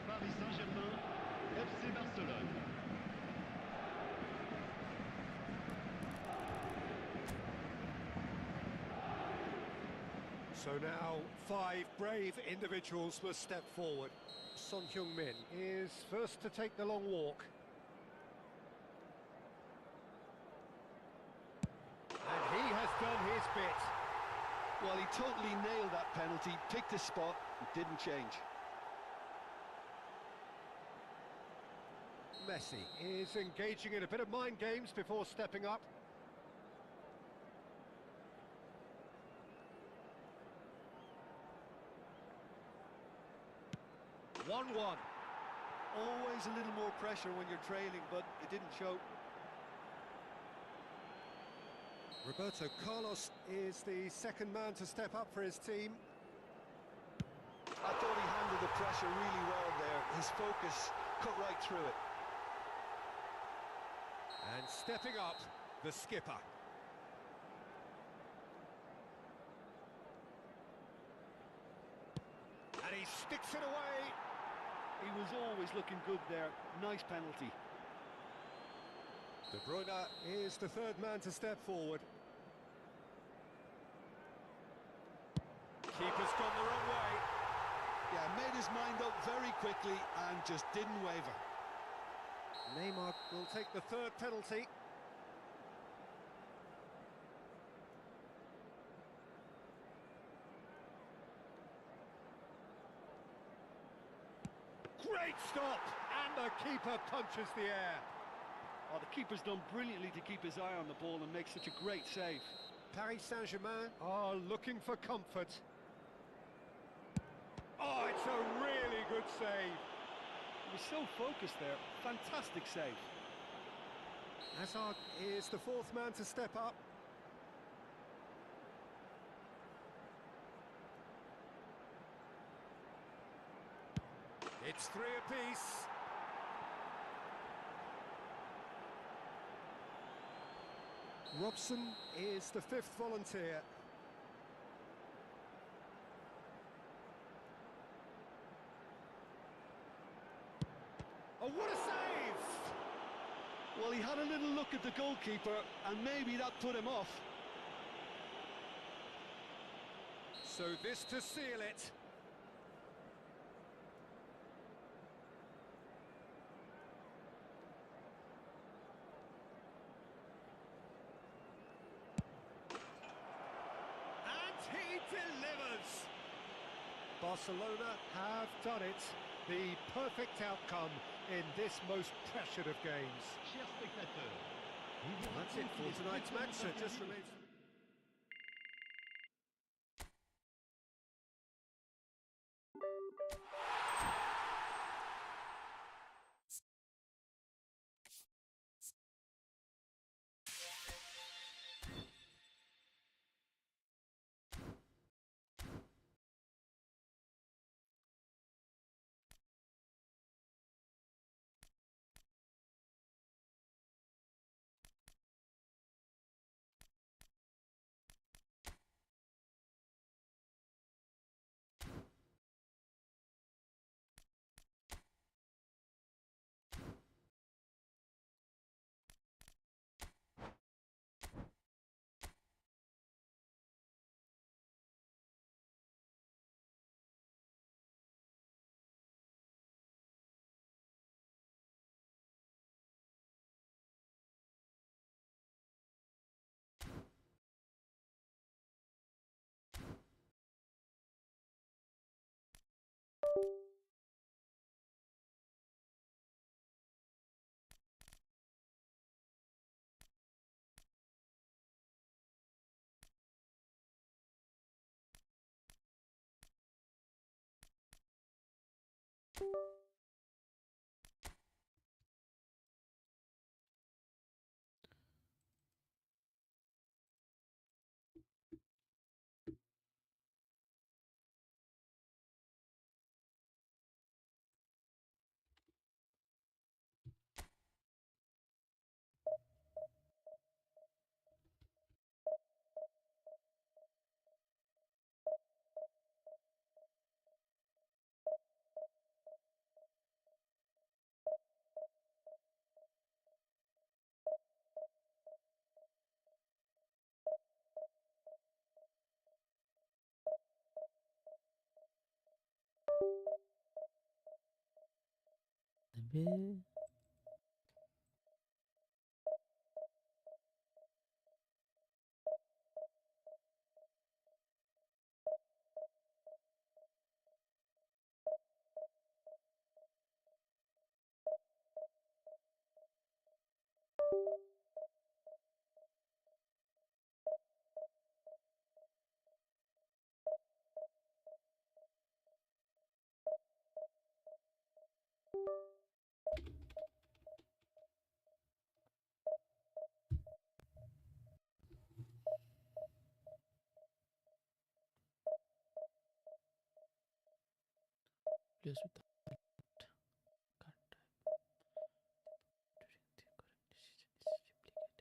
Paris Saint-Germain, FC Barcelone. So now 5 brave individuals must step forward. Son Heung-min is first to take the long walk. And he has done his bit. Well, he totally nailed that penalty, picked a spot, and didn't change. Messi is engaging in a bit of mind games before stepping up. One-one. Always a little more pressure when you're trailing, but it didn't show. Roberto Carlos is the second man to step up for his team. I thought he handled the pressure really well there. His focus cut right through it. And stepping up, the skipper. And he sticks it away. He was always looking good there. Nice penalty. De Bruyne is the third man to step forward. Keeper's gone the wrong way. Yeah, made his mind up very quickly and just didn't waver. Neymar will take the third penalty. Great stop! And the keeper punches the air. Oh, the keeper's done brilliantly to keep his eye on the ball and make such a great save. Paris Saint-Germain are looking for comfort. Oh, it's a really good save. He was so focused there. Fantastic save. Hazard is the fourth man to step up. It's 3 apiece. Robson is the fifth volunteer. Oh, what a save! Well, he had a little look at the goalkeeper and maybe that put him off. So this to seal it. He delivers! Barcelona have done it. The perfect outcome in this most pressured of games. That's it for tonight's match. It just remains... bay players with the card type during the correct decision is replicated.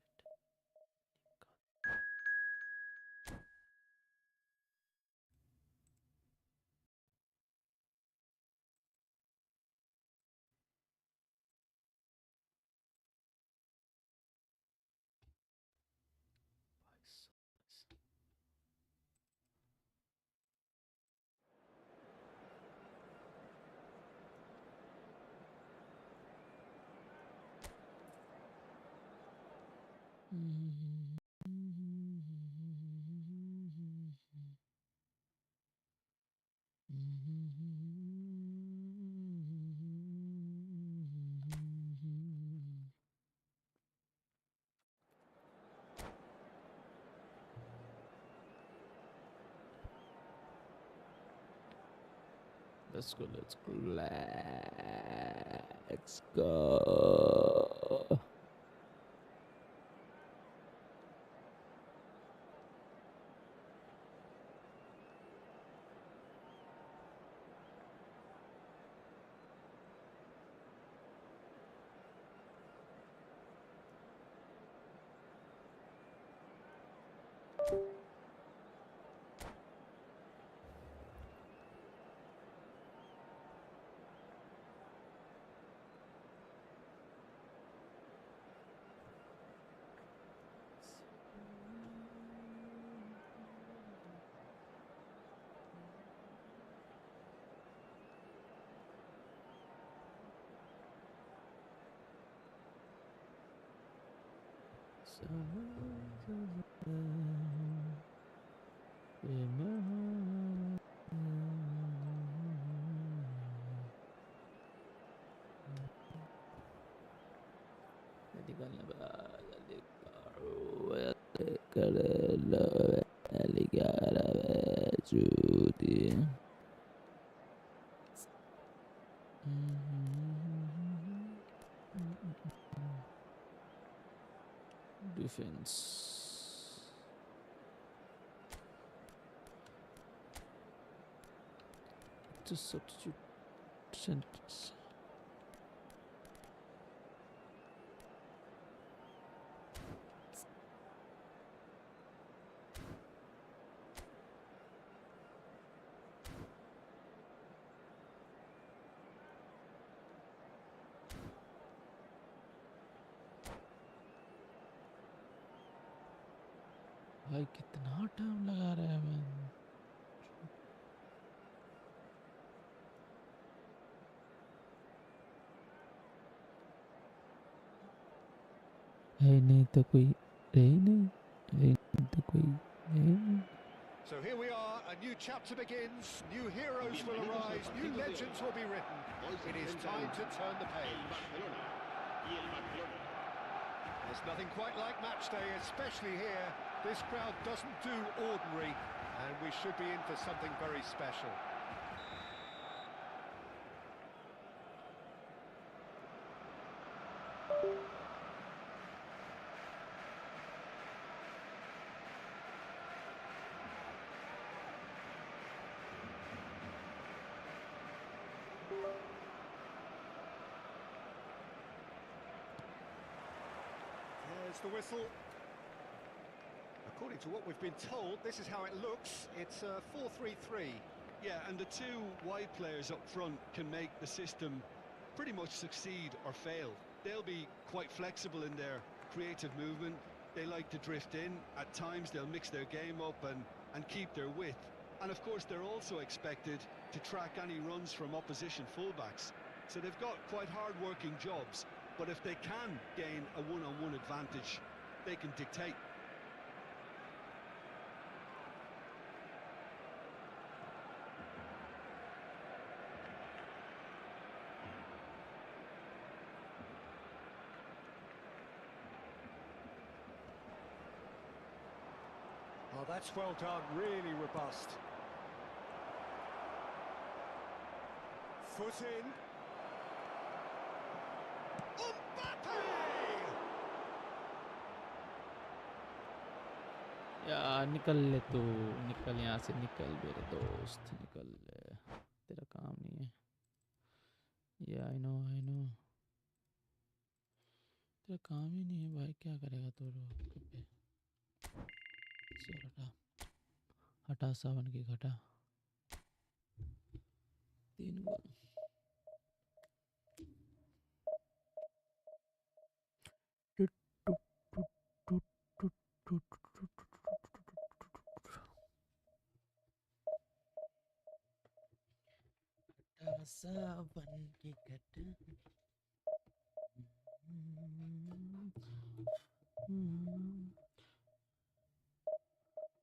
Let's go, let's go, let's go. Defense. Just substitute sentence. भाई कितना time लगा रहा है मैं है नहीं तो कोई है नहीं तो कोई है So here we are, a new chapter begins, new heroes will arise, new legends will be written. It is time to turn the page. There's nothing quite like match day, especially here. This crowd doesn't do ordinary, and we should be in for something very special. There's the whistle. According to what we've been told, this is how it looks. It's a 4-3-3. Yeah, and the two wide players up front can make the system pretty much succeed or fail. They'll be quite flexible in their creative movement. They like to drift in. At times they'll mix their game up and keep their width. And of course they're also expected to track any runs from opposition fullbacks. so they've got quite hard-working jobs. But if they can gain a one-on-one advantage, they can dictate. Oh, that's well done, really robust. Foot in. Mbappe! यार निकल ले तू, निकल यहाँ से, निकल मेरे दोस्त, निकल ले, तेरा काम नहीं है। या आई नो तेरा काम ही नहीं है भाई, क्या करेगा तू रोक पे। चल हटा हटा, 7 की घटा, 3 गोल। सावन की घटा,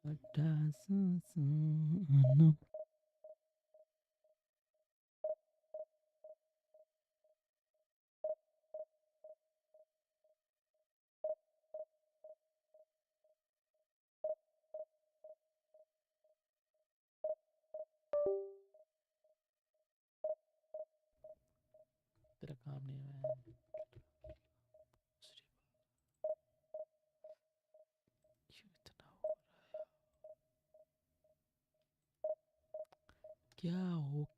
हटा सावन। तेरा काम नहीं है। क्यों इतना हो रहा है?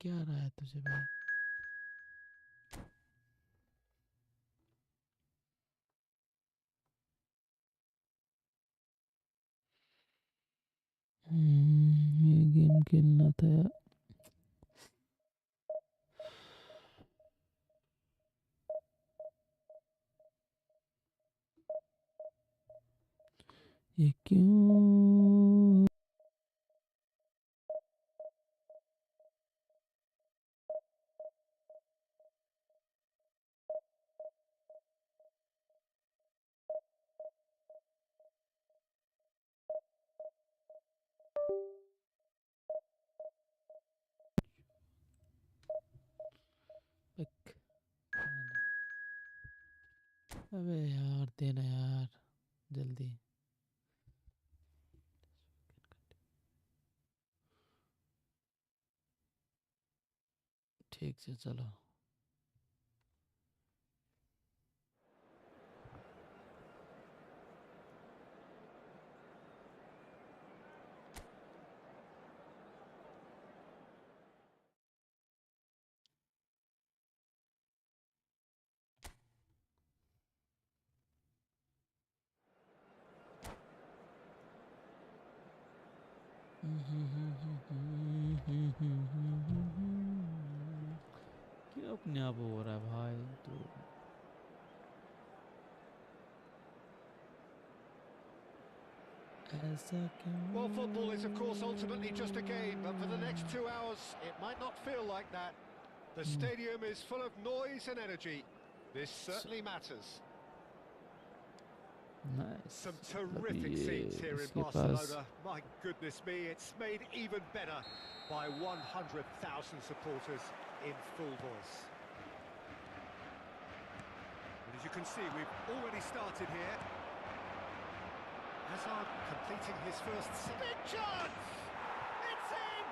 क्या रहा है तुझे भाई? ये गेम खेलना था यार। ये क्यों? पिक। अबे यार देना यार, जल्दी। ठीक से चलो। क्यों अपने आप हो रहा है भाई तो? ऐसा क्यों? Well, football is, of course, ultimately just a game, but for the next 2 hours, it might not feel like that. The stadium is full of noise and energy. This certainly matters. Nice. Some terrific scenes here in Barcelona. My goodness me, it's made even better by 100,000 supporters in full voice. And as you can see, we've already started here. Hazard completing his first big chance! It's in!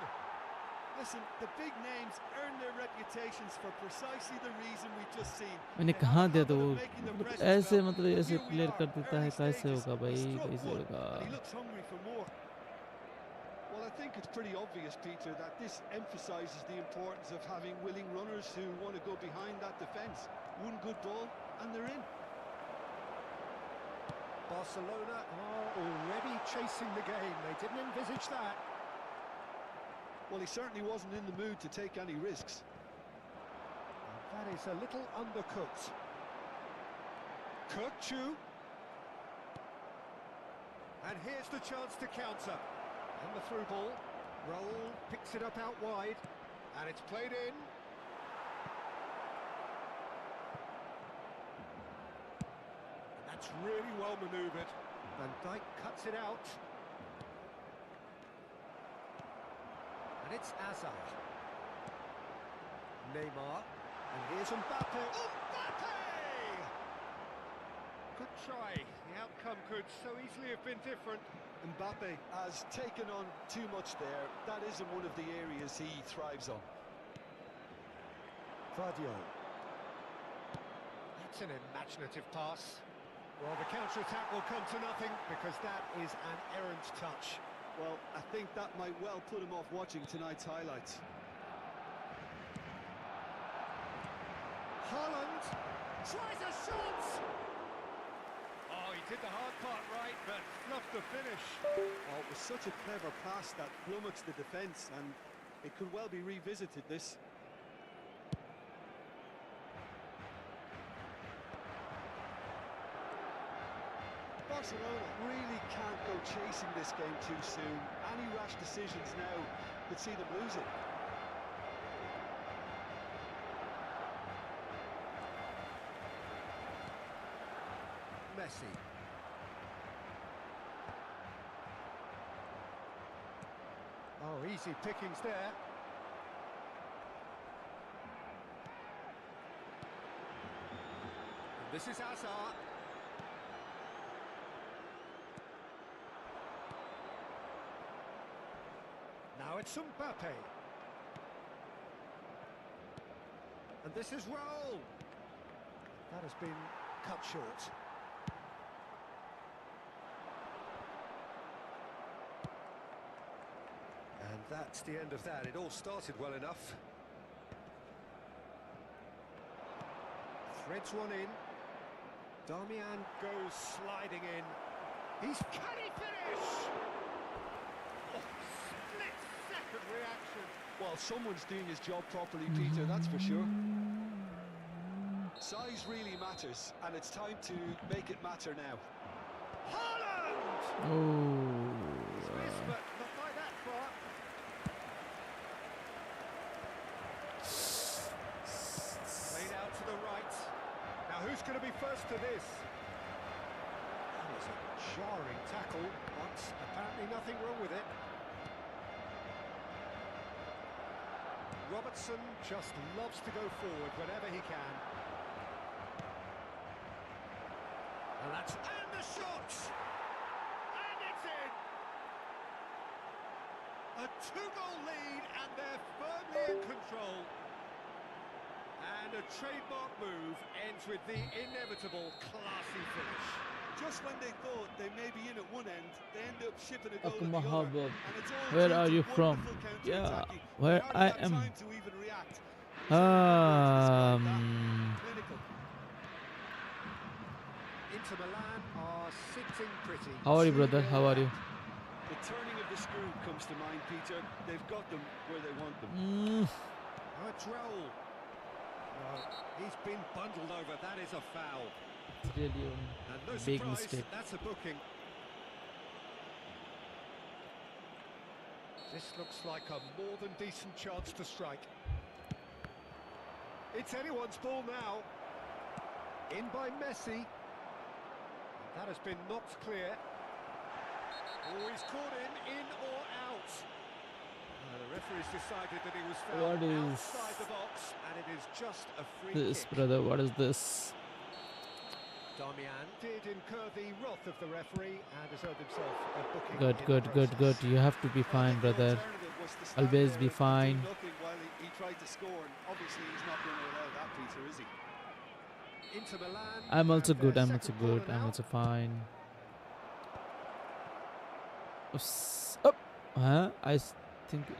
Listen, the big names earn their reputations for precisely the reason we've just seen. मैंने कहा दिया तो वो ऐसे मतलब ऐसे player कर देता है, कैसे होगा भाई, कैसे होगा? And he looks hungry for more. Well, I think it's pretty obvious, Peter, that this emphasises the importance of having willing runners who want to go behind that defence. One good ball and they're in. Barcelona are already chasing the game. They didn't envisage that. Well, he certainly wasn't in the mood to take any risks. And that is a little undercooked. Kirkchu. And here's the chance to counter. And the through ball. Raul picks it up out wide. And it's played in. That's really well manoeuvred. Van Dijk cuts it out. And it's Hazard. Neymar. And here's Mbappe. Mbappe! Good try. The outcome could so easily have been different. Mbappe has taken on too much there. That isn't one of the areas he thrives on. Vardio. That's an imaginative pass. Well, the counter-attack will come to nothing because that is an errant touch. Well, I think that might well put him off watching tonight's highlights. Haaland tries a shot! Oh, he did the hard part right, but fluffed the finish. Oh, it was such a clever pass that flummoxed the defence, and it could well be revisited, this. Barcelona really can't go chasing this game too soon. Any rash decisions now could see them lose it. Messi. Oh, easy pickings there. And this is Hazard. Now it's Mbappe. And this is Raul. That has been cut short. And that's the end of that. It all started well enough. Threads one in. Darmian goes sliding in. Can he finish? Oh, split-second reaction. Well, someone's doing his job properly, Peter, that's for sure. Size really matters, and it's time to make it matter now. Haaland! Oh. He's missed, but not by that far. Played out to the right. Now who's going to be first to this? That was a jarring tackle, but apparently nothing wrong with it. Robertson just loves to go forward whenever he can. And the shot! And it's in! A two-goal lead, and they're firmly in control. And a trademark move ends with the inevitable classy finish. Just when they thought they may be in at one end, they end up shipping a goal at the Mahabub, other. And it's all where due are to you from? wonderful Yeah, counter-attacking. where They hardly I have am. time to even react. Clinical. Inter Milan are sitting pretty. How are you, brother? 2-0 How are you? up. The turning of the screw comes to mind, Peter. They've got them where they want them. Oh, it's Raul. No, he's been bundled over. That is a foul. Really And no big surprise, mistake. that's a booking. This looks like a more than decent chance to strike. It's anyone's ball now. In by Messi. That has been knocked clear. Oh, he's caught in or out. The referee's decided that he was fouled What is outside the box, and it is just a free this, kick. brother? What is this? Darmian did incur the wrath of the referee and has earned himself a booking. Good, in good, the good, good. process. You have to be fine, The brother. alternative was to stand Always there be and do fine. nothing while he tried to score, and obviously he's not going to allow that, Peter, is he? Inter Milan I'm also have good. their I'm also second good. corner I'm now. also fine. Up. Huh? Think it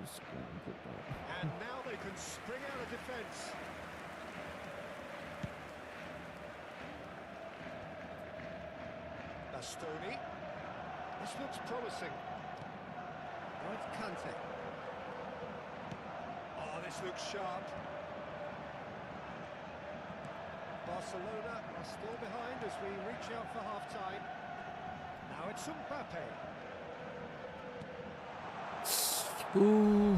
was going to go. And now they can spring out of defence. Bastoni. This looks promising. Oh, it's Kante. Oh, this looks sharp. Barcelona are still behind as we reach out for half-time. Now it's Mbappe. Ooh. Well,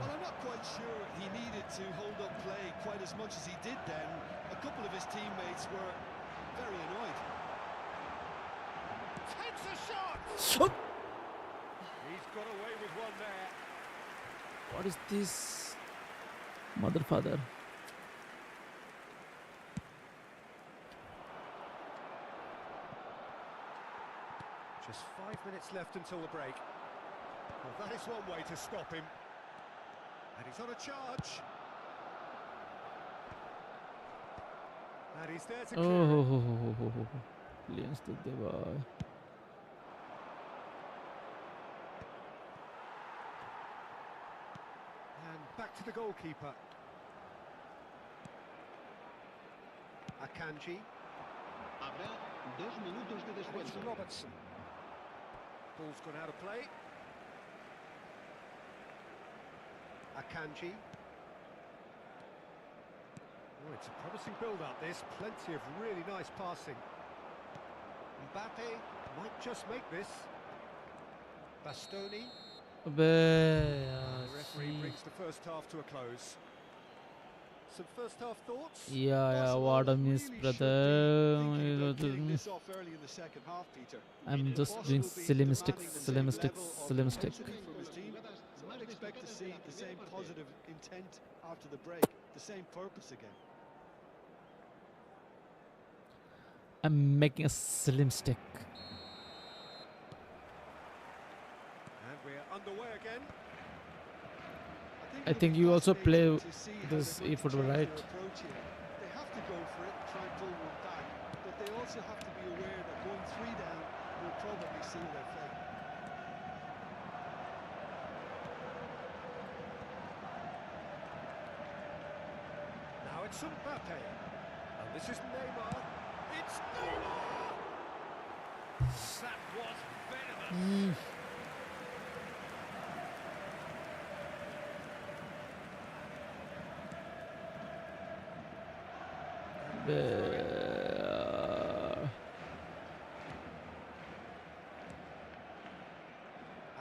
I'm not quite sure he needed to hold up play quite as much as he did then. A couple of his teammates were very annoyed. Takes a shot! Oh, He's got away with one there. what is this? Mother father. Just 5 minutes left until the break. Well, that is one way to stop him. And he's on a charge. And he's there to clear it. Oh, Lions took the ball. And back to the goalkeeper. Akanji. Habrá 2 minutos de And it's descuento. Robertson. Ball's gone out of play. Akanji. Oh, it's a promising build-up, this. Plenty of really nice passing. Mbappe might just make this. Bastoni. Abbe, The referee yaar, brings the first half to a close. Some first half thoughts? yeah, what a miss, Barcelona really should brother. be thinking about getting this off early in the second half, Peter. I'm It'll just possibly doing be silly demanding mistakes, the silly same mistakes, level of silly mistake. intensity from his team. You might expect to see the same positive intent after the break, the same purpose again. I'm making a silly mistake. And we're underway again. I it'll think be you also play fascinating to see how this they're going to eFootball, change right? their approach here. They have to go for it, try and pull one back, but they also have to be aware that going 3 down will probably seal their fate. Now it's Mbappe. And this is Neymar. It's Neymar! That was venomous.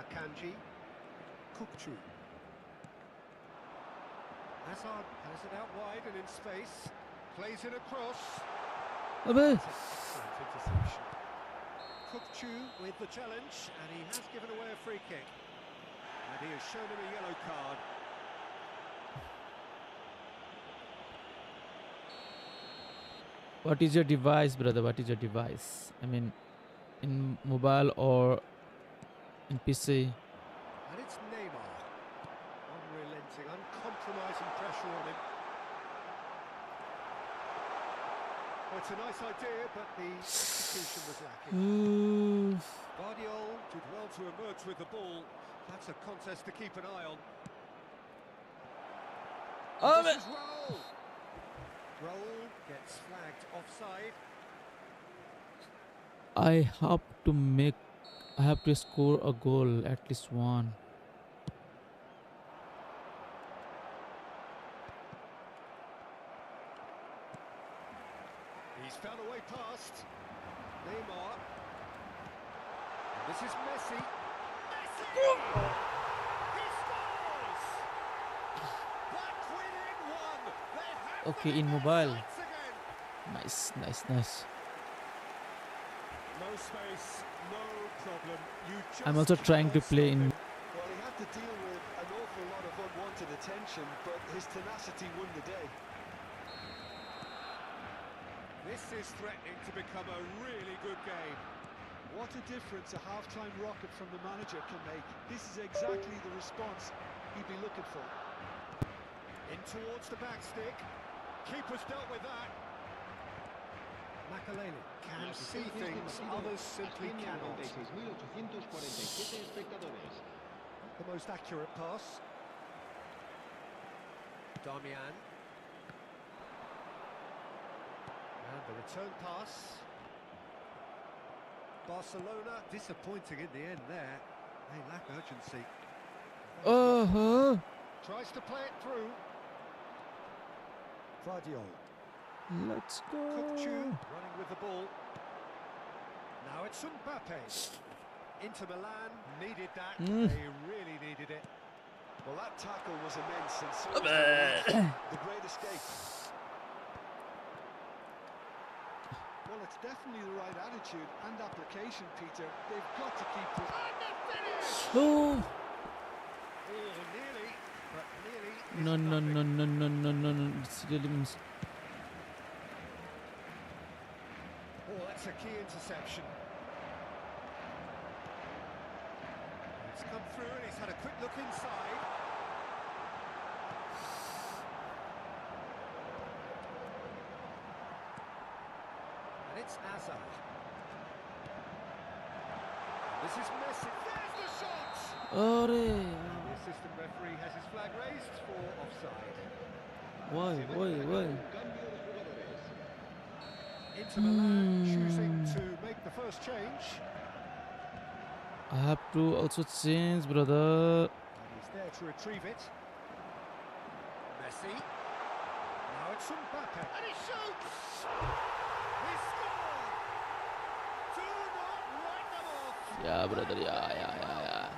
Akanji. Kukchu. Hazard has it out wide and in space. Plays it across. Abbe. Excellent interception. Kukchu with the challenge, and he has given away a free kick. And he has shown him a yellow card. What is your device, brother? What is your device? I mean, in mobile or in PC? And it's Neymar. Unrelenting, uncompromising pressure on him. Well, it's a nice idea, but the execution was lacking. Ooh. Guardiol did well to emerge with the ball. That's a contest to keep an eye on. Oh, This is Raul. Raul gets flagged offside. I have to score a goal, at least one. He's found a way past. Neymar. And this is Messi. Messi! He scores! Back within one. They have Okay, them in their mobile. sights again. Nice, nice, nice. No space, no problem. You just I'm also trying to cannot play stop in. him. Well, he had to deal with an awful lot of unwanted attention, but his tenacity won the day. This is threatening to become a really good game. What a difference a half-time rocket from the manager can make. This is exactly the response he'd be looking for. In towards the back stick. Keeper's dealt with that. Makalele can see things others simply cannot. 96.847 espectadores. The most accurate pass. Damian. And the return pass. Barcelona disappointing in the end there. They lack urgency. Tries to play it through. Guardiol. Let's Kukchu go. running with the ball. Now it's Mbappe. Inter Milan needed that. They really needed it. Well, that tackle was immense, and so was the great escape. Well, it's definitely the right attitude and application, Peter. They've got to keep pushing. And the finish! Oh! Oh, nearly, but nearly No, is no, nothing. no, no, no, no, no, no. It's really Oh, that's a key interception. It's come through and he's had a quick look inside. And it's Hazard. This is Messi. There's the shot! Oh, The assistant referee has his flag raised for offside. why? Un cambio de jugadores. Inter Milan choosing to make the first change. I have to also change, brother. And he's there to retrieve it. Messi. Now it's Mbappe. And he shoots! He scored! Do not write them off! Yeah, brother. Yeah.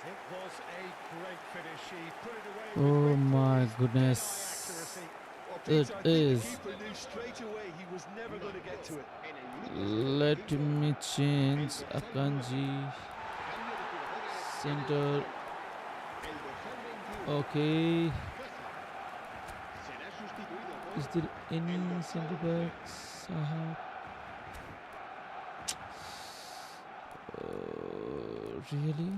It was a great finish. He put it away Oh with my great goodness. accuracy. Well, It Peter, I think is. the keeper knew straight away he was never going to get to it. En el minuto Let 75, me change Akanji. cambio de jugadores. Center. El dorsal 21, Okay. será sustituido por Is there any el dorsal center 10. backs? Really?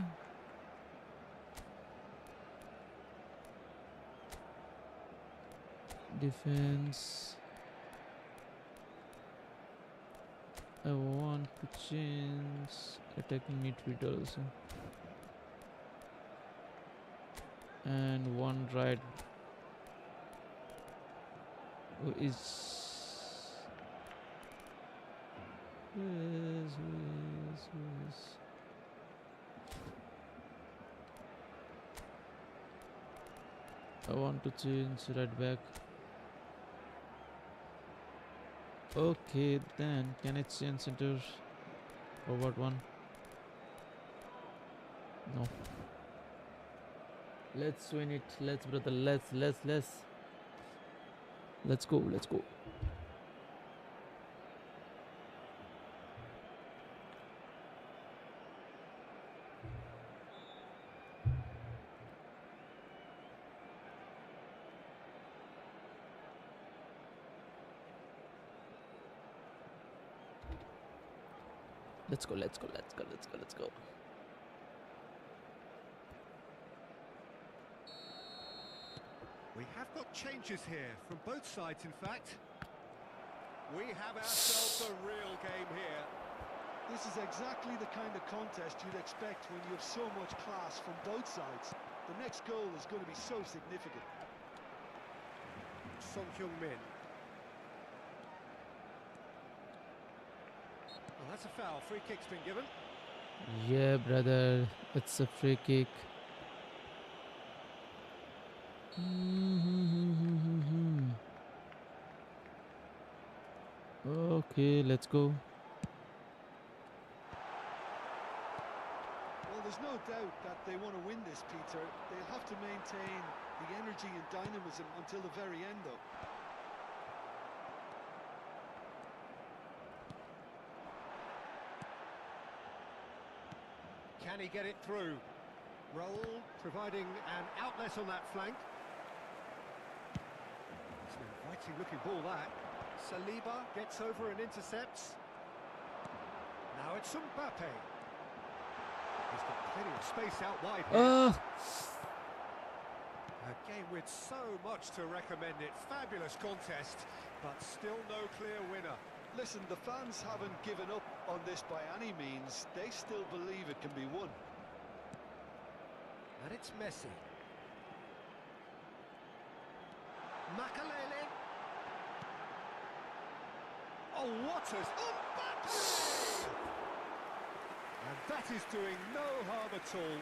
Defense. I want to change attacking midfielder also. And one right. Who is? Who is? I want to change right back. Okay, then can I change center forward one? No. Let's win it. Let's, brother. Let's. Let's go. Let's go. We have got changes here from both sides, in fact. We have ourselves a real game here. This is exactly the kind of contest you'd expect when you have so much class from both sides. The next goal is going to be so significant. Son Heung-min. Well, that's a foul. Free kick's been given. Yeah, brother. It's a free kick. Okay, let's go. Well, there's no doubt that they want to win this, Peter. They'll have to maintain the energy and dynamism until the very end, though. Can he get it through? Raul providing an outlet on that flank. It's an inviting looking ball, that. Saliba gets over and intercepts. Now it's Mbappe. He's got plenty of space out wide here. A game with so much to recommend it. Fabulous contest, but still no clear winner. Listen, the fans haven't given up on this by any means. They still believe it can be won. And it's Messi. Makalele. Oh, what a... Mbappe! And that is doing no harm at all.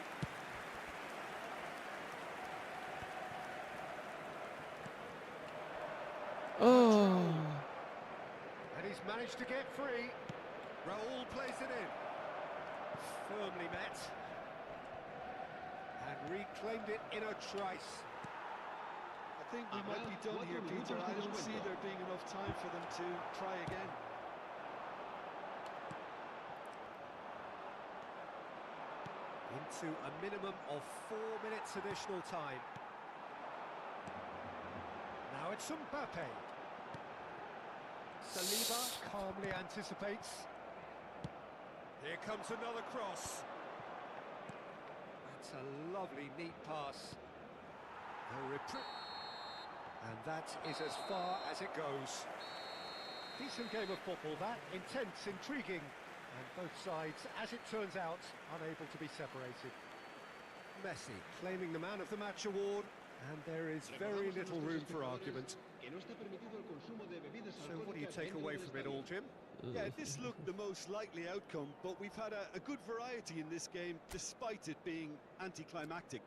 Oh. And he's managed to get free. Raul plays it in. Firmly met. And reclaimed it in a trice. I I think we might be done here, Peter. I don't see there being enough time for them to try again. Into a minimum of 4 minutes additional time. Now it's Mbappe. Saliba calmly anticipates. Here comes another cross. That's a lovely, neat pass. And that is as far as it goes. Decent game of football, that. Intense, intriguing. And both sides, as it turns out, unable to be separated. Messi claiming the Man of the Match award, and there is very little room for argument. So what do you take away from it all, Jim? Yeah, this looked the most likely outcome, but we've had a good variety in this game, despite it being anticlimactic.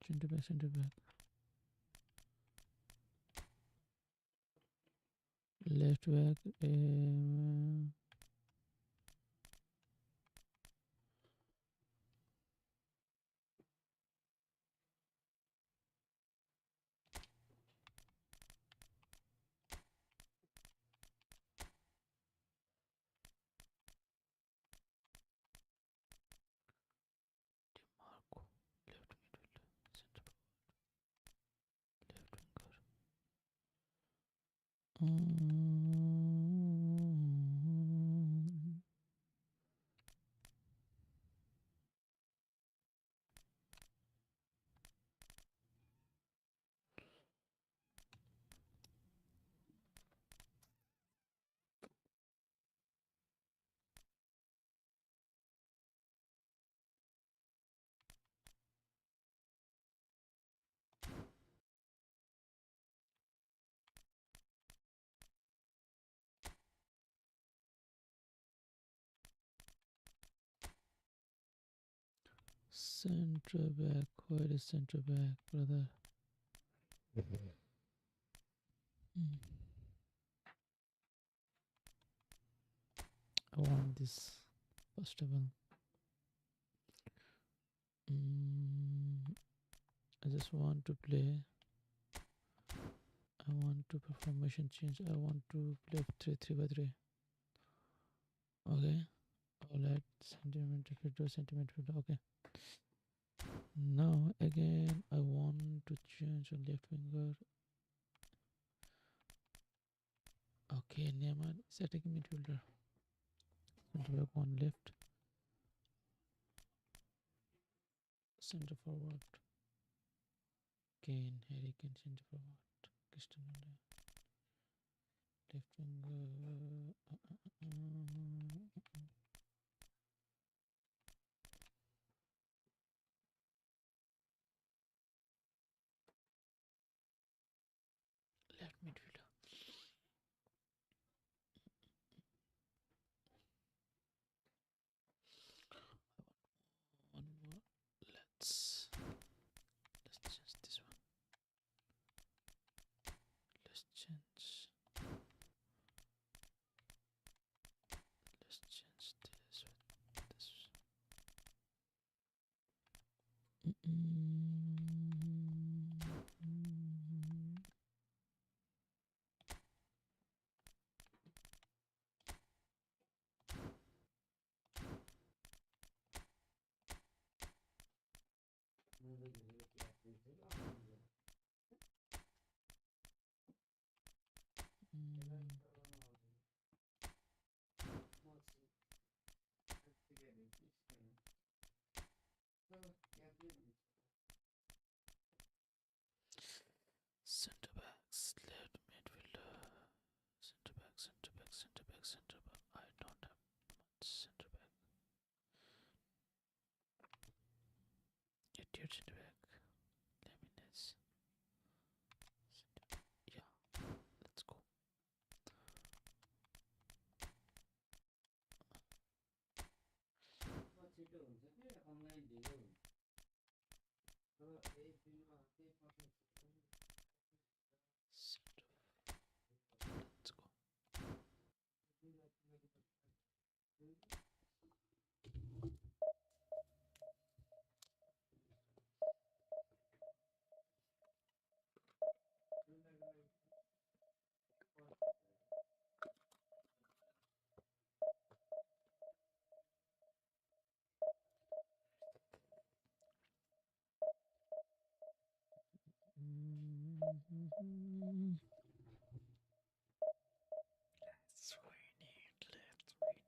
Centre back, centre back. Left back. Marco. Left midfielder. Centre back. Left winger. Centre back. Where is centre back, brother? I want this first of all. I just want to play. I want to perform motion change. I want to play 3-3-3. Okay. Alright. Centimeter. Okay. Now again, I want to change a left winger. Okay, Neymar is attacking midfielder. Centre back one left. Centre forward. Kane, Harry Kane, centre forward. Cristiano Ronaldo. Left winger. Left midfielder. One more. Let's change this one. Let's change. Let's win it. Let's win it.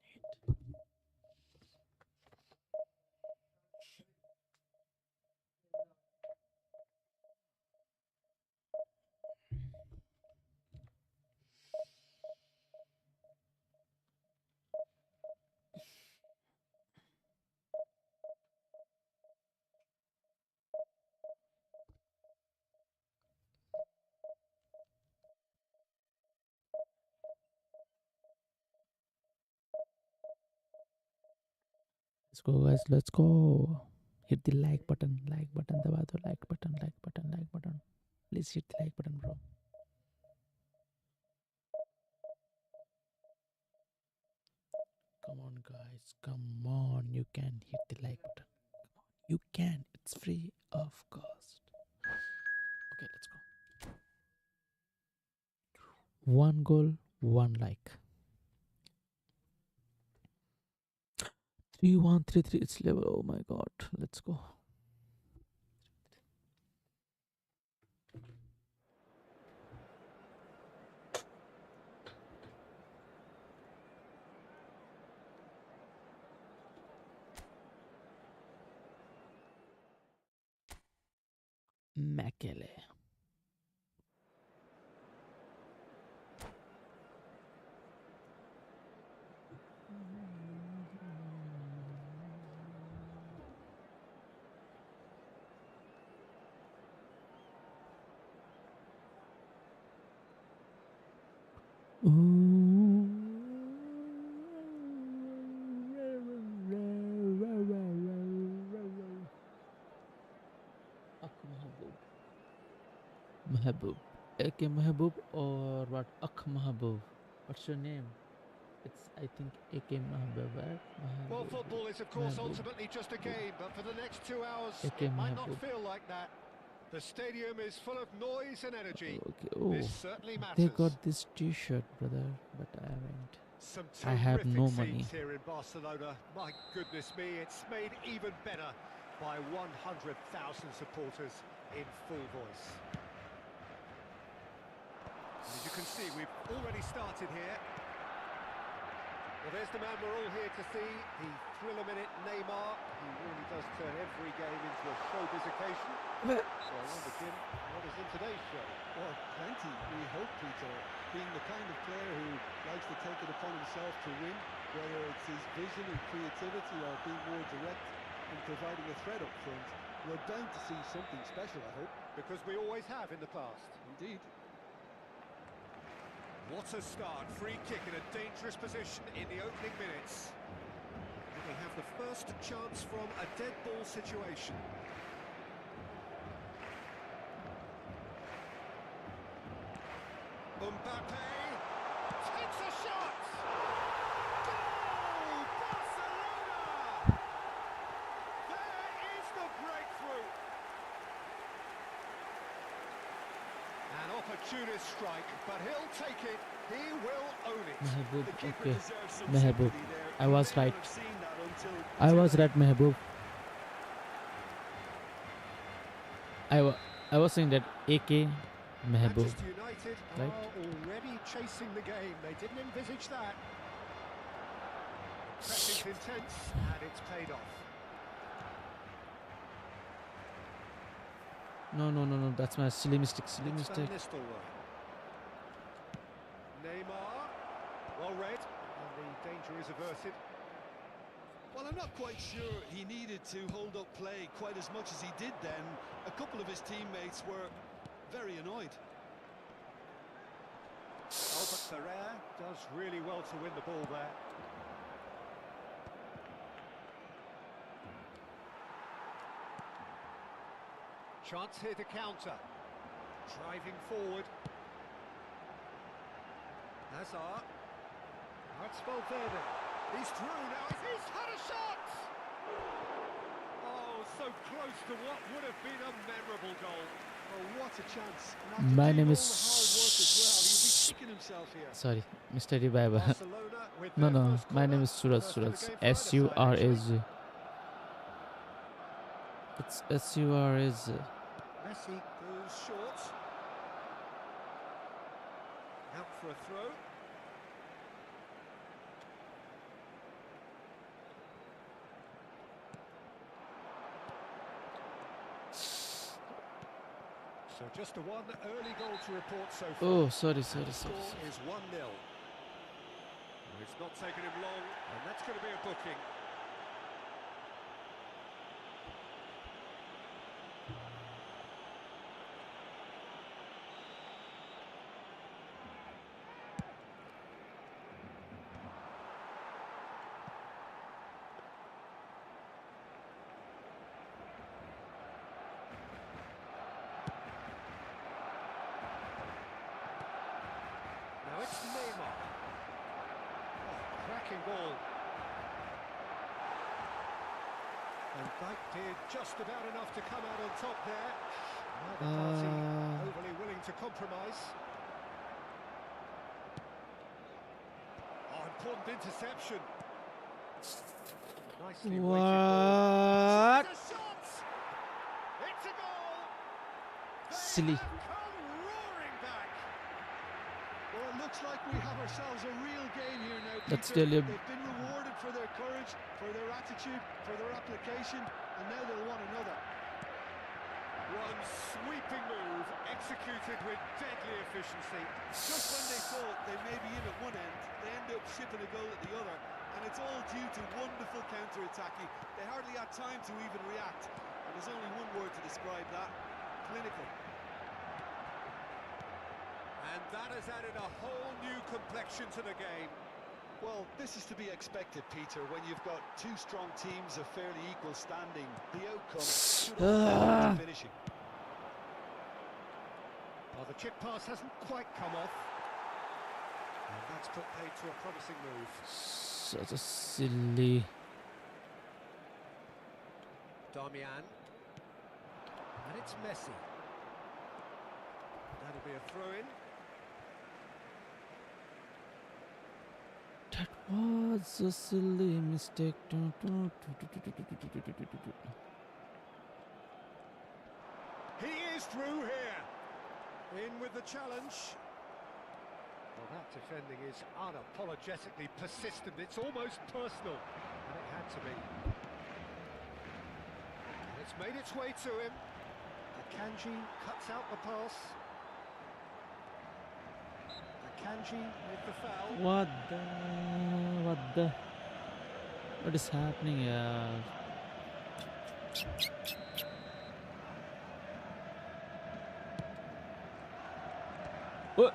Let's go, guys. Let's go. Hit the like button. Like button. दबा दो. Like button. Like button. Like button. Please hit the like button, bro. Come on, guys. Come on. You can hit the like button. Come on. You can. It's free of cost. Okay, let's go. One goal, one like. 3-1-3-3. It's level. Oh my god. Let's go. Mekele. Mahbub. AK Mahbub or what? Akh Mahbub. What's your name? It's, I think, AK Mahbub, right? Well, Mahbub. football is, of course, Mahbub. ultimately just a game, but for the next 2 hours, Okay, it might not Mahbub. feel like that. The stadium is full of noise and energy. Okay. Oh, This certainly matters. they got this T-shirt, brother, but I haven't. Some I have terrific no scenes money. here in Barcelona. My goodness me, it's made even better by 100,000 supporters in full voice. As you can see, we've already started here. Well, there's the man we're all here to see, the thriller-minute Neymar. He really does turn every game into a showbiz occasion. So I wonder, Kim, what is in today's show? Well, plenty, we hope, Peter. Being the kind of player who likes to take it upon himself to win, whether it's his vision and creativity or being more direct in providing a threat up front, we're bound to see something special, I hope. Because we always have in the past. Indeed. What a start. Free kick in a dangerous position in the opening minutes. And they have the first chance from a dead ball situation. Mbappe takes a shot! Goal! Barcelona! There is the breakthrough! An opportunist strike, but he'll take it. He will own it. Mahbub. The keeper Okay. deserves some Mahbub. sympathy there. I You was may not right. have seen that until I was today. right, Mahbub. I was saying that AK Mahbub. Manchester United right? are already chasing the game. They didn't envisage that. Pressing's intense, and it's paid off. No. That's my silly mistake. Silly It's Van mistake. Nistelrooy. Neymar, well read, and the danger is averted. Well, I'm not quite sure he needed to hold up play quite as much as he did then. A couple of his teammates were very annoyed. Oh, but Ferrer does really well to win the ball there. Chance here to counter. Driving forward. Hazard. That's Valverde. He's through now. He's had a shot! Oh, so close to what would have been a memorable goal. Oh, what a chance. And after My doing name all is the hard work as well, he'll be kicking himself here. Sorry, Mr.Reviver. Barcelona with No, their no. first My name corner. is Suraj. First of the Suraj. game for either side, S-U-R-A-Z. It's S-U-R-A-Z. Messi goes short. Out for a throw. So just the one early goal to report so far. Oh, sorry. Score is 1-0. It's not taken him long, and that's going to be a booking. Now it's Neymar. Cracking ball. And Dyke did just about enough to come out on top there. Neither party overly willing to compromise. Oh, important interception. Nicely weighted ball. What? It's a shot! It's a goal! They Silly. have come roaring back. Well, it looks like we have ourselves a real game here now, Peter. That's still a- They've been rewarded for their courage, for their attitude, for their application, and now they'll want another. One sweeping move, executed with deadly efficiency. Just when they thought they may be in at one end, they end up shipping a goal at the other, and it's all due to wonderful counter-attacking. They hardly had time to even react, and there's only one word to describe that: clinical. And that has added a whole new complexion to the game. Well, this is to be expected, Peter, when you've got two strong teams of fairly equal standing. The outcome should all come down to finishing. Well, the chip pass hasn't quite come off. And that's put paid to a promising move. Such a silly. Darmian. And it's Messi. That'll be a throw-in. That was a silly mistake. He is through here. In with the challenge. Well, that defending is unapologetically persistent. It's almost personal. And it had to be. And it's made its way to him. Akanji cuts out the pass. Akanji with the foul. What is happening here? What?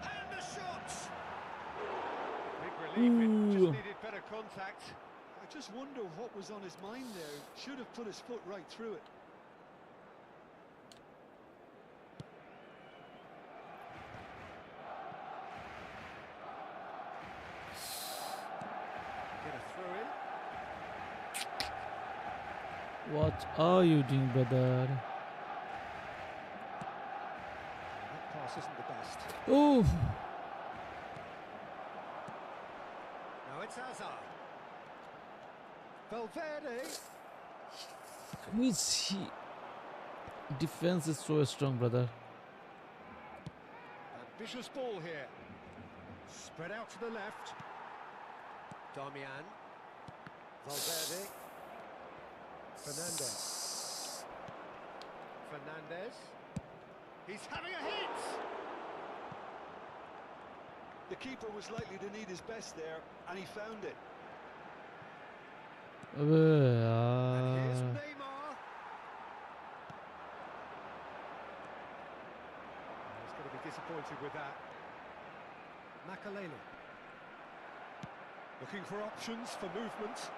And the shot! Big relief, it just Ooh. needed better contact. I just wonder what was on his mind there. Should have put his foot right through it. Get a throw in. What are you doing, brother? That pass isn't the best. Oh, Now it's Hazard. Valverde. who is he? Defense is so strong, brother. Ambitious ball here. Spread out to the left. Darmian. Valverde. Fernandez. Fernandez. He's having a hit! The keeper was likely to need his best there, and he found it. And here's Uh, Neymar. He's going to be disappointed with that. Makalele. Looking for options for movement.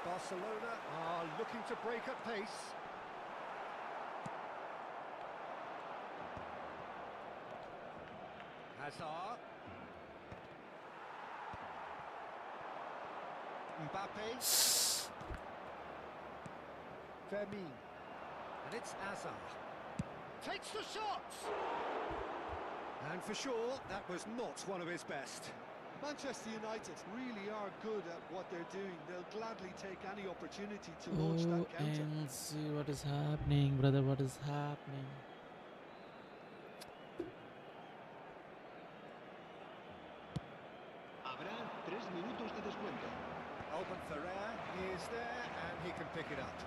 Barcelona are looking to break at pace. Hazard. Mbappe. Vermin. And it's Hazard. Takes the shot! And for sure, that was not one of his best. Manchester United really are good at what they're doing. They'll gladly take any opportunity to launch that counter. And see what is happening, brother. What is happening? Habrá 3 minutos de descuento. Alban Ferrer is there and he can pick it up.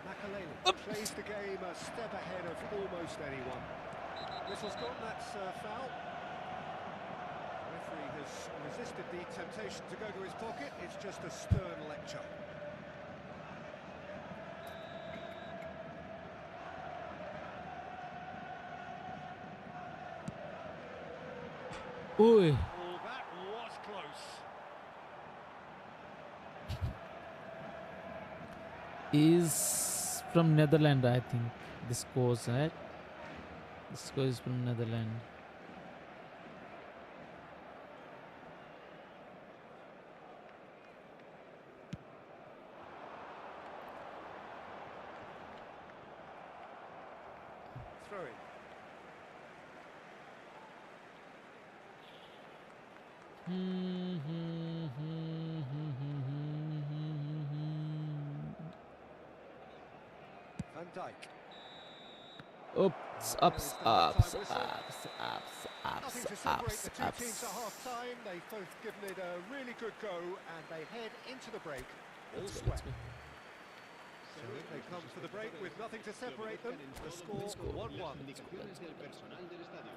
Makaleli plays the game a step ahead of almost anyone. Whistle's gone, that's foul. Referee has resisted the temptation to go to his pocket. It's just a stern lecture. Oi. Oh, that was close. Is from Netherlands, I think. This scores, right? This score is from Netherlands. Throw in. Van Dijk. Oops, ups, ups, ups, ups, Nothing ups, to separate ups, the two teams at ups. half-time. They've both given it a really good go, and they head into the break all Let's go, sweat. let's go. So they come for the break with nothing to separate them. The score 1-1. Indicaciones del personal del estadio.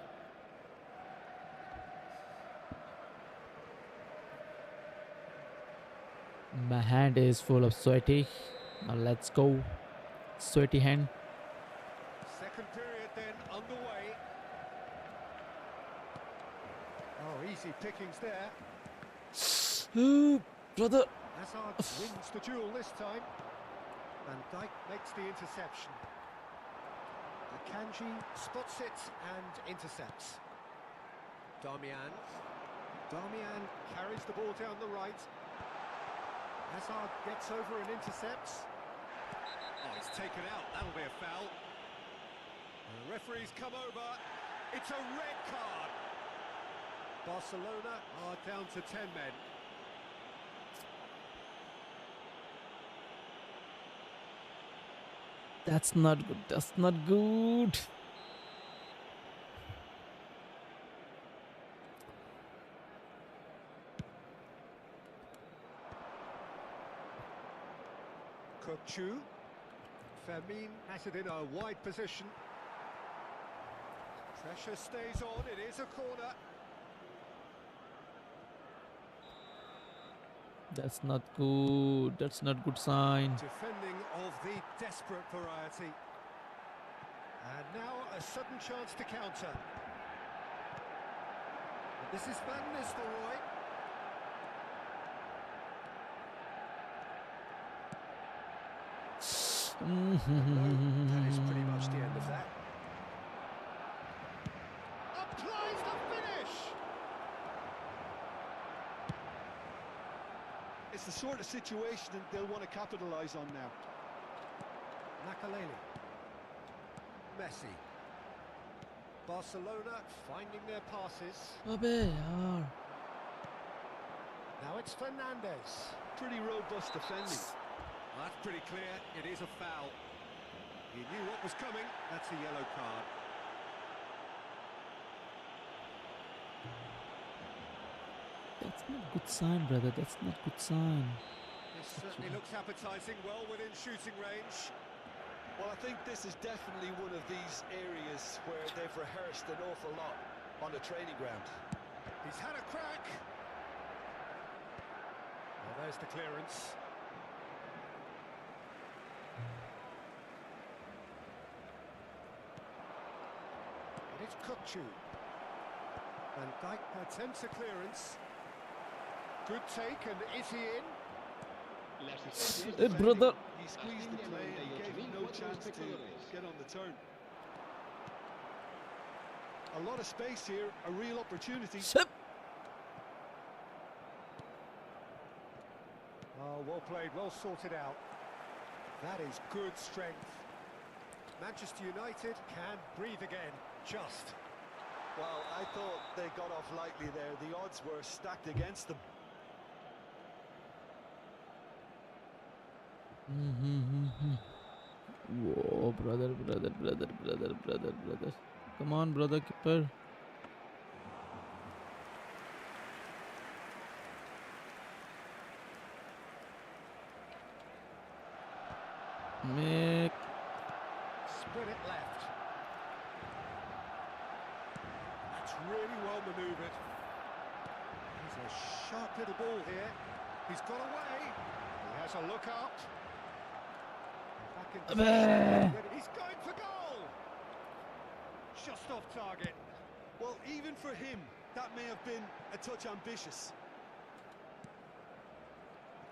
My hand is full of sweaty. Now let's go. Sweaty hand. Second period then underway. Oh, easy pickings there. Ooh, brother. Hazard wins the duel this time. Van Dijk makes the interception. Akanji spots it and intercepts. Darmian. Darmian carries the ball down the right. Hazard gets over and intercepts. Oh, it's taken out. That'll be a foul. The referee's come over. It's a red card. Barcelona are down to 10 men. That's not good. That's not good. Kokchu. Fermin has it in a wide position. Pressure stays on. It is a corner. That's not good. That's not good sign. Defending of the desperate variety. And now a sudden chance to counter. This is Van Nistelrooy. That is pretty much the end of that. Applies the finish! It's the sort of situation that they'll want to capitalise on now. Makaleli. Messi. Barcelona finding their passes. Abe yaar. Now it's Fernandes. Pretty robust defending. That's pretty clear. It is a foul. He knew what was coming. That's a yellow card. That's not good sign, brother. That's not good sign. This certainly looks appetising, well within shooting range. Well, I think this is definitely one of these areas where they've rehearsed an awful lot on the training ground. He's had a crack. Well, there's the clearance. And it's Kokchu. Van Dijk attempts a clearance. Good take, and is he in? Las asistencias Hey, brother. He squeezed the play and gave him no chance to get on the turn. A lot of space here, a real opportunity. Oh, well played, well sorted out. That is good strength. Manchester United can breathe again, just. Well, I thought they got off lightly there. The odds were stacked against them. Whoa, brother. Come on, brother keeper. Make Split it left. That's really well manoeuvred. He's a sharp little ball here. He's got away. He has a look up. Back in position. He's going for goal. Just off target. Well, even for him, that may have been a touch ambitious.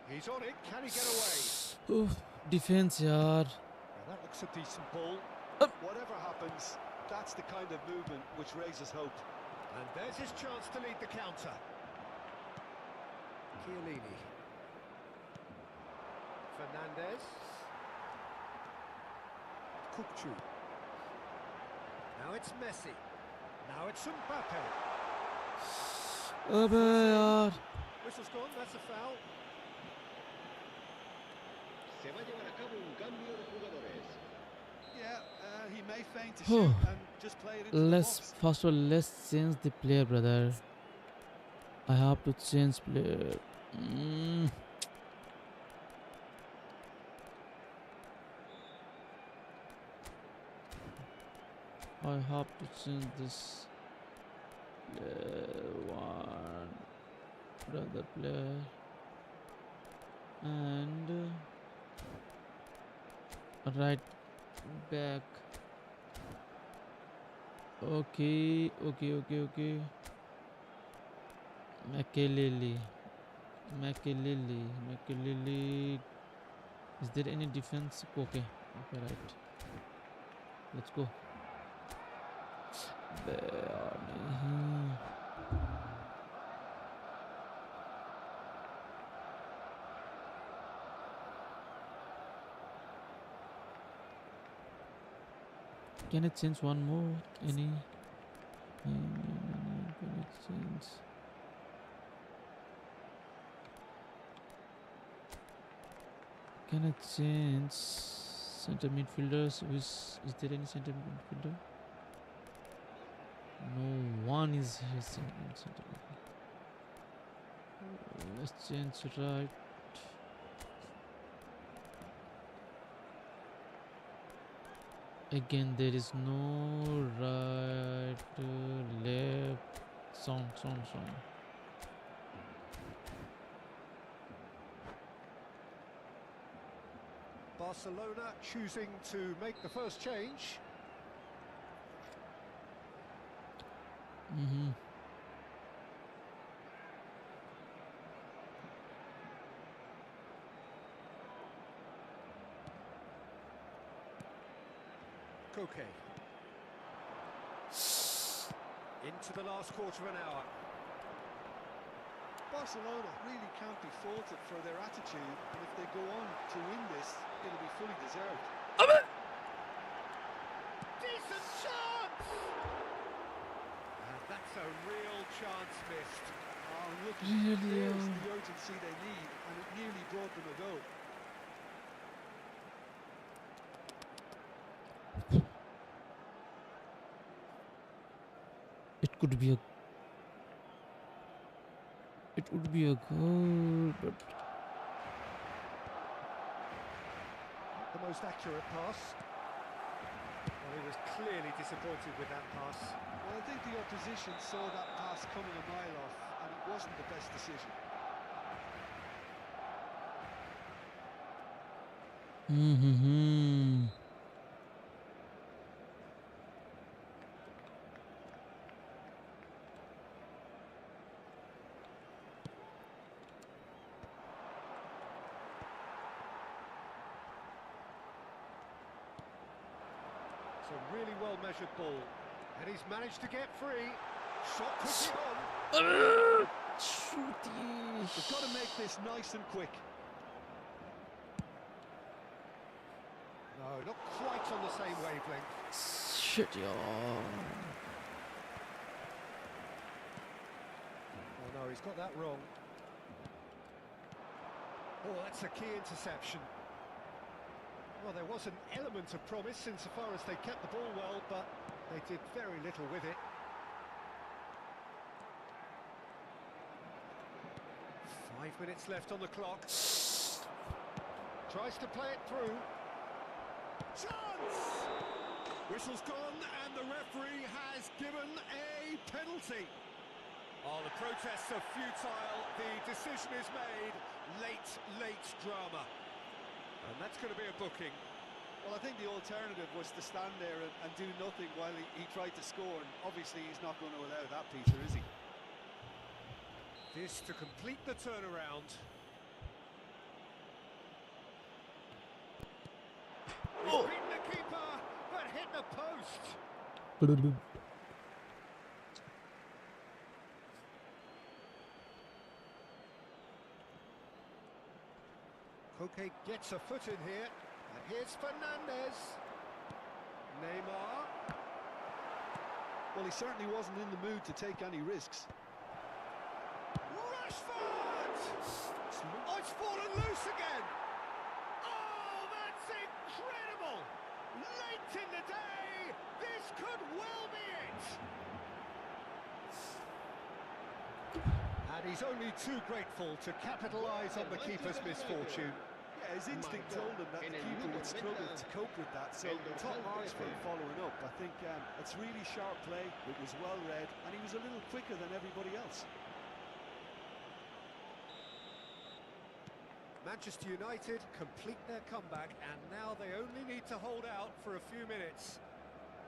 He's on it. Can he get away? oof, defense, yaar. Now that looks a decent ball. Whatever happens, that's the kind of movement which raises hope. And there's his chance to lead the counter. Chiellini. Fernandez. Kukçu. Now it's Messi. Now it's Mbappe. अबे यार. Whistle's gone, that's a foul. Se va a llevar a cabo un cambio de jugadores. Yeah, he may feign to shoot and just play it into the Let's box. first of all let's change the player, brother. I have to change player. I have to change this one brother player and right back. Okay. Makelele. Is there any defense? Okay, right. Let's go. Can I change one more? Any? Can I change? Can I change center midfielders? Is there any center midfielder? No one is here. Center midfielder. Let's change right. Again, there is no right, left. Song. Barcelona choosing to make the first change. Koke. Into the last quarter of an hour. Barcelona really can't be faulted for their attitude, and if they go on to win this, it'll be fully deserved. Decent chance! And that's a real chance missed. Oh, look, Really, there's the urgency they need, and it nearly brought them a goal. It would be a goal, but The most accurate pass. Well, he was clearly disappointed with that pass. Well, I think the opposition saw that pass coming a mile off, and it wasn't the best decision. It's a really well-measured ball. And he's managed to get free. Shot quickly on. They've got to make this nice and quick. No, No, not quite on the same wavelength. Shit, yo. Oh no, he's got that wrong. Oh, that's a key interception. Well, there was an element of promise insofar as they kept the ball well, but they did very little with it. 5 minutes left on the clock. Tries to play it through. Chance! Whistle's gone and the referee has given a penalty. Oh, the protests are futile. The decision is made. Late drama. And that's going to be a booking. Well, I think the alternative was to stand there and do nothing while he tried to score, and obviously he's not going to allow that, Peter, is he? This to complete the turnaround. He's beaten the keeper, but hit the post. Koke gets a foot in here, and here's Fernandez. Neymar. Well, he certainly wasn't in the mood to take any risks. Rashford! Oh, it's fallen loose again! Oh, that's incredible! Late in the day, this could well be it! And he's only too grateful to capitalise on the keeper's misfortune. Yeah, his instinct told him that the keeper would struggle to cope with that, so top marks for him following up. I think it's really sharp play, it was well read, and he was a little quicker than everybody else. Manchester United complete their comeback, and now they only need to hold out for a few minutes.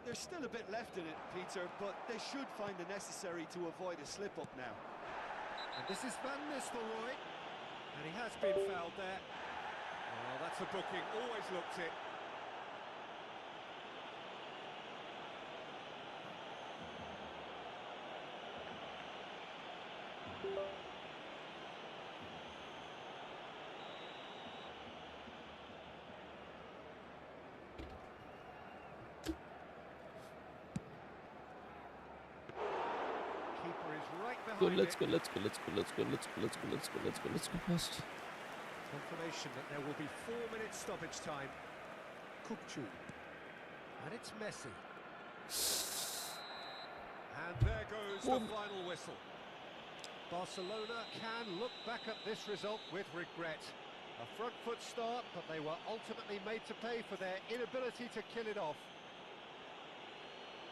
There's still a bit left in it, Peter, but they should find the necessary to avoid a slip-up now. And this is Van Nistelrooy, and he has been fouled there. Oh, that's a booking, always looked it. Keeper is right behind Let's it. go first. Confirmation that there will be 4 minutes stoppage time. Kukçu. And it's Messi. And there goes the final whistle. Barcelona can look back at this result with regret. A front foot start, but they were ultimately made to pay for their inability to kill it off.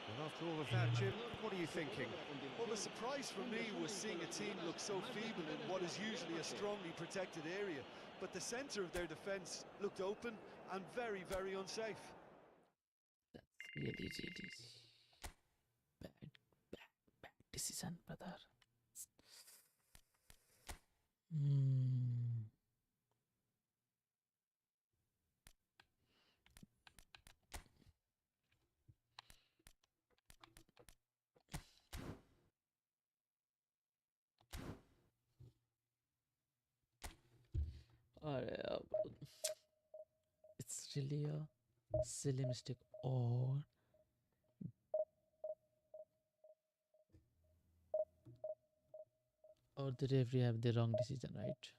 And after all of that, Jim, what are you thinking? Well, the surprise for me was seeing a team look so feeble in what is usually a strongly protected area. But the centre of their defence looked open and very, very unsafe. That's really bad decision, brother. It's really a silly mistake, or the referee have the wrong decision, right?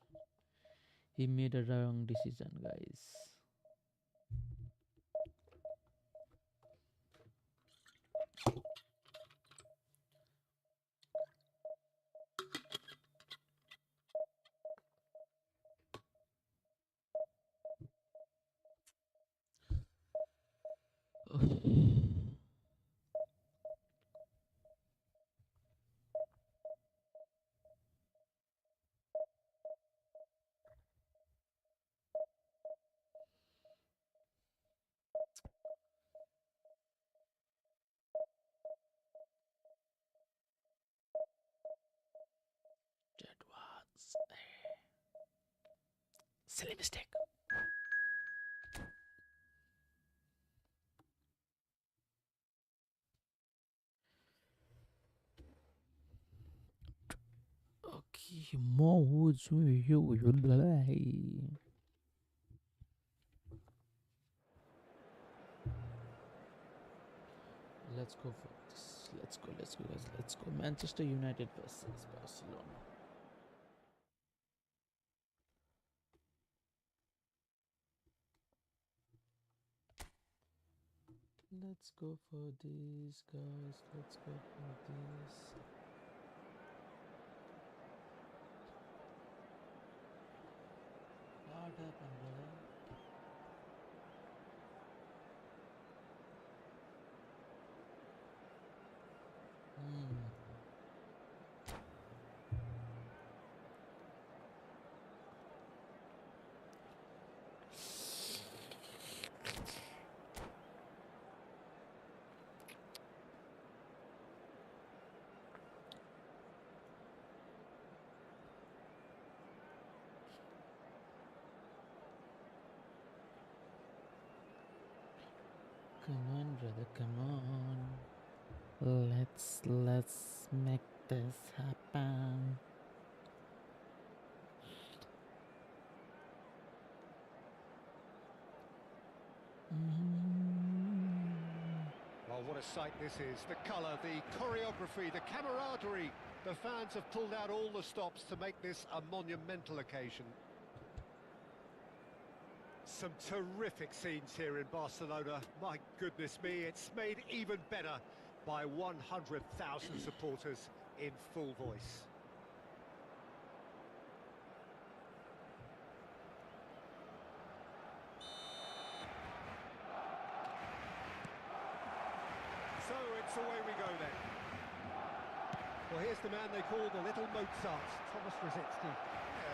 He made a wrong decision, guys. That was a silly mistake. Okay, more to you. let's go for this. Let's go, guys. Let's go. Manchester United versus Barcelona. Let's go for this, guys. Let's go for this. What happened, brother? Come on, brother, come on. Let's make this happen. Well, what a sight this is. The colour, the choreography, the camaraderie. The fans have pulled out all the stops to make this a monumental occasion. Some terrific scenes here in Barcelona. My goodness me, it's made even better by 100,000 supporters in full voice. So it's away we go then. Well, here's the man they call the little Mozart, Thomas Rositzky.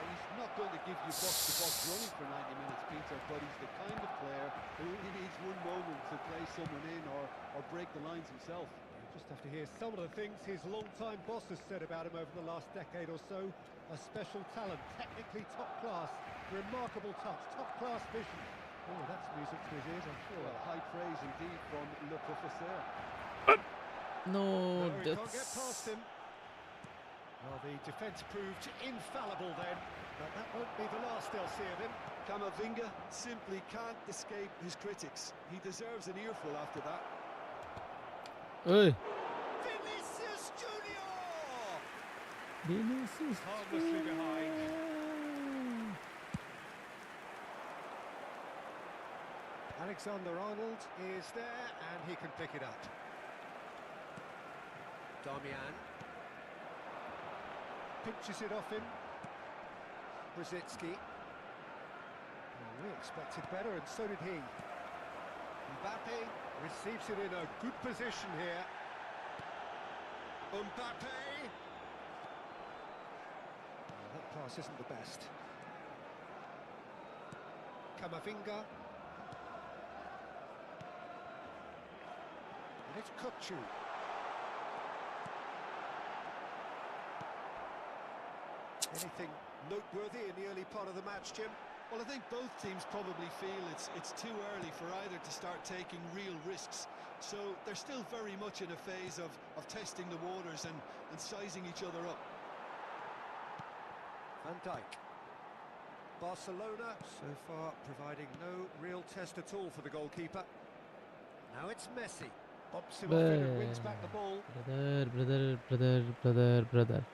He's not going to give you box-to-box running for 90 minutes, Peter, but he's the kind of player who only needs one moment to play someone in or break the lines himself. You just have to hear some of the things his long-time boss has said about him over the last decade or so. A special talent, technically top class, remarkable touch, top-class vision. Oh, that's music to his ears, I'm sure. Well, high praise indeed from Le Professeur. No, he can't get past him. Well, the defence proved infallible then, but that won't be the last they'll see of him. Camavinga simply can't escape his critics. He deserves an earful after that. Hey. Vinicius Junior! Vinicius. Harmlessly behind. Alexander-Arnold is there, and he can pick it up. Darmian pinches it off him. Rositzky. Well, we expected better, and so did he. Mbappe receives it in a good position here. Mbappe! Oh, that pass isn't the best. Camavinga. And it's Kukçu. Anything noteworthy in the early part of the match, Jim? Well, I think both teams probably feel it's too early for either to start taking real risks. So they're still very much in a phase of testing the waters and sizing each other up. Van Dijk. Barcelona, so far, providing no real test at all for the goalkeeper. Now it's Messi. Bobs him off it and wins back the ball. Brother.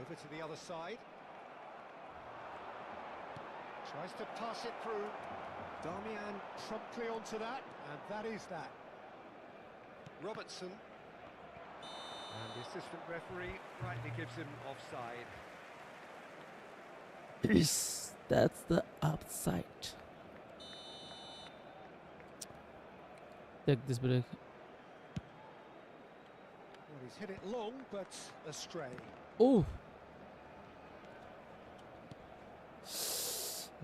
Over to the other side. Tries to pass it through. Darmian promptly onto that, and that is that. Robertson. And the assistant referee rightly gives him offside. Yes, that's the upside. Take this break. Well, he's hit it long, but astray. Oh!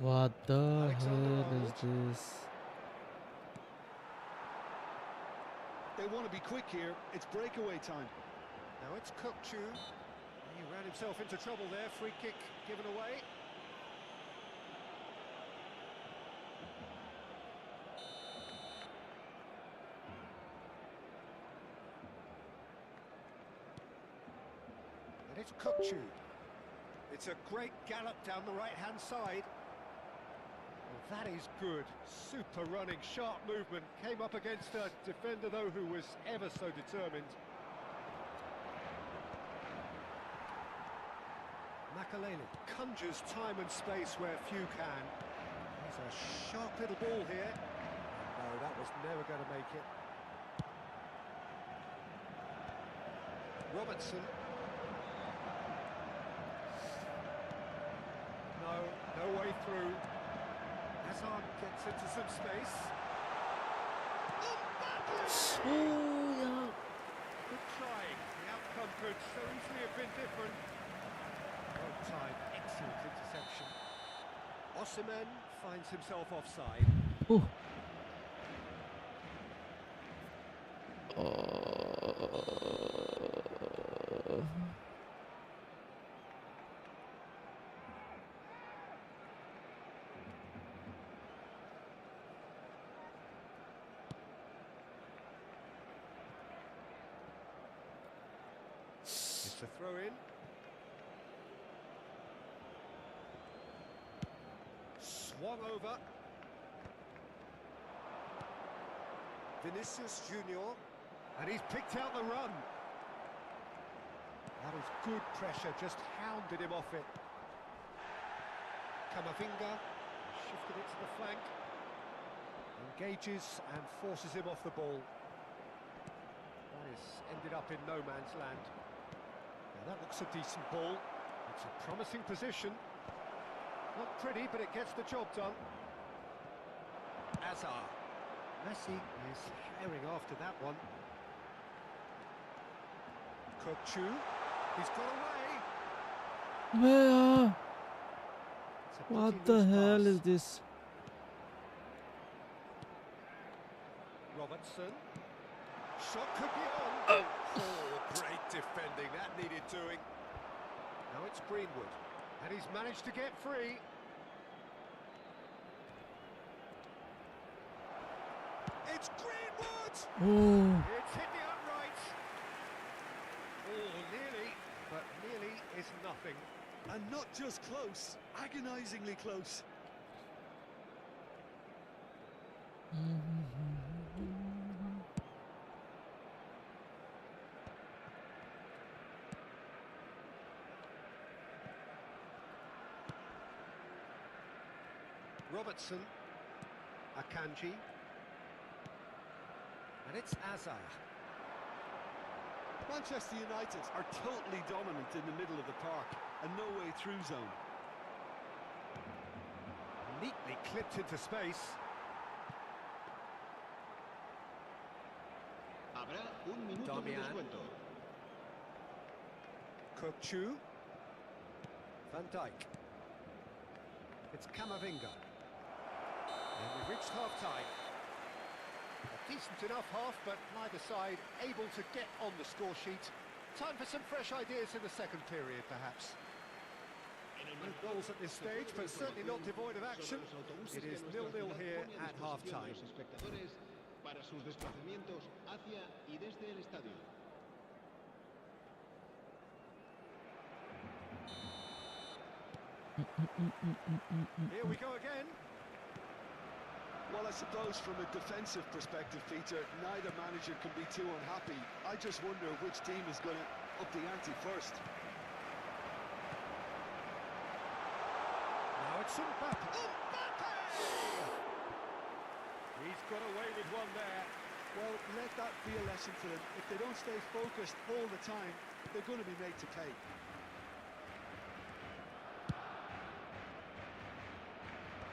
What the hell is this? They want to be quick here. It's breakaway time. Now it's Kukçu. He ran himself into trouble there. Free kick given away. And it's Kukçu. It's a great gallop down the right-hand side. Well, That is good. Super running, sharp movement. Came up against a defender, though, who was ever so determined. Makalele conjures time and space where few can. There's a sharp little ball here. No, that was never going to make it. Robertson. No way through. Hazard gets into some space. Oh yeah. Good trying. The outcome could so easily have been different. Well timed, excellent interception. Osimhen finds himself offside. Oh. It's a throw in. Swung over. Vinicius Junior, and he's picked out the run. That was good pressure, just hounded him off it. Camavinga shifted it to the flank. Engages and forces him off the ball. That is ended up in no man's land. Now that looks a decent ball. It's a promising position. Not pretty, but it gets the job done. Hazard. Messi is herring after that one. Kokchu. He's got away. Where? It's a What pretty the loose hell pass. is this? Robertson. Shot could be on. Oh, great defending. That needed doing. Now it's Greenwood. And he's managed to get free. It's Greenwood! Oh. It's hit the upright. Oh, nearly, but nearly is nothing. And not just close, agonisingly close. Robertson. Akanji. And it's Hazard. Manchester United are totally dominant in the middle of the park and no way through zone. Neatly clipped into space. Habrá un minuto de Damian. descuento. Kokchu. Van Dijk. It's Camavinga. And we've reached half-time. A decent enough half, but neither side able to get on the score sheet. Time for some fresh ideas in the second period, perhaps. No goals at this stage, but certainly not devoid of action. It is 0-0 here at half-time. Los espectadores para sus desplazamientos hacia y desde el estadio. Here we go again. Well, I suppose from a defensive perspective, Peter, neither manager can be too unhappy. I just wonder which team is going to up the ante first. Now it's Mbappe. He's got away with one there. Well, let that be a lesson for them. If they don't stay focused all the time, they're going to be made to pay.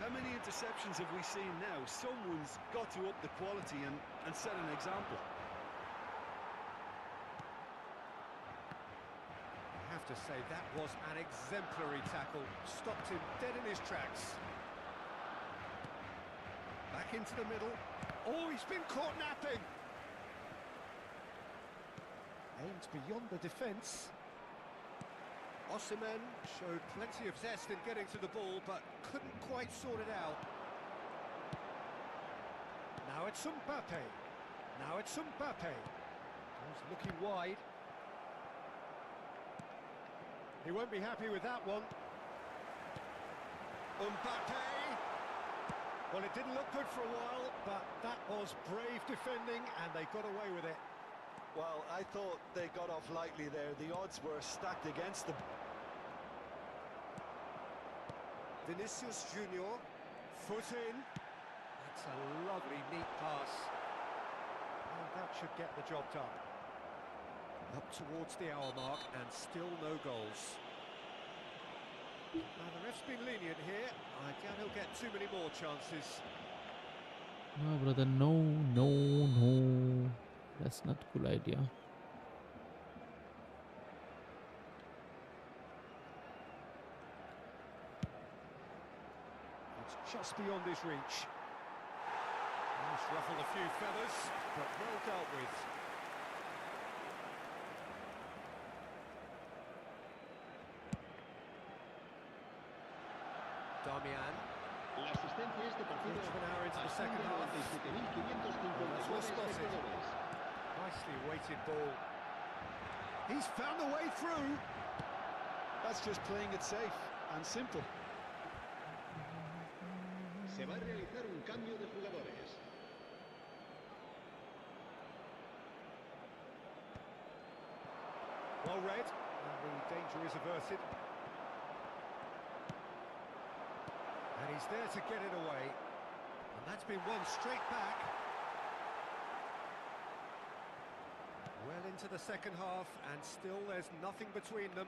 How many interceptions have we seen now? Someone's got to up the quality and set an example. I have to say, that was an exemplary tackle. Stopped him dead in his tracks. Back into the middle. Oh, he's been caught napping. Aimed beyond the defence. Osimhen showed plenty of zest in getting to the ball, but couldn't quite sort it out. Now it's Mbappe. Now it's Mbappe. He's looking wide. He won't be happy with that one. Mbappe! Well, it didn't look good for a while, but that was brave defending, and they got away with it. Well, I thought they got off lightly there. The odds were stacked against them. Vinicius Junior, foot in. That's a lovely, neat pass. And that should get the job done. Up towards the hour mark, and still no goals. Now, the ref's been lenient here. I doubt he'll get too many more chances. No, brother, no, no, no. That's not a cool idea. It's just beyond his reach. He's ruffled a few feathers, but well dealt with. Damian. La asistencia a este partido Inch of an hour into the second half. That's well spotted. Nicely weighted ball. He's found a way through. That's just playing it safe and simple. Se va a realizar un cambio de jugadores. Well read, and the danger is averted. And he's there to get it away. And that's been won straight back. Well into the second half, and still there's nothing between them.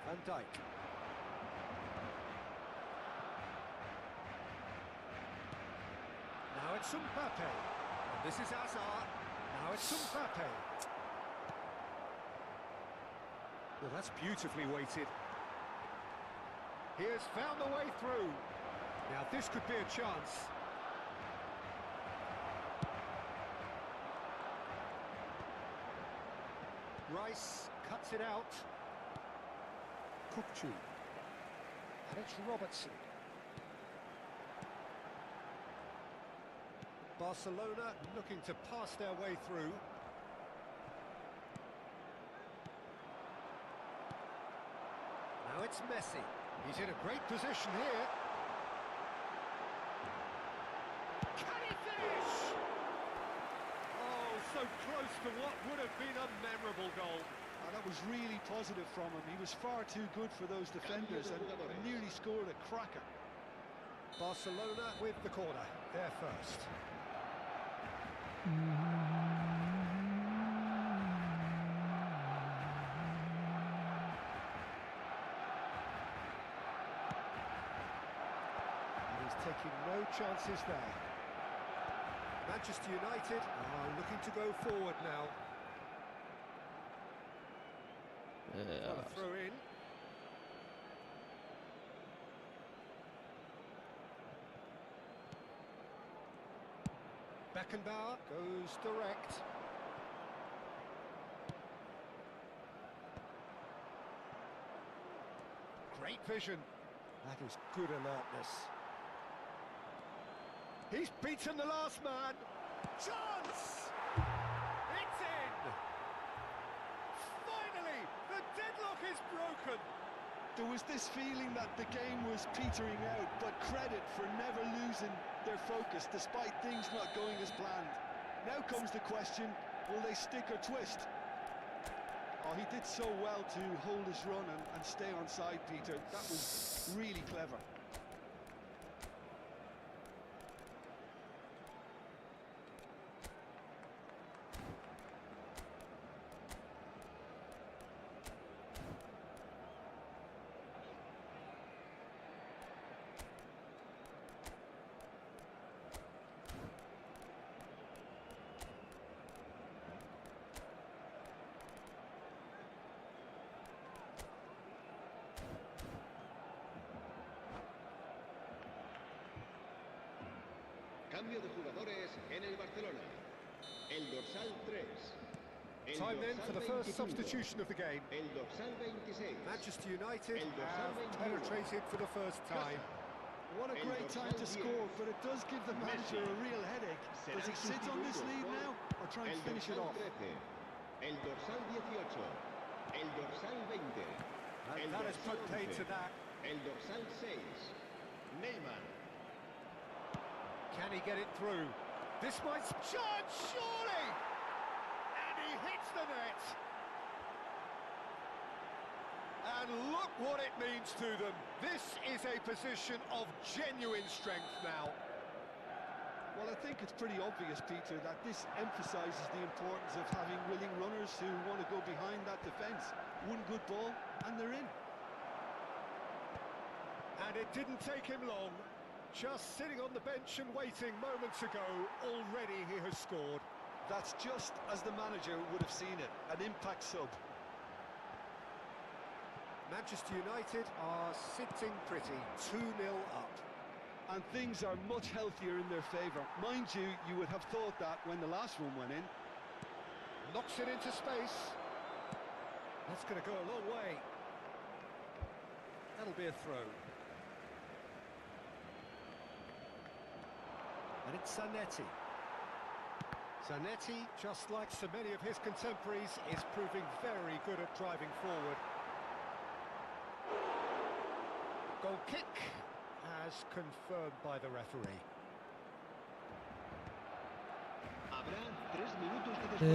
Van Dijk. Now it's Mbappe. And this is Hazard. Now it's Mbappe. Well, that's beautifully weighted. He has found the way through. Now this could be a chance. Rice cuts it out. Kupchu. And it's Robertson. Barcelona looking to pass their way through. Now it's Messi. He's in a great position here. Can he finish? Oh, so close to what would have been a memorable goal. And that was really positive from him. He was far too good for those defenders and nearly scored a cracker. Barcelona with the corner, there first. Taking no chances there. Manchester United are looking to go forward now. Got a throw in. Beckenbauer goes direct. Great vision. That is good alertness. He's beaten the last man. Chance! It's in! Finally, the deadlock is broken. There was this feeling that the game was petering out, but credit for never losing their focus despite things not going as planned. Now comes the question, will they stick or twist? Oh, he did so well to hold his run and stay on side, Peter. That was really clever. Cambio de jugadores en el Barcelona. El dorsal 3. Time then for the first substitution of the game. El dorsal 26. Manchester United have penetrated for the first time. What a great time to score, but it does give the manager a real headache. Does he sit on this lead now or try and finish it off? El dorsal 18. El dorsal 20. And that has put paid to that. El dorsal 6. Neymar. Can he get it through? This might... Chance, surely! And he hits the net! And look what it means to them. This is a position of genuine strength now. Well, I think it's pretty obvious, Peter, that this emphasises the importance of having willing runners who want to go behind that defence. One good ball, and they're in. And it didn't take him long. Just sitting on the bench and waiting moments ago, already he has scored. That's just as the manager would have seen it, an impact sub. Manchester United are sitting pretty, 2-0 up. And things are much healthier in their favour. Mind you, you would have thought that when the last one went in. Knocks it into space. That's going to go a long way. That'll be a throw. And it's Zanetti. Zanetti, just like so many of his contemporaries, is proving very good at driving forward. Goal kick, as confirmed by the referee. Habrá 3 minutos de descuento.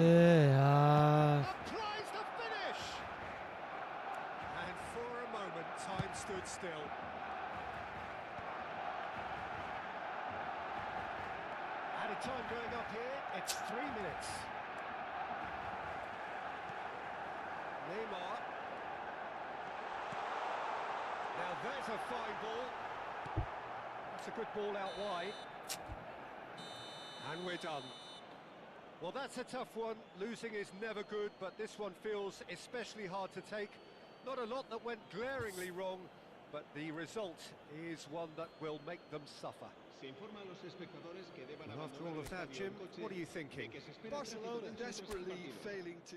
यार Applies the finish! And for a moment, time stood still. Added time going up here, it's 3 minutes. Neymar. Now there's a fine ball. That's a good ball out wide. And we're done. Well, that's a tough one. Losing is never good, but this one feels especially hard to take. Not a lot that went glaringly wrong, but the result is one that will make them suffer. Se informa a los espectadores que deban And after abandonar all el of that, estadio Jim, en coche, what are you de thinking? que se espera Barcelona tráfico dentro del desperately partido. failing to...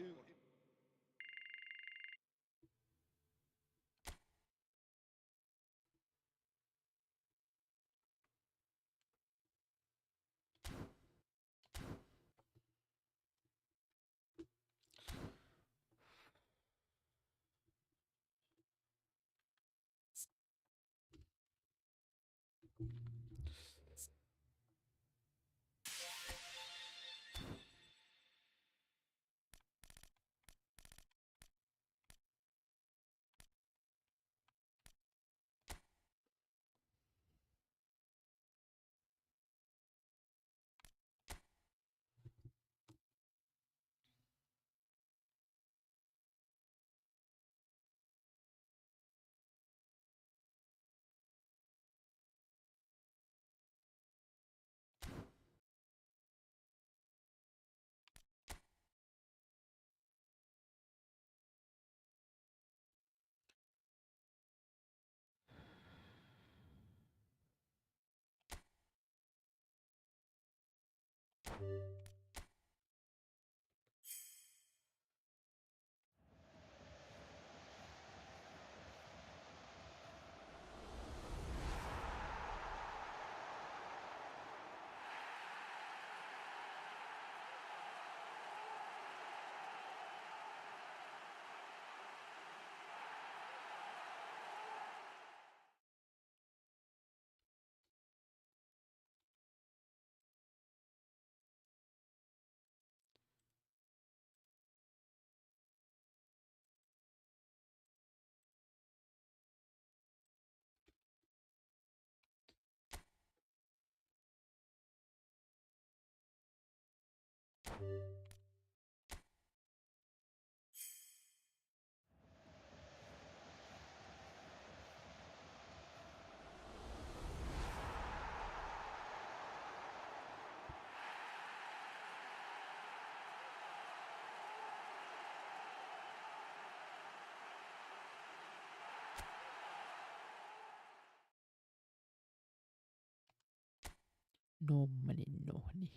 no money, no honey.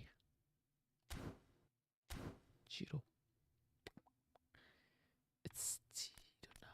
Zero. It's zero now.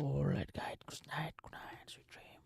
Alright, guys. Good night. Good night. Sweet dreams.